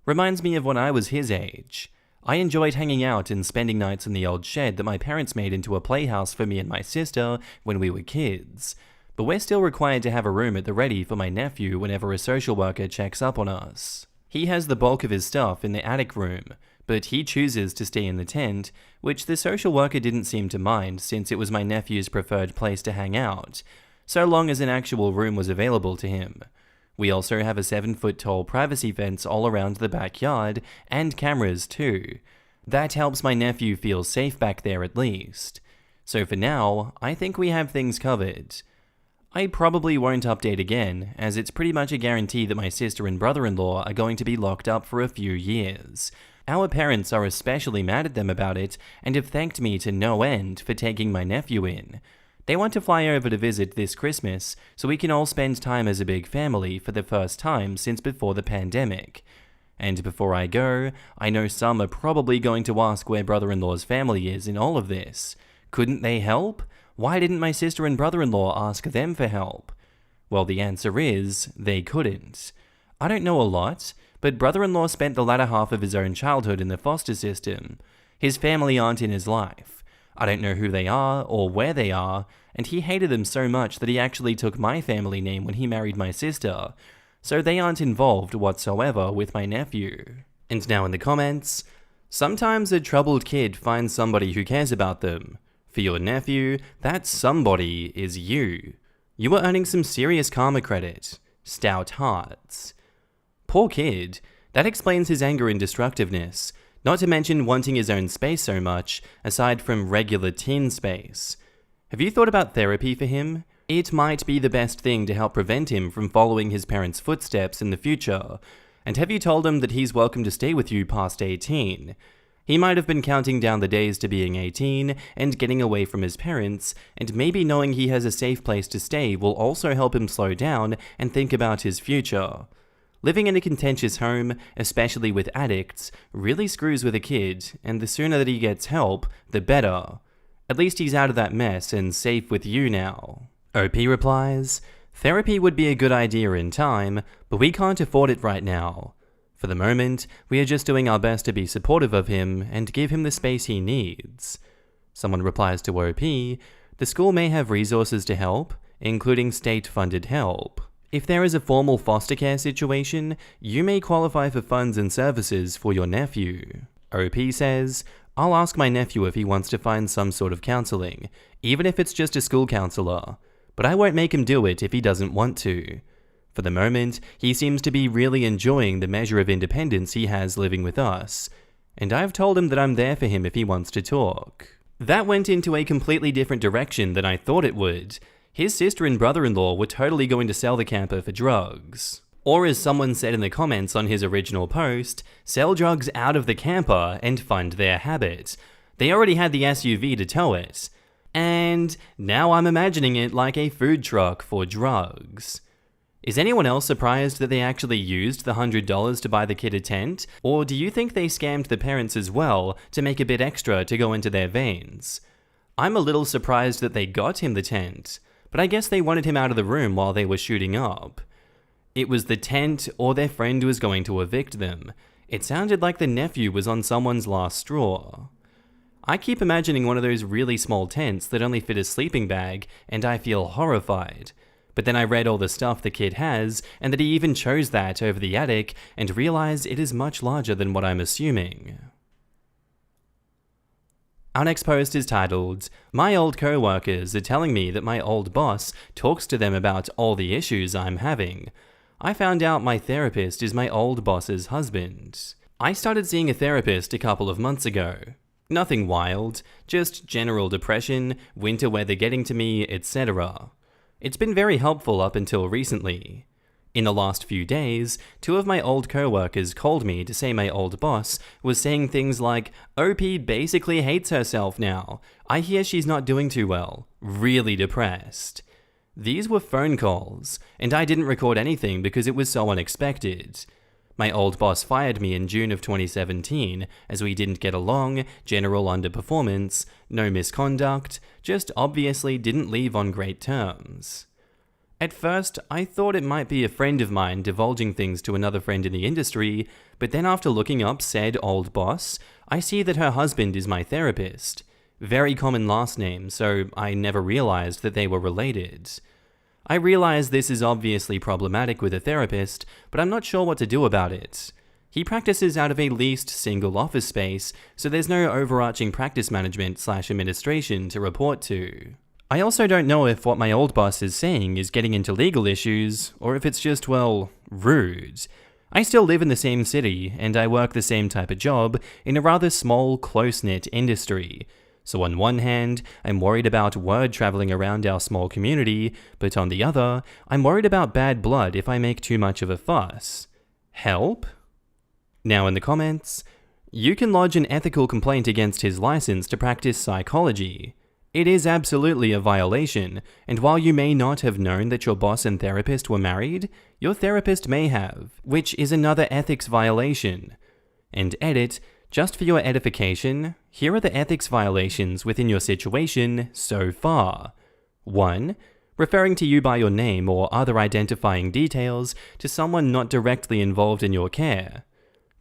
A: Reminds me of when I was his age. I enjoyed hanging out and spending nights in the old shed that my parents made into a playhouse for me and my sister when we were kids. But we're still required to have a room at the ready for my nephew whenever a social worker checks up on us. He has the bulk of his stuff in the attic room, but he chooses to stay in the tent, which the social worker didn't seem to mind since it was my nephew's preferred place to hang out, so long as an actual room was available to him. We also have a 7-foot-tall privacy fence all around the backyard, and cameras too. That helps my nephew feel safe back there at least. So for now, I think we have things covered. I probably won't update again, as it's pretty much a guarantee that my sister and brother-in-law are going to be locked up for a few years. Our parents are especially mad at them about it, and have thanked me to no end for taking my nephew in. They want to fly over to visit this Christmas, so we can all spend time as a big family for the first time since before the pandemic. And before I go, I know some are probably going to ask where brother-in-law's family is in all of this. Couldn't they help? Why didn't my sister and brother-in-law ask them for help? Well, the answer is, they couldn't. I don't know a lot, but brother-in-law spent the latter half of his own childhood in the foster system. His family aren't in his life. I don't know who they are or where they are, and he hated them so much that he actually took my family name when he married my sister, so they aren't involved whatsoever with my nephew. And now in the comments, sometimes a troubled kid finds somebody who cares about them. For your nephew, that somebody is you. You are earning some serious karma credit. Stout hearts. Poor kid, that explains his anger and destructiveness. Not to mention wanting his own space so much, aside from regular teen space. Have you thought about therapy for him? It might be the best thing to help prevent him from following his parents' footsteps in the future. And have you told him that he's welcome to stay with you past 18? He might have been counting down the days to being 18 and getting away from his parents, and maybe knowing he has a safe place to stay will also help him slow down and think about his future. Living in a contentious home, especially with addicts, really screws with a kid, and the sooner that he gets help, the better. At least he's out of that mess and safe with you now. OP replies, therapy would be a good idea in time, but we can't afford it right now. For the moment, we are just doing our best to be supportive of him and give him the space he needs. Someone replies to OP, the school may have resources to help, including state-funded help. If there is a formal foster care situation, you may qualify for funds and services for your nephew. OP says, I'll ask my nephew if he wants to find some sort of counseling, even if it's just a school counselor, but I won't make him do it if he doesn't want to. For the moment, he seems to be really enjoying the measure of independence he has living with us, and I've told him that I'm there for him if he wants to talk. That went into a completely different direction than I thought it would. His sister and brother-in-law were totally going to sell the camper for drugs. Or as someone said in the comments on his original post, sell drugs out of the camper and fund their habit. They already had the SUV to tow it. And now I'm imagining it like a food truck for drugs. Is anyone else surprised that they actually used the $100 to buy the kid a tent? Or do you think they scammed the parents as well to make a bit extra to go into their veins? I'm a little surprised that they got him the tent, but I guess they wanted him out of the room while they were shooting up. It was the tent or their friend was going to evict them. It sounded like the nephew was on someone's last straw. I keep imagining one of those really small tents that only fit a sleeping bag, and I feel horrified. But then I read all the stuff the kid has, and that he even chose that over the attic, and realized it is much larger than what I'm assuming. Our next post is titled, "My old co-workers are telling me that my old boss talks to them about all the issues I'm having. I found out my therapist is my old boss's husband. I started seeing a therapist a couple of months ago. Nothing wild, just general depression, winter weather getting to me, etc. It's been very helpful up until recently. In the last few days, 2 of my old co-workers called me to say my old boss was saying things like, OP basically hates herself now. I hear she's not doing too well. Really depressed. These were phone calls, and I didn't record anything because it was so unexpected. My old boss fired me in June of 2017, as we didn't get along, general underperformance, no misconduct, just obviously didn't leave on great terms. At first, I thought it might be a friend of mine divulging things to another friend in the industry, but then after looking up said old boss, I see that her husband is my therapist. Very common last name, so I never realized that they were related. I realize this is obviously problematic with a therapist, but I'm not sure what to do about it. He practices out of a leased single office space, so there's no overarching practice management/administration to report to. I also don't know if what my old boss is saying is getting into legal issues, or if it's just, well, rude. I still live in the same city, and I work the same type of job in a rather small, close-knit industry. So on one hand, I'm worried about word traveling around our small community, but on the other, I'm worried about bad blood if I make too much of a fuss. Help? Now in the comments, you can lodge an ethical complaint against his license to practice psychology. It is absolutely a violation, and while you may not have known that your boss and therapist were married, your therapist may have, which is another ethics violation. And edit, just for your edification, here are the ethics violations within your situation so far. 1. Referring to you by your name or other identifying details to someone not directly involved in your care.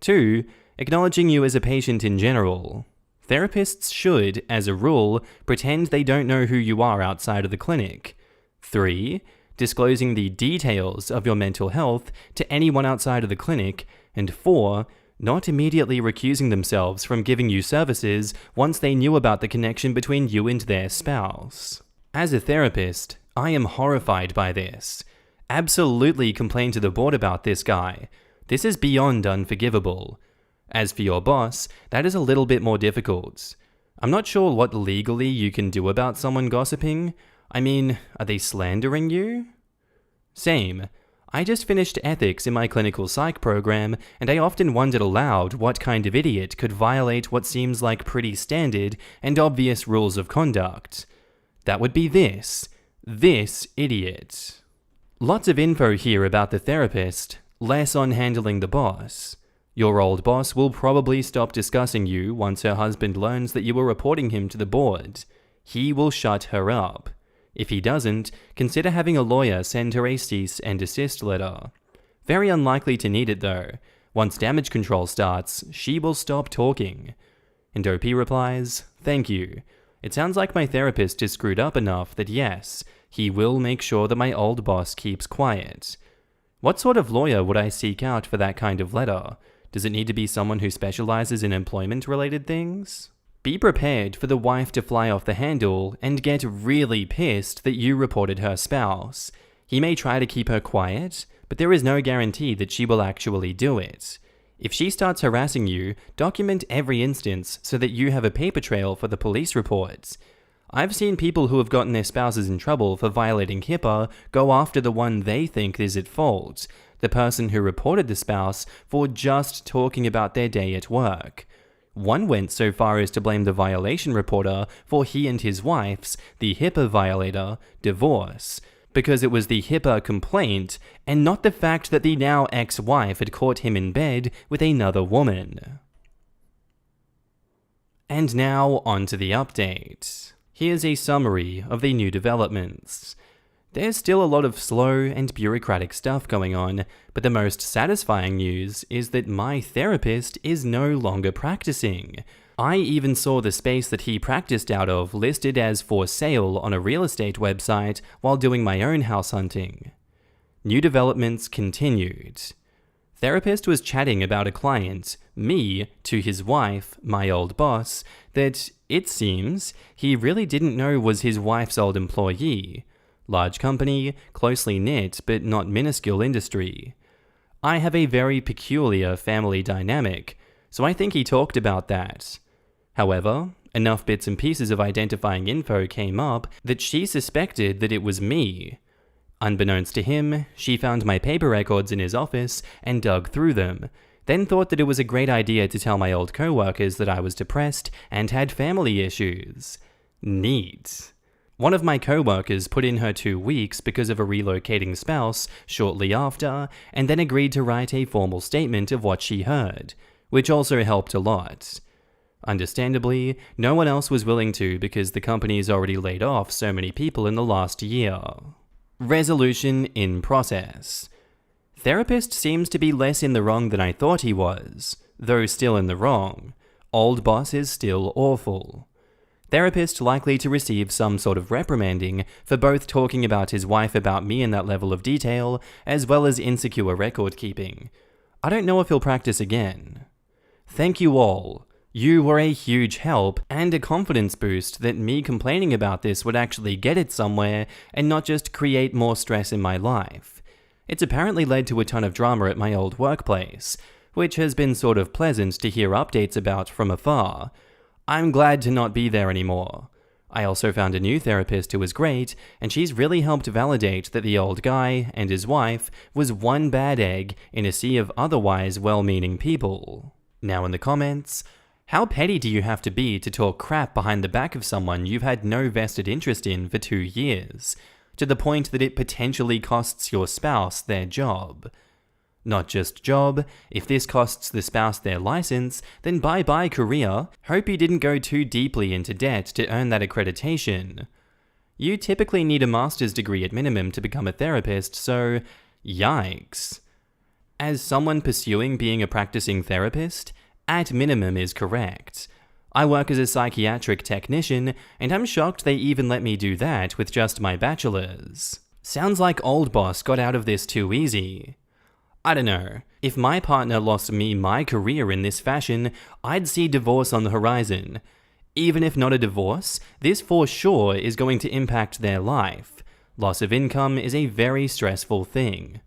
A: 2. Acknowledging you as a patient in general. Therapists should, as a rule, pretend they don't know who you are outside of the clinic. 3. Disclosing the details of your mental health to anyone outside of the clinic. And 4. Not immediately recusing themselves from giving you services once they knew about the connection between you and their spouse. As a therapist, I am horrified by this. Absolutely complain to the board about this guy. This is beyond unforgivable. As for your boss, that is a little bit more difficult. I'm not sure what legally you can do about someone gossiping. I mean, are they slandering you? Same. I just finished ethics in my clinical psych program, and I often wondered aloud what kind of idiot could violate what seems like pretty standard and obvious rules of conduct. That would be this idiot. Lots of info here about the therapist, less on handling the boss. Your old boss will probably stop discussing you once her husband learns that you were reporting him to the board. He will shut her up. If he doesn't, consider having a lawyer send her a cease and desist letter. Very unlikely to need it though. Once damage control starts, she will stop talking. And OP replies, "Thank you. It sounds like my therapist is screwed up enough that yes, he will make sure that my old boss keeps quiet." What sort of lawyer would I seek out for that kind of letter? Does it need to be someone who specializes in employment-related things? Be prepared for the wife to fly off the handle and get really pissed that you reported her spouse. He may try to keep her quiet, but there is no guarantee that she will actually do it. If she starts harassing you, document every instance so that you have a paper trail for the police reports. I've seen people who have gotten their spouses in trouble for violating HIPAA go after the one they think is at fault. the person who reported the spouse for just talking about their day at work. One went so far as to blame the violation reporter for he and his wife's, the HIPAA violator, divorce, because it was the HIPAA complaint and not the fact that the now ex-wife had caught him in bed with another woman. And now on to the update. Here's a summary of the new developments. There's still a lot of slow and bureaucratic stuff going on, but the most satisfying news is that my therapist is no longer practicing. I even saw the space that he practiced out of listed as for sale on a real estate website while doing my own house hunting. New developments continued. Therapist was chatting about a client, me, to his wife, my old boss, that, it seems, he really didn't know was his wife's old employee. Large company, closely knit but not minuscule industry. I have a very peculiar family dynamic, so I think he talked about that. However, enough bits and pieces of identifying info came up that she suspected that it was me. Unbeknownst to him, she found my paper records in his office and dug through them, then thought that it was a great idea to tell my old co-workers that I was depressed and had family issues. Neat. One of my co-workers put in her 2 weeks because of a relocating spouse shortly after, and then agreed to write a formal statement of what she heard, which also helped a lot. Understandably, no one else was willing to because the company's already laid off so many people in the last year. Resolution in process. Therapist seems to be less in the wrong than I thought he was, though still in the wrong. Old boss is still awful. Therapist likely to receive some sort of reprimanding for both talking about his wife about me in that level of detail, as well as insecure record keeping. I don't know if he'll practice again. Thank you all. You were a huge help and a confidence boost that me complaining about this would actually get it somewhere and not just create more stress in my life. It's apparently led to a ton of drama at my old workplace, which has been sort of pleasant to hear updates about from afar. I'm glad to not be there anymore. I also found a new therapist who was great, and she's really helped validate that the old guy and his wife was one bad egg in a sea of otherwise well-meaning people. Now in the comments, how petty do you have to be to talk crap behind the back of someone you've had no vested interest in for 2 years, to the point that it potentially costs your spouse their job? Not just job, if this costs the spouse their license, then bye-bye career. Hope you didn't go too deeply into debt to earn that accreditation. You typically need a master's degree at minimum to become a therapist, so yikes. As someone pursuing being a practicing therapist, at minimum is correct. I work as a psychiatric technician, and I'm shocked they even let me do that with just my bachelor's. Sounds like old boss got out of this too easy. I don't know, if my partner lost me my career in this fashion, I'd see divorce on the horizon. Even if not a divorce, this for sure is going to impact their life. Loss of income is a very stressful thing.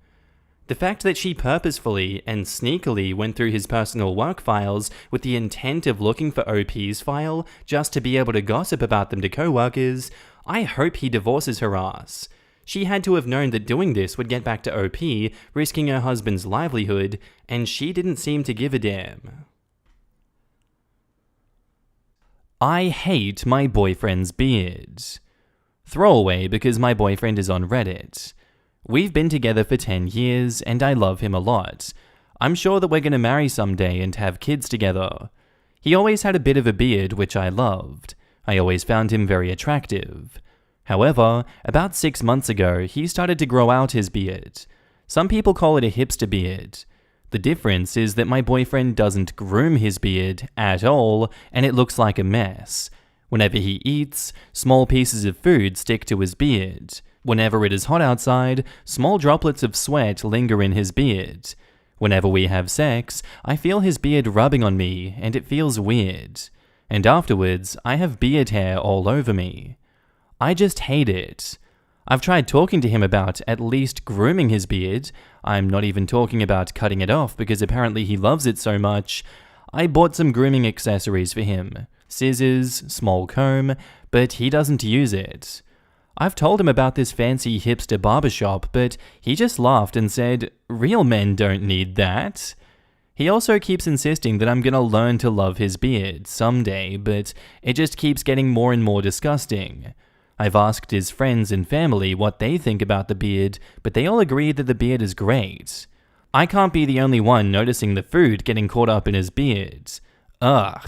A: The fact that she purposefully and sneakily went through his personal work files with the intent of looking for OP's file just to be able to gossip about them to co-workers, I hope he divorces her ass. She had to have known that doing this would get back to OP, risking her husband's livelihood, and she didn't seem to give a damn. I hate my boyfriend's beard. Throwaway because my boyfriend is on Reddit. We've been together for 10 years, and I love him a lot. I'm sure that we're gonna marry someday and have kids together. He always had a bit of a beard, which I loved. I always found him very attractive. However, about 6 months ago, he started to grow out his beard. Some people call it a hipster beard. The difference is that my boyfriend doesn't groom his beard at all, and it looks like a mess. Whenever he eats, small pieces of food stick to his beard. Whenever it is hot outside, small droplets of sweat linger in his beard. Whenever we have sex, I feel his beard rubbing on me, and it feels weird. And afterwards, I have beard hair all over me. I just hate it. I've tried talking to him about at least grooming his beard. I'm not even talking about cutting it off because apparently he loves it so much. I bought some grooming accessories for him. Scissors, small comb, but he doesn't use it. I've told him about this fancy hipster barbershop, but he just laughed and said, "Real men don't need that." He also keeps insisting that I'm gonna learn to love his beard someday, but it just keeps getting more and more disgusting. I've asked his friends and family what they think about the beard, but they all agree that the beard is great. I can't be the only one noticing the food getting caught up in his beard. Ugh.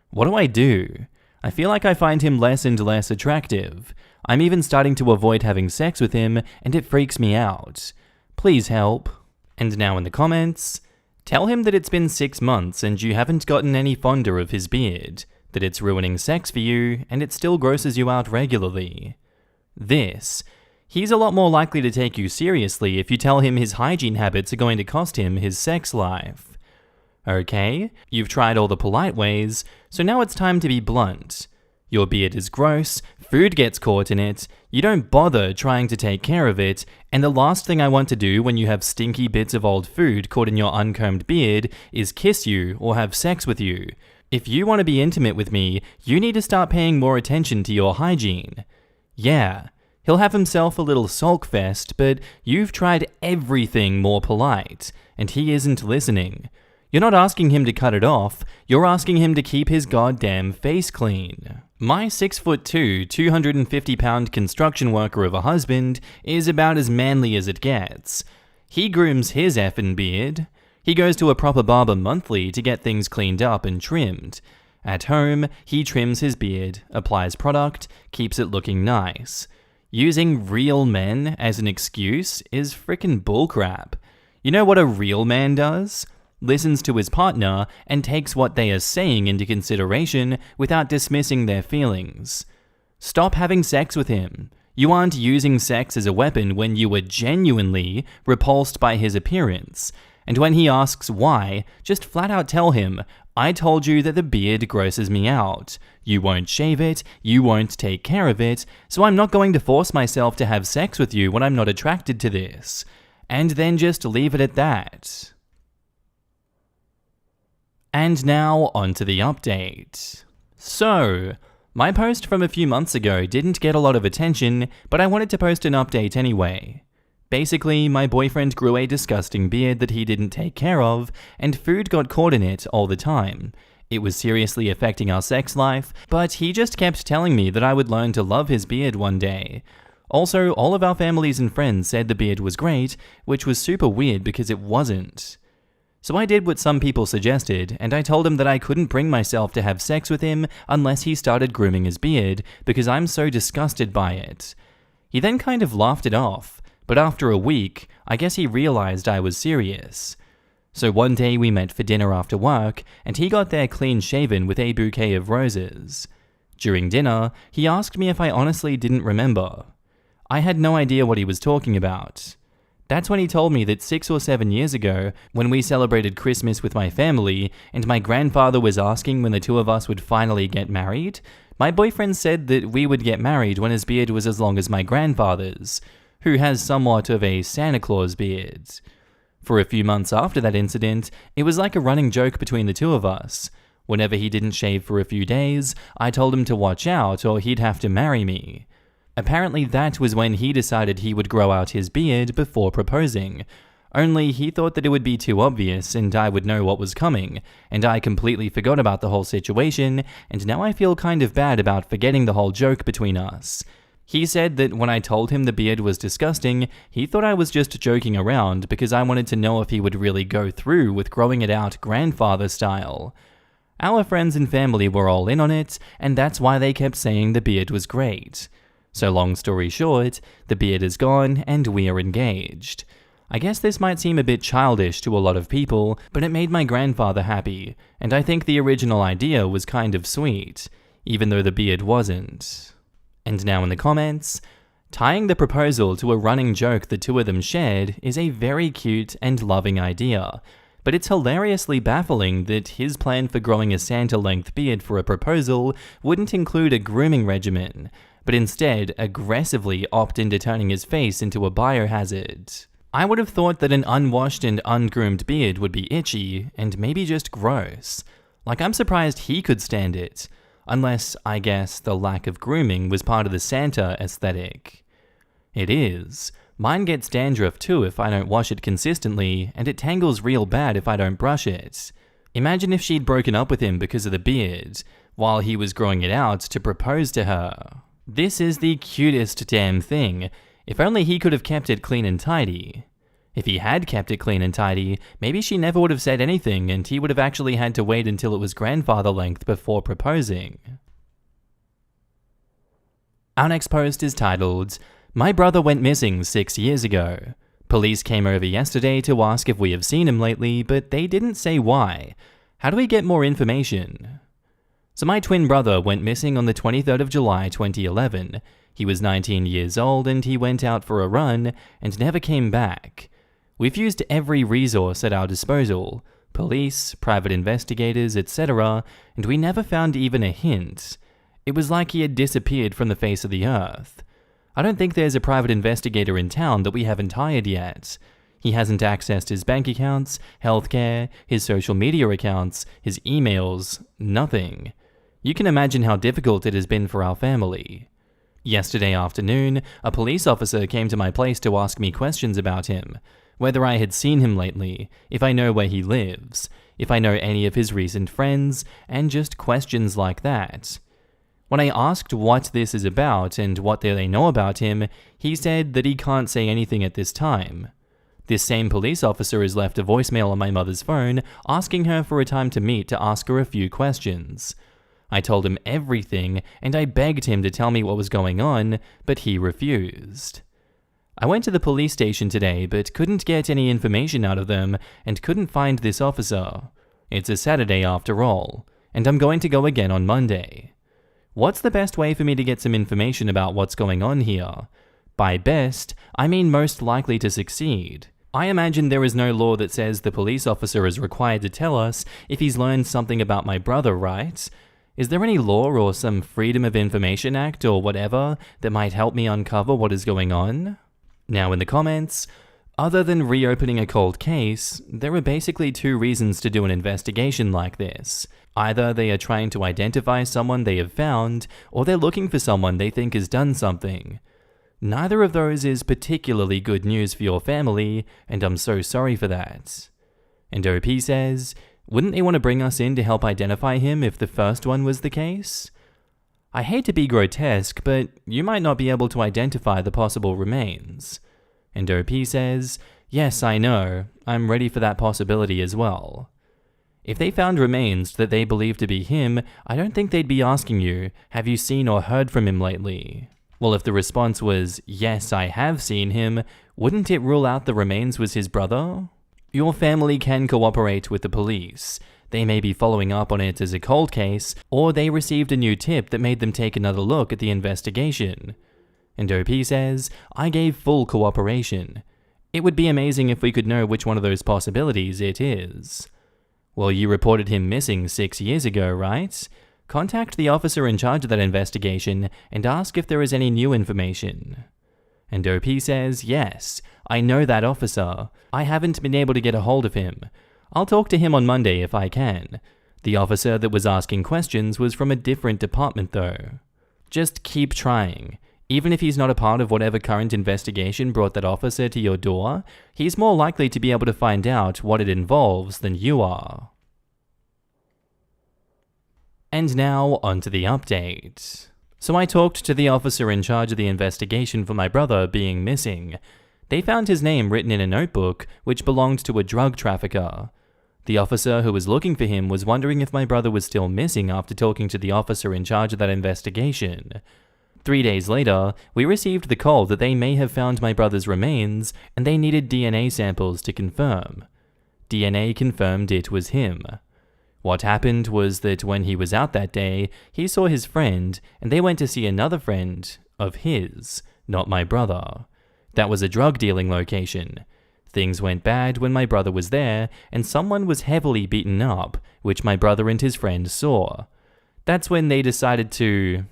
A: What do I do? I feel like I find him less and less attractive. I'm even starting to avoid having sex with him, and it freaks me out. Please help. And now in the comments, tell him that it's been 6 months and you haven't gotten any fonder of his beard, that it's ruining sex for you, and it still grosses you out regularly. He's a lot more likely to take you seriously if you tell him his hygiene habits are going to cost him his sex life. Okay, you've tried all the polite ways, so now it's time to be blunt. Your beard is gross, food gets caught in it, you don't bother trying to take care of it, and the last thing I want to do when you have stinky bits of old food caught in your uncombed beard is kiss you or have sex with you. If you want to be intimate with me, you need to start paying more attention to your hygiene. Yeah, he'll have himself a little sulk fest, but you've tried everything more polite, and he isn't listening. You're not asking him to cut it off, you're asking him to keep his goddamn face clean. My 6'2", 250-pound construction worker of a husband is about as manly as it gets. He grooms his effing beard. He goes to a proper barber monthly to get things cleaned up and trimmed. At home, he trims his beard, applies product, keeps it looking nice. Using real men as an excuse is frickin' bullcrap. You know what a real man does? Listens to his partner and takes what they are saying into consideration without dismissing their feelings. Stop having sex with him. You aren't using sex as a weapon when you were genuinely repulsed by his appearance. And when he asks why, just flat out tell him, "I told you that the beard grosses me out. You won't shave it, you won't take care of it, so I'm not going to force myself to have sex with you when I'm not attracted to this." And then just leave it at that. And now, onto the update. So, my post from a few months ago didn't get a lot of attention, but I wanted to post an update anyway. Basically, my boyfriend grew a disgusting beard that he didn't take care of, and food got caught in it all the time. It was seriously affecting our sex life, but he just kept telling me that I would learn to love his beard one day. Also, all of our families and friends said the beard was great, which was super weird because it wasn't. So I did what some people suggested, and I told him that I couldn't bring myself to have sex with him unless he started grooming his beard, because I'm so disgusted by it. He then kind of laughed it off, but after a week, I guess he realized I was serious. So one day we met for dinner after work, and he got there clean shaven with a bouquet of roses. During dinner, he asked me if I honestly didn't remember. I had no idea what he was talking about. That's when he told me that 6 or 7 years ago, when we celebrated Christmas with my family, and my grandfather was asking when the two of us would finally get married, my boyfriend said that we would get married when his beard was as long as my grandfather's, who has somewhat of a Santa Claus beard. For a few months after that incident, it was like a running joke between the two of us. Whenever he didn't shave for a few days, I told him to watch out or he'd have to marry me. Apparently that was when he decided he would grow out his beard before proposing. Only he thought that it would be too obvious and I would know what was coming, and I completely forgot about the whole situation, and now I feel kind of bad about forgetting the whole joke between us. He said that when I told him the beard was disgusting, he thought I was just joking around because I wanted to know if he would really go through with growing it out grandfather style. Our friends and family were all in on it, and that's why they kept saying the beard was great. So long story short, the beard is gone and we are engaged. I guess this might seem a bit childish to a lot of people, but it made my grandfather happy, and I think the original idea was kind of sweet, even though the beard wasn't. And now in the comments, tying the proposal to a running joke the two of them shared is a very cute and loving idea, but it's hilariously baffling that his plan for growing a Santa-length beard for a proposal wouldn't include a grooming regimen, but instead aggressively opt into turning his face into a biohazard. I would have thought that an unwashed and ungroomed beard would be itchy, and maybe just gross. Like, I'm surprised he could stand it. Unless, I guess, the lack of grooming was part of the Santa aesthetic. It is. Mine gets dandruff too if I don't wash it consistently, and it tangles real bad if I don't brush it. Imagine if she'd broken up with him because of the beard, while he was growing it out to propose to her. This is the cutest damn thing. If only he could have kept it clean and tidy. If he had kept it clean and tidy, maybe she never would have said anything and he would have actually had to wait until it was grandfather length before proposing. Our next post is titled, "My brother went missing 6 years ago. Police came over yesterday to ask if we have seen him lately, but they didn't say why. How do we get more information?" So my twin brother went missing on the 23rd of July 2011. He was 19 years old and he went out for a run and never came back. We've used every resource at our disposal, police, private investigators, etc., and we never found even a hint. It was like he had disappeared from the face of the earth. I don't think there's a private investigator in town that we haven't hired yet. He hasn't accessed his bank accounts, healthcare, his social media accounts, his emails, nothing. You can imagine how difficult it has been for our family. Yesterday afternoon, a police officer came to my place to ask me questions about him. Whether I had seen him lately, if I know where he lives, if I know any of his recent friends, and just questions like that. When I asked what this is about and what they know about him, he said that he can't say anything at this time. This same police officer has left a voicemail on my mother's phone asking her for a time to meet to ask her a few questions. I told him everything and I begged him to tell me what was going on, but he refused. I went to the police station today but couldn't get any information out of them and couldn't find this officer. It's a Saturday after all, and I'm going to go again on Monday. What's the best way for me to get some information about what's going on here? By best, I mean most likely to succeed. I imagine there is no law that says the police officer is required to tell us if he's learned something about my brother, right? Is there any law or some Freedom of Information Act or whatever that might help me uncover what is going on? Now in the comments, other than reopening a cold case, there are basically two reasons to do an investigation like this. Either they are trying to identify someone they have found, or they're looking for someone they think has done something. Neither of those is particularly good news for your family, and I'm so sorry for that. And OP says, wouldn't they want to bring us in to help identify him if the first one was the case? I hate to be grotesque, but you might not be able to identify the possible remains. And OP says, yes, I know, I'm ready for that possibility as well. If they found remains that they believe to be him, I don't think they'd be asking you, have you seen or heard from him lately? Well, if the response was, yes, I have seen him, wouldn't it rule out the remains was his brother? Your family can cooperate with the police. They may be following up on it as a cold case, or they received a new tip that made them take another look at the investigation. And OP says, I gave full cooperation. It would be amazing if we could know which one of those possibilities it is. Well, you reported him missing 6 years ago, right? Contact the officer in charge of that investigation and ask if there is any new information. And OP says, yes, I know that officer. I haven't been able to get a hold of him. I'll talk to him on Monday if I can. The officer that was asking questions was from a different department though. Just keep trying. Even if he's not a part of whatever current investigation brought that officer to your door, he's more likely to be able to find out what it involves than you are. And now, onto the update. So I talked to the officer in charge of the investigation for my brother being missing. They found his name written in a notebook, which belonged to a drug trafficker. The officer who was looking for him was wondering if my brother was still missing after talking to the officer in charge of that investigation. 3 days later, we received the call that they may have found my brother's remains, and they needed DNA samples to confirm. DNA confirmed it was him. What happened was that when he was out that day, he saw his friend, and they went to see another friend of his, not my brother. That was a drug dealing location. Things went bad when my brother was there, and someone was heavily beaten up, which my brother and his friend saw. That's when they decided to...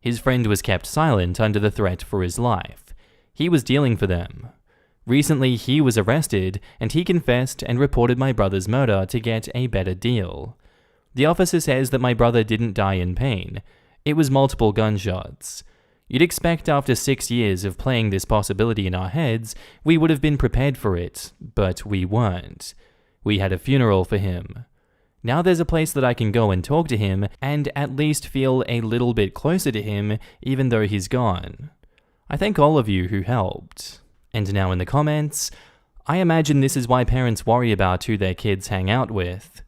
A: His friend was kept silent under the threat for his life. He was dealing for them. Recently, he was arrested, and he confessed and reported my brother's murder to get a better deal. The officer says that my brother didn't die in pain. It was multiple gunshots. You'd expect after 6 years of playing this possibility in our heads, we would have been prepared for it, but we weren't. We had a funeral for him. Now there's a place that I can go and talk to him and at least feel a little bit closer to him even though he's gone. I thank all of you who helped. And now in the comments, I imagine this is why parents worry about who their kids hang out with.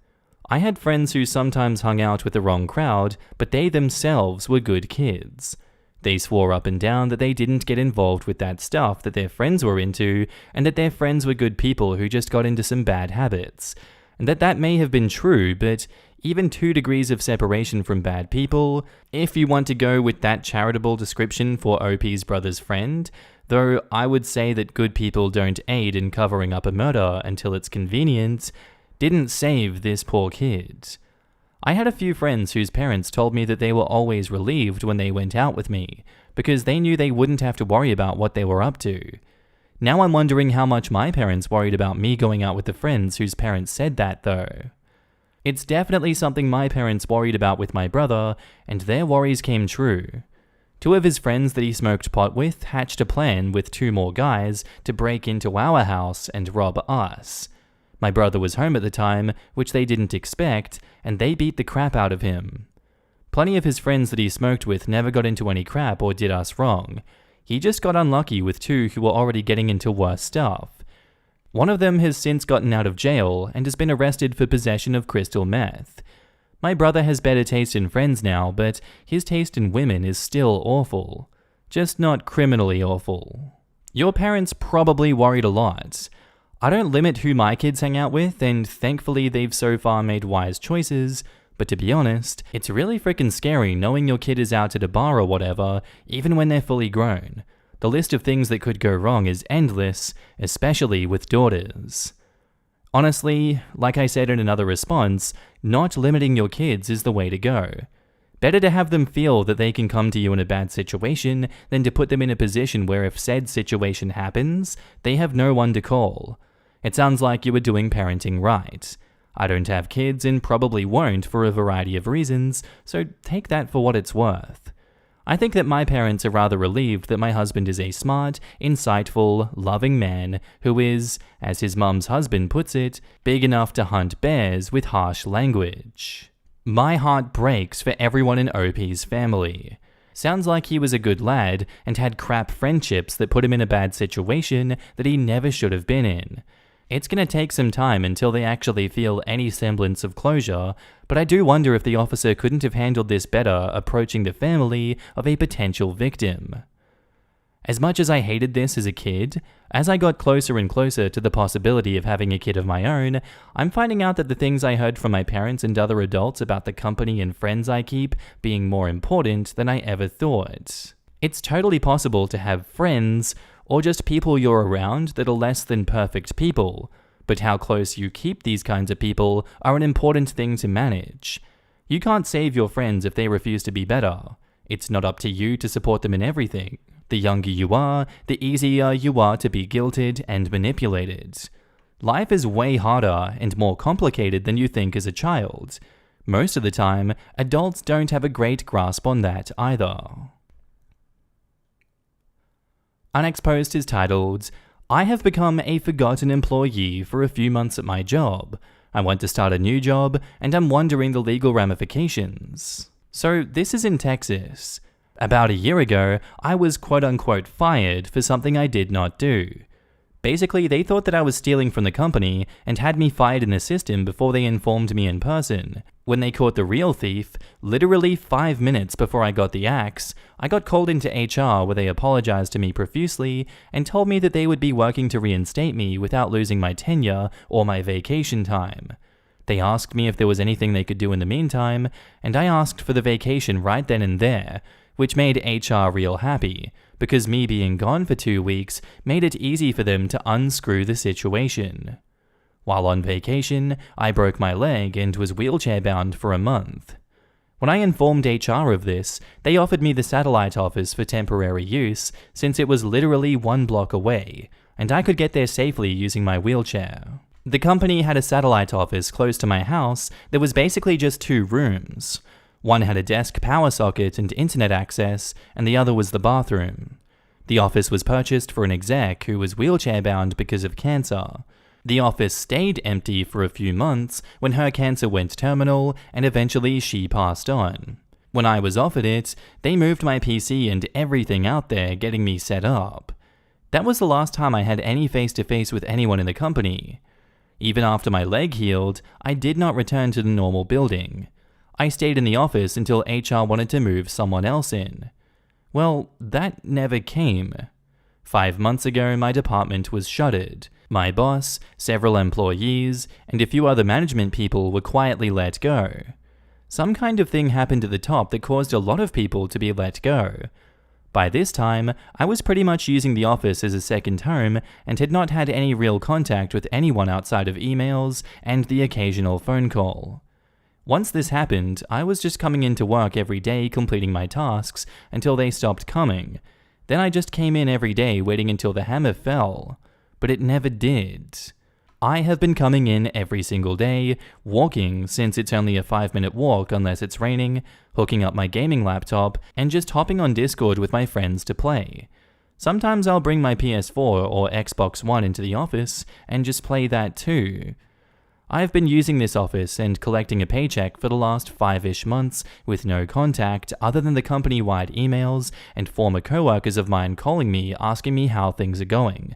A: I had friends who sometimes hung out with the wrong crowd, but they themselves were good kids. They swore up and down that they didn't get involved with that stuff that their friends were into, and that their friends were good people who just got into some bad habits. And that may have been true, but even 2 degrees of separation from bad people, if you want to go with that charitable description for OP's brother's friend, though I would say that good people don't aid in covering up a murder until it's convenient, didn't save this poor kid. I had a few friends whose parents told me that they were always relieved when they went out with me, because they knew they wouldn't have to worry about what they were up to. Now I'm wondering how much my parents worried about me going out with the friends whose parents said that, though. It's definitely something my parents worried about with my brother, and their worries came true. 2 of his friends that he smoked pot with hatched a plan with 2 more guys to break into our house and rob us. My brother was home at the time, which they didn't expect, and they beat the crap out of him. Plenty of his friends that he smoked with never got into any crap or did us wrong. He just got unlucky with 2 who were already getting into worse stuff. One of them has since gotten out of jail and has been arrested for possession of crystal meth. My brother has better taste in friends now, but his taste in women is still awful. Just not criminally awful. Your parents probably worried a lot. I don't limit who my kids hang out with, and thankfully they've so far made wise choices, but to be honest, it's really freaking scary knowing your kid is out at a bar or whatever, even when they're fully grown. The list of things that could go wrong is endless, especially with daughters. Honestly, like I said in another response, not limiting your kids is the way to go. Better to have them feel that they can come to you in a bad situation than to put them in a position where if said situation happens, they have no one to call. It sounds like you were doing parenting right. I don't have kids and probably won't for a variety of reasons, so take that for what it's worth. I think that my parents are rather relieved that my husband is a smart, insightful, loving man who is, as his mum's husband puts it, big enough to hunt bears with harsh language. My heart breaks for everyone in OP's family. Sounds like he was a good lad and had crap friendships that put him in a bad situation that he never should have been in. It's gonna take some time until they actually feel any semblance of closure, but I do wonder if the officer couldn't have handled this better approaching the family of a potential victim. As much as I hated this as a kid, as I got closer and closer to the possibility of having a kid of my own, I'm finding out that the things I heard from my parents and other adults about the company and friends I keep being more important than I ever thought. It's totally possible to have friends, or just people you're around that are less than perfect people, but how close you keep these kinds of people are an important thing to manage. You can't save your friends if they refuse to be better. It's not up to you to support them in everything. The younger you are, the easier you are to be guilted and manipulated. Life is way harder and more complicated than you think as a child. Most of the time, adults don't have a great grasp on that either. Our next post is titled, I have become a forgotten employee for a few months at my job. I want to start a new job, and I'm wondering the legal ramifications. So this is in Texas. About a year ago, I was quote-unquote fired for something I did not do. Basically, they thought that I was stealing from the company and had me fired in the system before they informed me in person. When they caught the real thief, literally 5 minutes before I got the axe, I got called into HR where they apologized to me profusely and told me that they would be working to reinstate me without losing my tenure or my vacation time. They asked me if there was anything they could do in the meantime, and I asked for the vacation right then and there, which made HR real happy, because me being gone for 2 weeks made it easy for them to unscrew the situation. While on vacation, I broke my leg and was wheelchair-bound for a month. When I informed HR of this, they offered me the satellite office for temporary use since it was literally 1 block away, and I could get there safely using my wheelchair. The company had a satellite office close to my house that was basically just 2 rooms. One had a desk power socket and internet access, and the other was the bathroom. The office was purchased for an exec who was wheelchair-bound because of cancer. The office stayed empty for a few months when her cancer went terminal, and eventually she passed on. When I was offered it, they moved my PC and everything out there, getting me set up. That was the last time I had any face-to-face with anyone in the company. Even after my leg healed, I did not return to the normal building. I stayed in the office until HR wanted to move someone else in. Well, that never came. 5 months ago, my department was shuttered. My boss, several employees, and a few other management people were quietly let go. Some kind of thing happened at the top that caused a lot of people to be let go. By this time, I was pretty much using the office as a second home and had not had any real contact with anyone outside of emails and the occasional phone call. Once this happened, I was just coming into work every day completing my tasks until they stopped coming. Then I just came in every day waiting until the hammer fell. But it never did. I have been coming in every single day, walking since it's only a 5-minute walk unless it's raining, hooking up my gaming laptop, and just hopping on Discord with my friends to play. Sometimes I'll bring my PS4 or Xbox One into the office and just play that too. I've been using this office and collecting a paycheck for the last 5-ish months with no contact other than the company-wide emails and former coworkers of mine calling me asking me how things are going.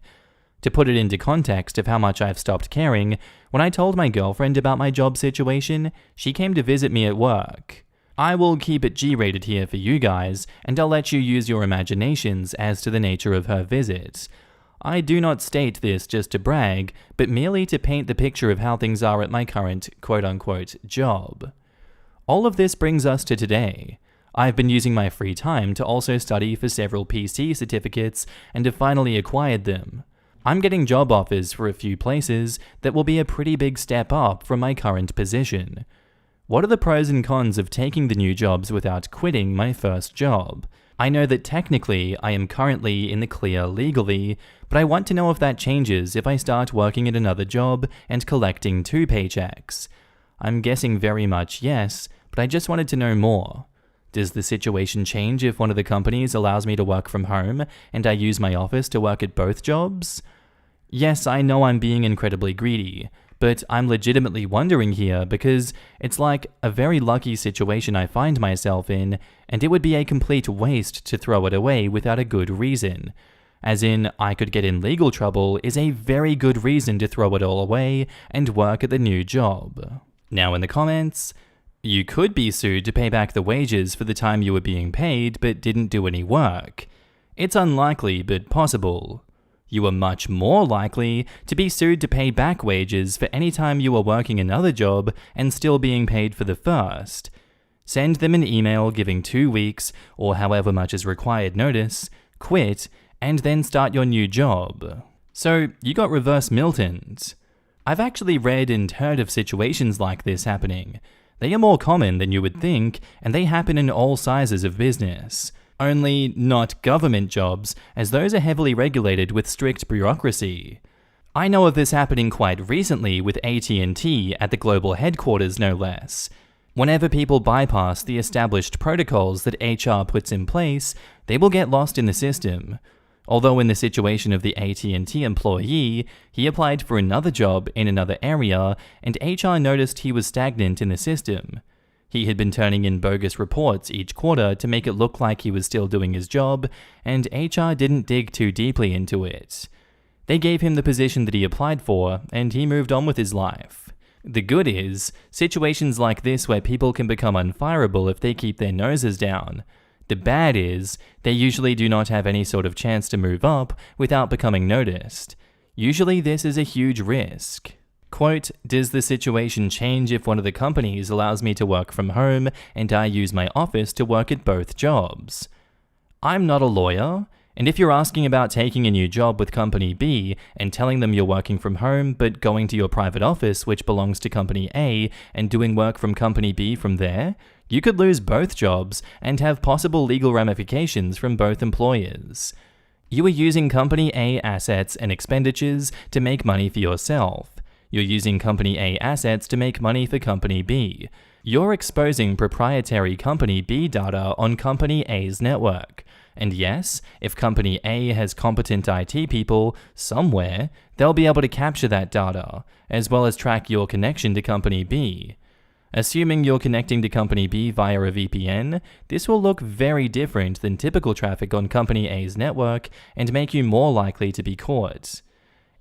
A: To put it into context of how much I've stopped caring, when I told my girlfriend about my job situation, she came to visit me at work. I will keep it G-rated here for you guys, and I'll let you use your imaginations as to the nature of her visit. I do not state this just to brag, but merely to paint the picture of how things are at my current quote-unquote job. All of this brings us to today. I've been using my free time to also study for several PC certificates and have finally acquired them. I'm getting job offers for a few places that will be a pretty big step up from my current position. What are the pros and cons of taking the new jobs without quitting my first job? I know that technically I am currently in the clear legally, but I want to know if that changes if I start working at another job and collecting 2 paychecks. I'm guessing very much yes, but I just wanted to know more. Does the situation change if one of the companies allows me to work from home and I use my office to work at both jobs? Yes, I know I'm being incredibly greedy, but I'm legitimately wondering here because it's like a very lucky situation I find myself in, and it would be a complete waste to throw it away without a good reason. As in, I could get in legal trouble is a very good reason to throw it all away and work at the new job. Now in the comments, you could be sued to pay back the wages for the time you were being paid but didn't do any work. It's unlikely but possible. You are much more likely to be sued to pay back wages for any time you are working another job and still being paid for the first. Send them an email giving 2 weeks, or however much is required notice, quit, and then start your new job. So, you got reverse Miltoned. I've actually read and heard of situations like this happening. They are more common than you would think, and they happen in all sizes of business. Only not government jobs, as those are heavily regulated with strict bureaucracy. I know of this happening quite recently with AT&T at the global headquarters no less. Whenever people bypass the established protocols that HR puts in place, they will get lost in the system. Although in the situation of the AT&T employee, he applied for another job in another area and HR noticed he was stagnant in the system. He had been turning in bogus reports each quarter to make it look like he was still doing his job, and HR didn't dig too deeply into it. They gave him the position that he applied for, and he moved on with his life. The good is, situations like this where people can become unfireable if they keep their noses down. The bad is, they usually do not have any sort of chance to move up without becoming noticed. Usually this is a huge risk. Quote, does the situation change if one of the companies allows me to work from home and I use my office to work at both jobs? I'm not a lawyer, and if you're asking about taking a new job with company B and telling them you're working from home but going to your private office which belongs to company A and doing work from company B from there, you could lose both jobs and have possible legal ramifications from both employers. You are using company A assets and expenditures to make money for yourself. You're using Company A assets to make money for Company B. You're exposing proprietary Company B data on Company A's network. And yes, if Company A has competent IT people somewhere, they'll be able to capture that data, as well as track your connection to Company B. Assuming you're connecting to Company B via a VPN, this will look very different than typical traffic on Company A's network and make you more likely to be caught.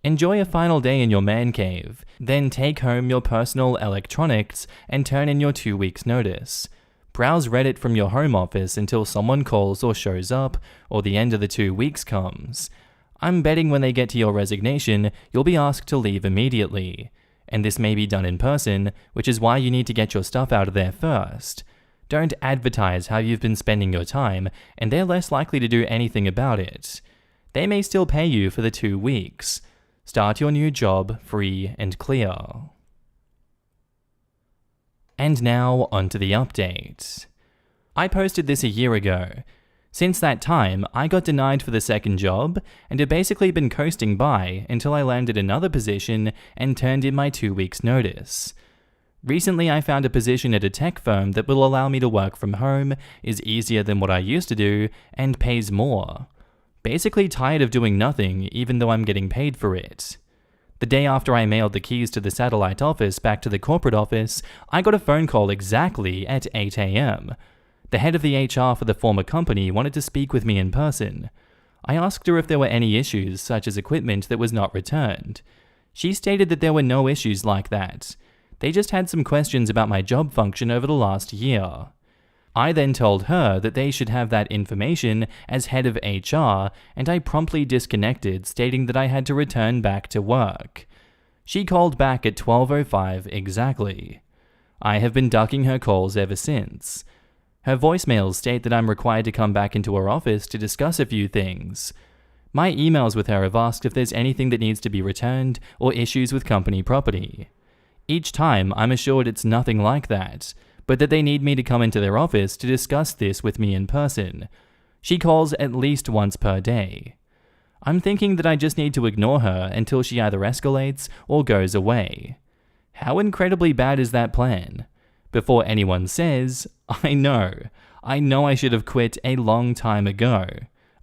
A: Enjoy a final day in your man cave, then take home your personal electronics and turn in your 2 weeks' notice. Browse Reddit from your home office until someone calls or shows up, or the end of the 2 weeks comes. I'm betting when they get to your resignation, you'll be asked to leave immediately. And this may be done in person, which is why you need to get your stuff out of there first. Don't advertise how you've been spending your time, and they're less likely to do anything about it. They may still pay you for the 2 weeks. Start your new job free and clear. And now, onto the update. I posted this a year ago. Since that time, I got denied for the second job, and have basically been coasting by until I landed another position and turned in my 2 weeks' notice. Recently, I found a position at a tech firm that will allow me to work from home, is easier than what I used to do, and pays more. Basically tired of doing nothing, even though I'm getting paid for it. The day after I mailed the keys to the satellite office back to the corporate office, I got a phone call exactly at 8 a.m. The head of the HR for the former company wanted to speak with me in person. I asked her if there were any issues, such as equipment that was not returned. She stated that there were no issues like that. They just had some questions about my job function over the last year. I then told her that they should have that information as head of HR, and I promptly disconnected, stating that I had to return back to work. She called back at 12:05 exactly. I have been ducking her calls ever since. Her voicemails state that I'm required to come back into her office to discuss a few things. My emails with her have asked if there's anything that needs to be returned or issues with company property. Each time, I'm assured it's nothing like that, but that they need me to come into their office to discuss this with me in person. She calls at least once per day. I'm thinking that I just need to ignore her until she either escalates or goes away. How incredibly bad is that plan? Before anyone says, I know I should have quit a long time ago.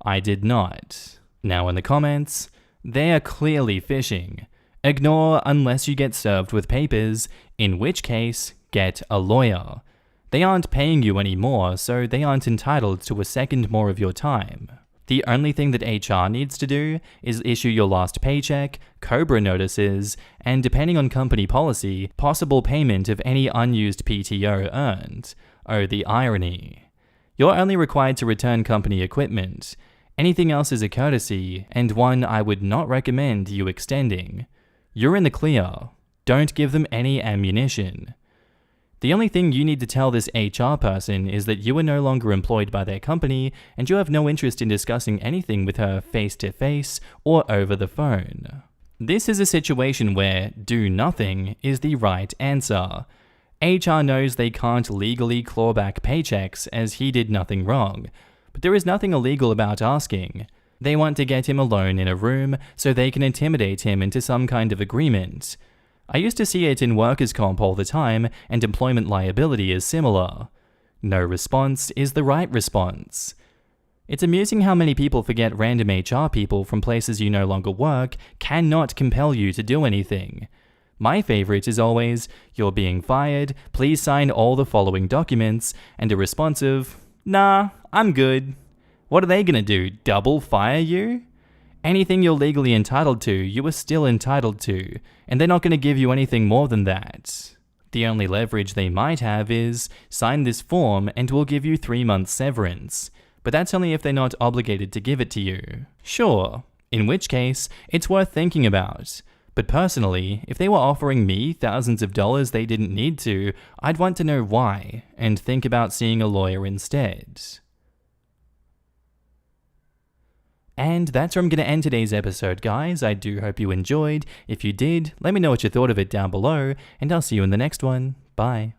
A: I did not. Now in the comments, they are clearly phishing. Ignore unless you get served with papers, in which case, get a lawyer. They aren't paying you anymore, so they aren't entitled to a second more of your time. The only thing that HR needs to do is issue your last paycheck, COBRA notices, and depending on company policy, possible payment of any unused PTO earned. Oh, the irony. You're only required to return company equipment. Anything else is a courtesy, and one I would not recommend you extending. You're in the clear. Don't give them any ammunition. The only thing you need to tell this HR person is that you are no longer employed by their company and you have no interest in discussing anything with her face-to-face or over the phone. This is a situation where do nothing is the right answer. HR knows they can't legally claw back paychecks as he did nothing wrong, but there is nothing illegal about asking. They want to get him alone in a room so they can intimidate him into some kind of agreement. I used to see it in workers' comp all the time, and employment liability is similar. No response is the right response. It's amusing how many people forget random HR people from places you no longer work cannot compel you to do anything. My favorite is always, "You're being fired, please sign all the following documents," and a response of, "Nah, I'm good." What are they gonna do, double fire you? Anything you're legally entitled to, you are still entitled to, and they're not going to give you anything more than that. The only leverage they might have is, sign this form and we'll give you 3 months severance, but that's only if they're not obligated to give it to you. Sure, in which case, it's worth thinking about. But personally, if they were offering me thousands of dollars they didn't need to, I'd want to know why, and think about seeing a lawyer instead. And that's where I'm going to end today's episode, guys. I do hope you enjoyed. If you did, let me know what you thought of it down below, and I'll see you in the next one. Bye.